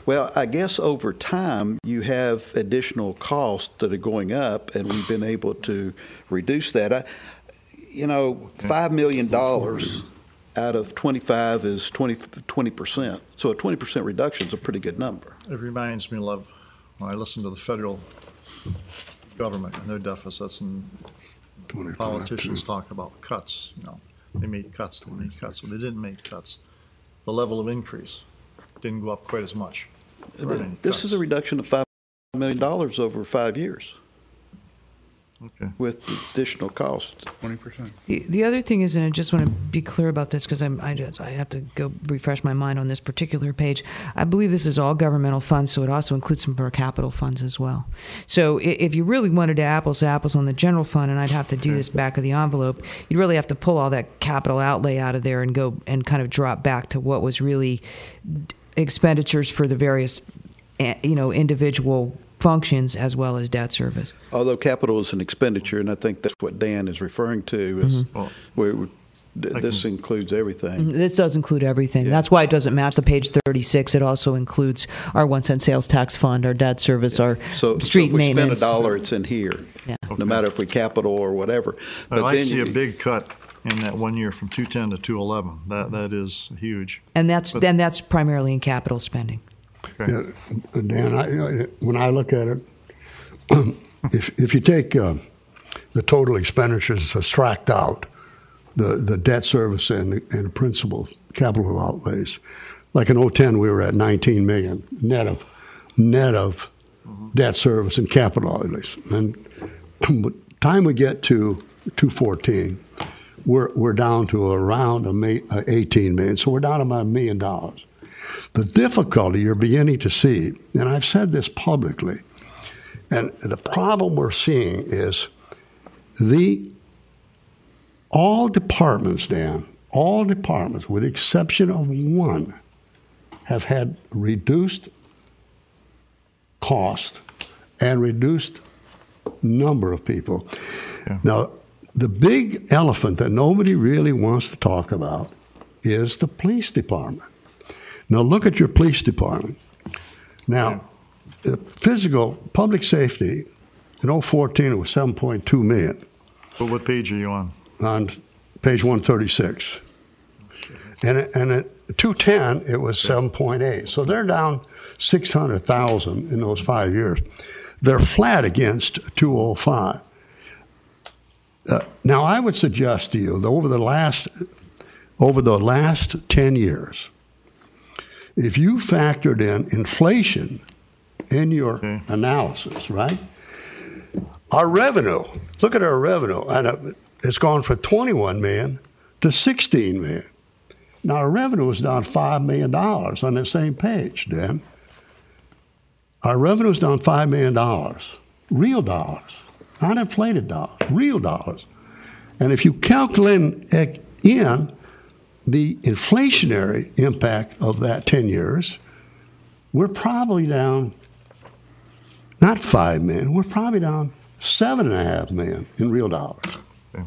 well, I guess over time, you have additional costs that are going up, and we've been able to reduce that. $5 million out of 25 is 20%. So a 20% reduction is a pretty good number. It reminds me of when I listen to the federal government and their deficits, and 25, politicians talk about cuts. They made cuts, but they didn't make cuts. The level of increase didn't go up quite as much. There weren't any This is a cuts. reduction of $5 million over 5 years Okay. with additional cost. 20%. The other thing is, and I just want to be clear about this because I have to go refresh my mind on this particular page. I believe this is all governmental funds, so it also includes some of our capital funds as well. So if you really wanted to apples on the general fund, and I'd have to do this back of the envelope, you'd really have to pull all that capital outlay out of there and go and kind of drop back to what was really expenditures for the various, individual functions as well as debt service. Although capital is an expenditure, and I think that's what Dan is referring to, is Well, this includes everything. This does include everything. Yeah. That's why it doesn't match the page 36. It also includes our 1 cent sales tax fund, our debt service, our So street if we maintenance. spend $1, it's in here, Yeah. no matter if we capital or whatever. I then see you- a big cut in that 1 year from 210 to 211. That is huge. And that's primarily in capital spending. Okay. Yeah, Dan, when I look at it, if you take the total expenditures and subtract out the debt service and the principal capital outlays, like in 2010 we were at 19 million net of debt service and capital outlays. And by the time we get to 2014, we're down to around 18 million. So we're down about $1 million. The difficulty you're beginning to see, and I've said this publicly, and the problem we're seeing is all departments, Dan, all departments, with the exception of one, have had reduced cost and reduced number of people. Yeah. Now, the big elephant that nobody really wants to talk about is the police department. Now, look at your police department. Now, the physical public safety in 2014 it was 7.2 million. But what page are you on? On page 136. And at 2010 it was 7.8. So they're down 600,000 in those 5 years. They're flat against 2005. Now I would suggest to you that over the last 10 years, if you factored in inflation in your analysis, right? Our revenue, look at our revenue, and it's gone from 21 million to 16 million. Now our revenue is down $5 million on that same page, Dan. Our revenue is down $5 million, real dollars, not inflated dollars, real dollars. And if you calculate in the inflationary impact of that 10 years, we're probably down not 5 million, we're probably down 7.5 million in real dollars. Okay.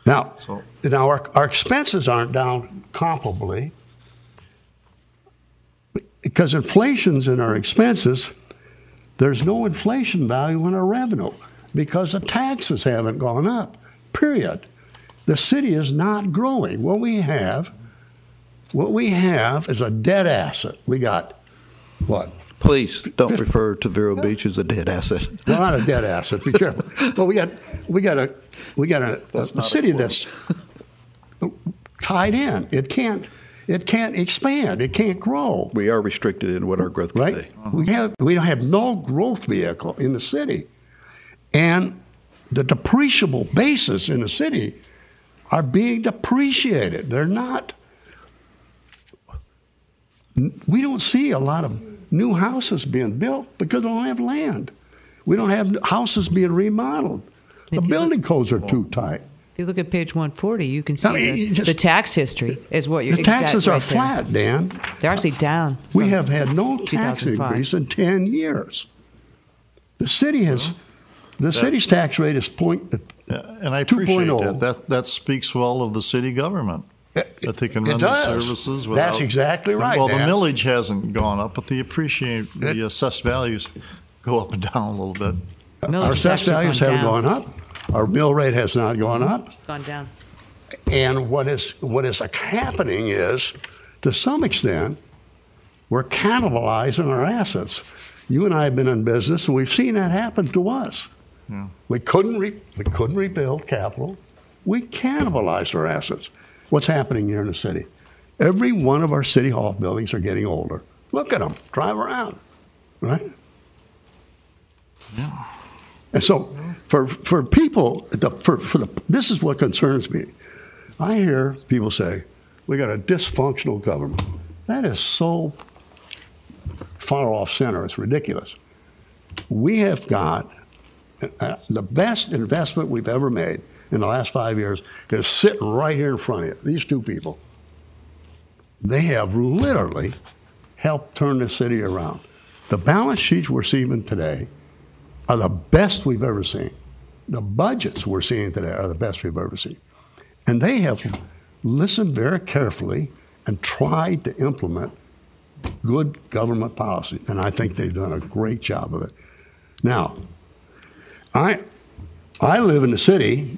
Now, So- our expenses aren't down comparably because inflation's in our expenses. There's no inflation value in our revenue because the taxes haven't gone up, period. The city is not growing. What we have is a dead asset. We got what? Please don't refer to Vero Beach as a dead asset. Well, not a dead asset. Be careful. But we got a city that's tied in. It can't expand. It can't grow. We are restricted in what our growth can Right? be. We don't have no growth vehicle in the city, and the depreciable bases in the city are being depreciated. They're not. We don't see a lot of new houses being built because we don't have land. We don't have houses being remodeled. The building codes are too tight. If you look at page 140, you can see I mean, the tax history is what you're. The taxes are right there. flat, Dan. They're actually down. We have had no tax 2005. increase in 10 years. The city's tax rate is And I appreciate 2.0. that. That speaks well of the city government, that they can It run the does. services without. That's exactly right, Well, the Dan. millage hasn't gone up, but the assessed values go up and down a little bit. Millage Our has assessed actually values gone haven't down. gone up. Our mill rate has not gone up. Gone down. And what is happening is, to some extent, we're cannibalizing our assets. You and I have been in business, and we've seen that happen to us. Yeah. We couldn't rebuild capital. We cannibalized our assets. What's happening here in the city? Every one of our city hall buildings are getting older. Look at them. Drive around, right? Yeah. And so, for people, this is what concerns me. I hear people say, we got a dysfunctional government. That is so far off center. It's ridiculous. We have got the best investment we've ever made in the last 5 years is sitting right here in front of you. These two people. They have literally helped turn the city around. The balance sheets we're seeing today are the best we've ever seen. The budgets we're seeing today are the best we've ever seen. And they have listened very carefully and tried to implement good government policy. And I think they've done a great job of it. Now, I live in the city,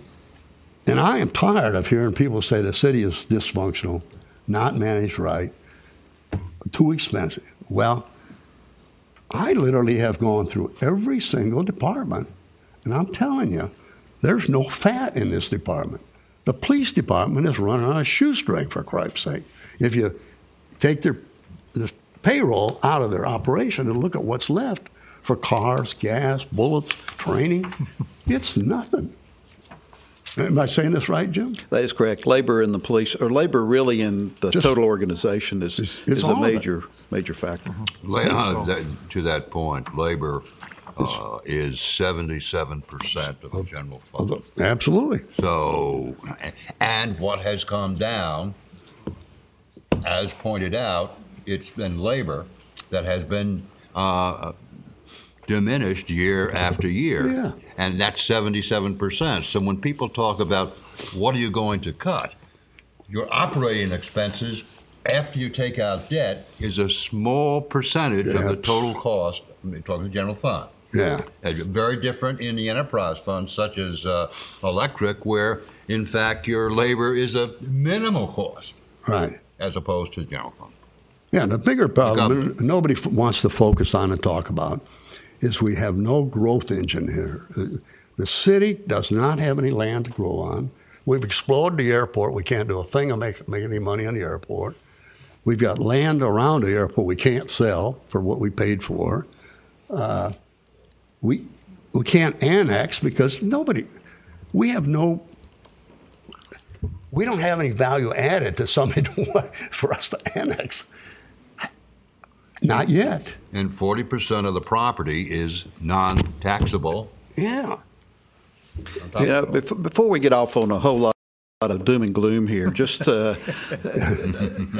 and I am tired of hearing people say the city is dysfunctional, not managed right, too expensive. Well, I literally have gone through every single department, and I'm telling you, there's no fat in this department. The police department is running on a shoestring, for Christ's sake. If you take the payroll out of their operation and look at what's left for cars, gas, bullets, training, it's nothing. Am I saying this right, Jim? That is correct. Labor in the police, or labor really in the Just- total organization is it's a all of it. major factor. To that point, labor is 77% of the general fund. Absolutely. So, and what has come down, as pointed out, it's been labor that has been diminished year after year. Yeah. And that's 77%. So when people talk about what are you going to cut, your operating expenses after you take out debt is a small percentage of the total cost. I'm talking general fund. Yeah. Very different in the enterprise funds, such as electric, where in fact your labor is a minimal cost, Right. as opposed to general fund. Yeah, the bigger problem nobody wants to focus on and talk about is we have no growth engine here. The city does not have any land to grow on. We've exploded the airport. We can't do a thing to make any money on the airport. We've got land around the airport we can't sell for what we paid for. We can't annex because we don't have any value added to somebody for us to annex. Not yet. And 40% of the property is non-taxable. Yeah. You know, before we get off on a whole lot of doom and gloom here, just a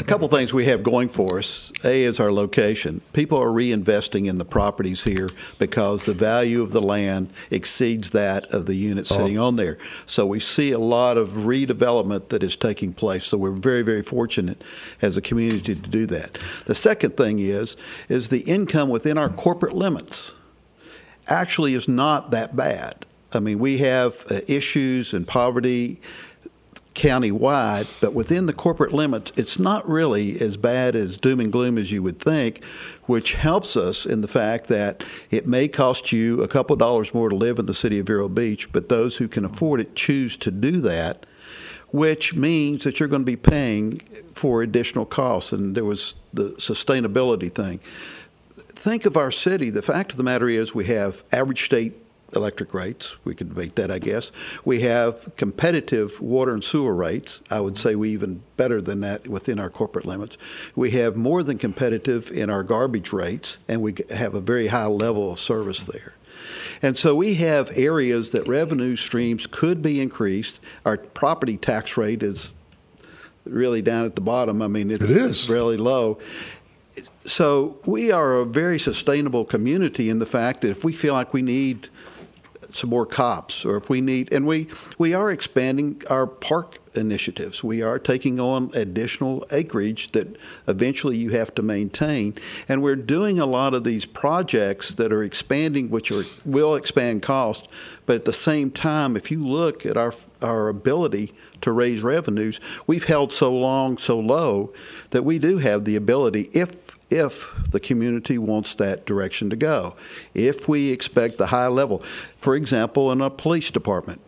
couple things we have going for us. A is our location. People are reinvesting in the properties here because the value of the land exceeds that of the unit sitting on there. So we see a lot of redevelopment that is taking place. So we're very, very fortunate as a community to do that. The second thing is the income within our corporate limits actually is not that bad. I mean, we have issues and poverty countywide, but within the corporate limits, it's not really as bad as doom and gloom as you would think, which helps us in the fact that it may cost you a couple of dollars more to live in the city of Vero Beach, but those who can afford it choose to do that, which means that you're going to be paying for additional costs. And there was the sustainability thing. Think of our city. The fact of the matter is we have average state electric rates. We could debate that, I guess. We have competitive water and sewer rates. I would say we even better than that within our corporate limits. We have more than competitive in our garbage rates, and we have a very high level of service there. And so we have areas that revenue streams could be increased. Our property tax rate is really down at the bottom. I mean, it's really low. So we are a very sustainable community in the fact that if we feel like we need some more cops, or if we need, and we are expanding our park initiatives. We are taking on additional acreage that eventually you have to maintain. And we're doing a lot of these projects that are expanding, which will expand cost. But at the same time, if you look at our ability to raise revenues, we've held so low that we do have the ability, if the community wants that direction to go, if we expect the high level. For example, in a police department,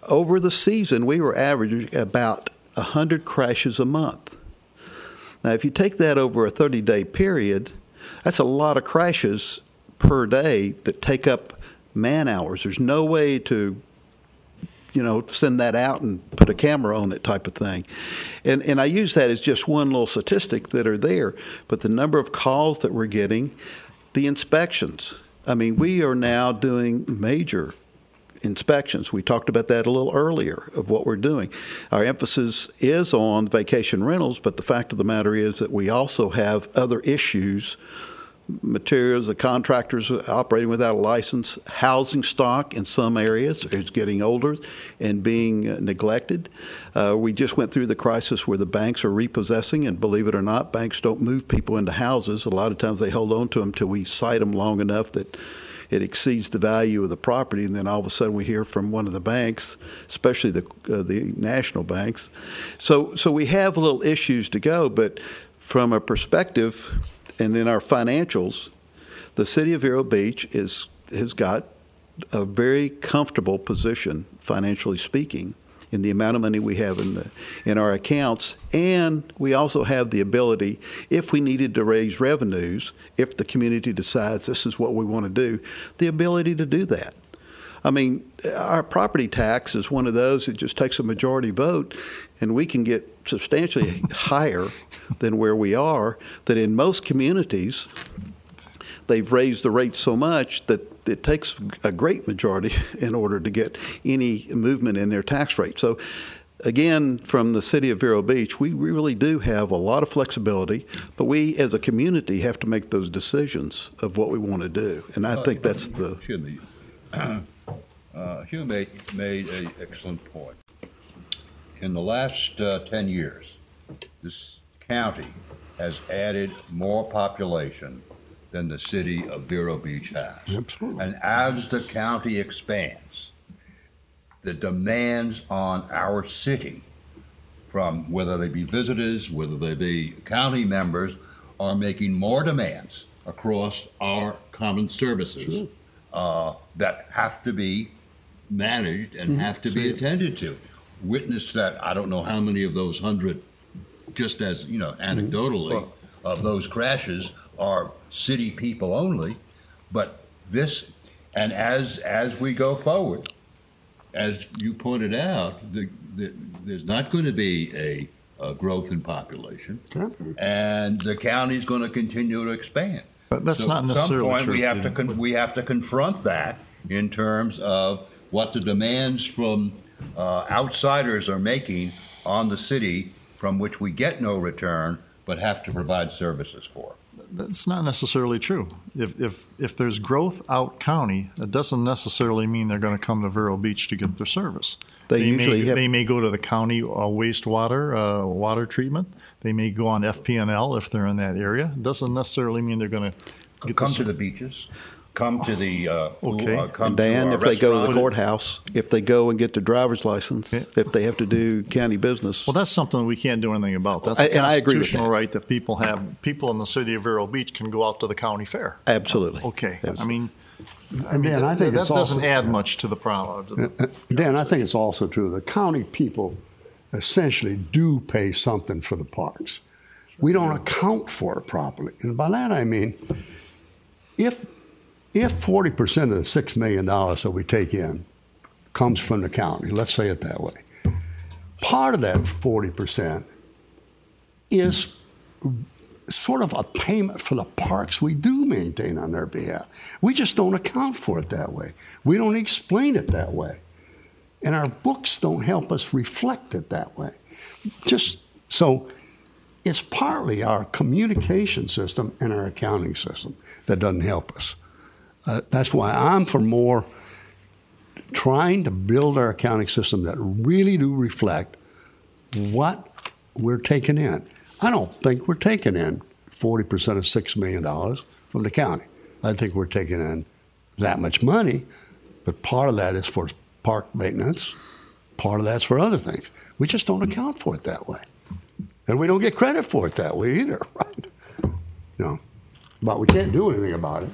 over the season, we were averaging about 100 crashes a month. Now, if you take that over a 30-day period, that's a lot of crashes per day that take up man hours. There's no way to send that out and put a camera on it type of thing. And I use that as just one little statistic that are there. But the number of calls that we're getting, the inspections. I mean, we are now doing major inspections. We talked about that a little earlier of what we're doing. Our emphasis is on vacation rentals, but the fact of the matter is that we also have other issues, materials, the contractors operating without a license, housing stock in some areas is getting older and being neglected. We just went through the crisis where the banks are repossessing, and believe it or not, banks don't move people into houses. A lot of times they hold on to them till we cite them long enough that it exceeds the value of the property, and then all of a sudden we hear from one of the banks, especially the national banks. So we have little issues to go, but from a perspective, and in our financials, the City of Vero Beach has got a very comfortable position, financially speaking, in the amount of money we have in our accounts. And we also have the ability, if we needed to raise revenues, if the community decides this is what we want to do, the ability to do that. I mean, our property tax is one of those that just takes a majority vote, and we can get substantially higher than where we are, that in most communities, they've raised the rate so much that it takes a great majority in order to get any movement in their tax rate. So again, from the City of Vero Beach, we really do have a lot of flexibility, but we as a community have to make those decisions of what we want to do. And I think that's the... Excuse me. Hugh made an excellent point. In the last 10 years, this county has added more population than the city of Vero Beach has. Absolutely. And as the county expands, the demands on our city, from whether they be visitors, whether they be county members, are making more demands across our common services that have to be managed and have to be attended to. Witness that, I don't know how many of those 100, just as, anecdotally, of those crashes are city people only, but this, and as we go forward, as you pointed out, there's not going to be a growth in population, and the county's going to continue to expand. But that's not necessarily true. At some true. we have to confront that in terms of what the demands from outsiders are making on the city, from which we get no return, but have to provide services for. That's not necessarily true. If there's growth out county, it doesn't necessarily mean they're going to come to Vero Beach to get their service. They may go to the county wastewater water treatment. They may go on FP&L if they're in that area. It doesn't necessarily mean they're going to come to the beaches. come to the, Okay. come And to Dan, our if they go to the restaurant. courthouse, if they go and get their driver's license, if they have to do county business. Well, that's something we can't do anything about. That's a And I agree with constitutional that. right that people have. People in the city of Vero Beach can go out to the county fair. Absolutely. Okay. I mean, Dan, I think that it's also, doesn't add much to the problem. Dan, I think it's also true. The county people essentially do pay something for the parks. We don't account for it properly. And by that I mean, if 40% of the $6 million that we take in comes from the county, let's say it that way, part of that 40% is sort of a payment for the parks we do maintain on their behalf. We just don't account for it that way. We don't explain it that way. And our books don't help us reflect it that way. Just so it's partly our communication system and our accounting system that doesn't help us. That's why I'm for more trying to build our accounting system that really do reflect what we're taking in. I don't think we're taking in 40% of $6 million from the county. I think we're taking in that much money, but part of that is for park maintenance, part of that's for other things. We just don't account for it that way. And we don't get credit for it that way either, right? No. But we can't do anything about it.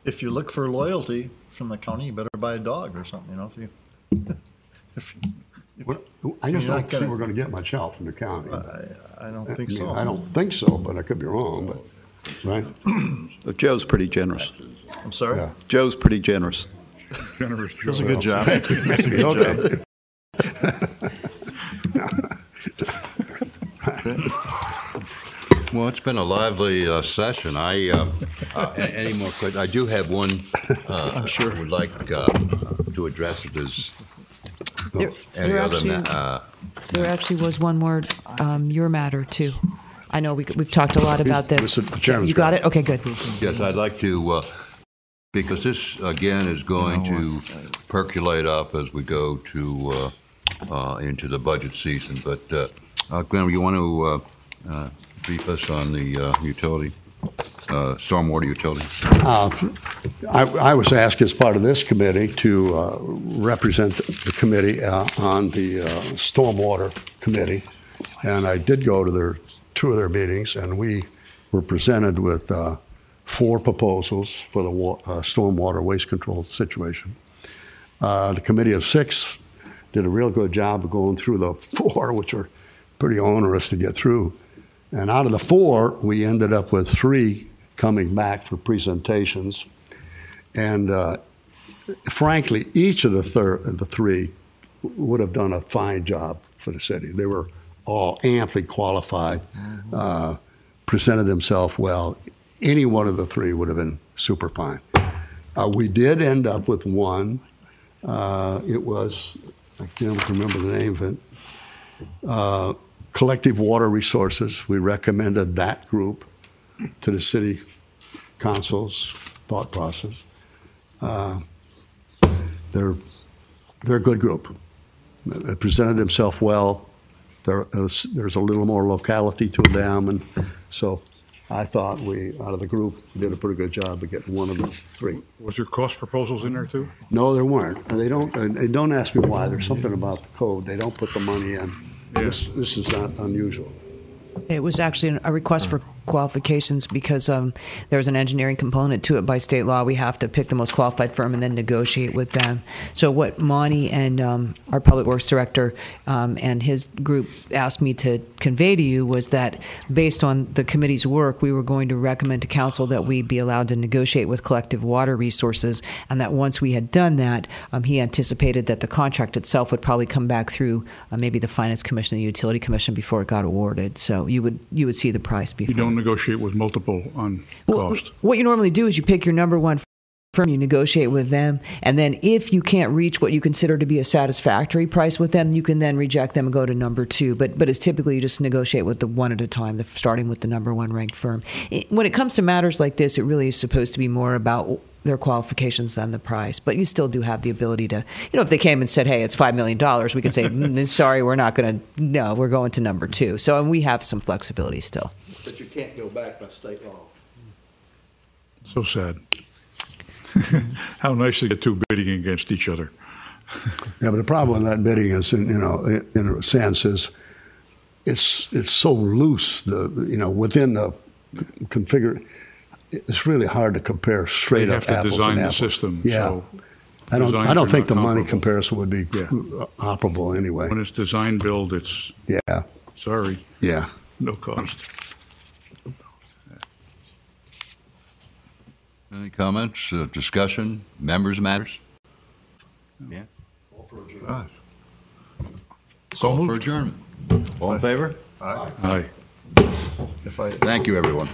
If you look for loyalty from the county, you better buy a dog or something. You know, if I just You're don't not think gonna- we're going to get much help from the county. I don't think I mean, so. I don't think so, but I could be wrong. But right? But Joe's pretty generous. I'm sorry. Yeah. Joe's pretty generous. Generous That's a Joe. good job. That's a good Okay. job. Well, it's been a lively session. Any more questions? I do have one. I'm sure. Would like to address it as There, any there other. actually, there actually was one more, your matter too. I know we've talked a lot about that. This is the chairman's You got it? Okay, good. Yes, I'd like to, because this again is going to percolate up as we go to into the budget season. But Glenn, you want to brief us on the utility, stormwater utility? I was asked as part of this committee to represent the committee on the stormwater committee, and I did go to two of their meetings, and we were presented with 4 proposals for the stormwater waste control situation. The committee of 6 did a real good job of going through the 4, which are pretty onerous to get through. And out of the 4, we ended up with 3 coming back for presentations. And frankly, each of the 3 would have done a fine job for the city. They were all amply qualified, presented themselves well. Any one of the 3 would have been super fine. We did end up with one. It was, I can't remember the name of it, Collective Water Resources. We recommended that group to the city council's thought process. They're a good group. They presented themselves well. There's a little more locality to them, and so I thought we, out of the group, did a pretty good job of getting one of the 3. Was there cost proposals in there too? No, there weren't. And they don't ask me why. There's something about the code. They don't put the money in. Yeah. This is not unusual. It was actually a request for qualifications because there was an engineering component to it by state law. We have to pick the most qualified firm and then negotiate with them. So what Monty and our public works director and his group asked me to convey to you was that based on the committee's work, we were going to recommend to council that we be allowed to negotiate with Collective Water Resources, and that once we had done that, he anticipated that the contract itself would probably come back through maybe the Finance Commission and the Utility Commission before it got awarded. So you would see the price before. You don't negotiate with multiple on cost. What you normally do is you pick your number one firm, you negotiate with them, and then if you can't reach what you consider to be a satisfactory price with them, you can then reject them and go to number 2. But it's typically you just negotiate with the one at a time, starting with the number 1 ranked firm. When it comes to matters like this, it really is supposed to be more about their qualifications than the price. But you still do have the ability to, if they came and said, hey, it's $5 million, we could say, sorry, we're not going to, no, we're going to number 2. So, and we have some flexibility still. But you can't go back by state law. So sad. How nice to get two bidding against each other. Yeah, but the problem with that bidding is, in a sense, is it's so loose. Within the configure, it's really hard to compare straight They up have to apples design and the apples. system. Yeah, So I designs don't are think the not money comparable. comparison would be Yeah. operable anyway. When it's design build, it's Yeah, sorry, yeah. no cost. Any comments, discussion, members' matters? Yeah. So Call for moved. adjournment. All in favor? Aye. If I Thank you, everyone.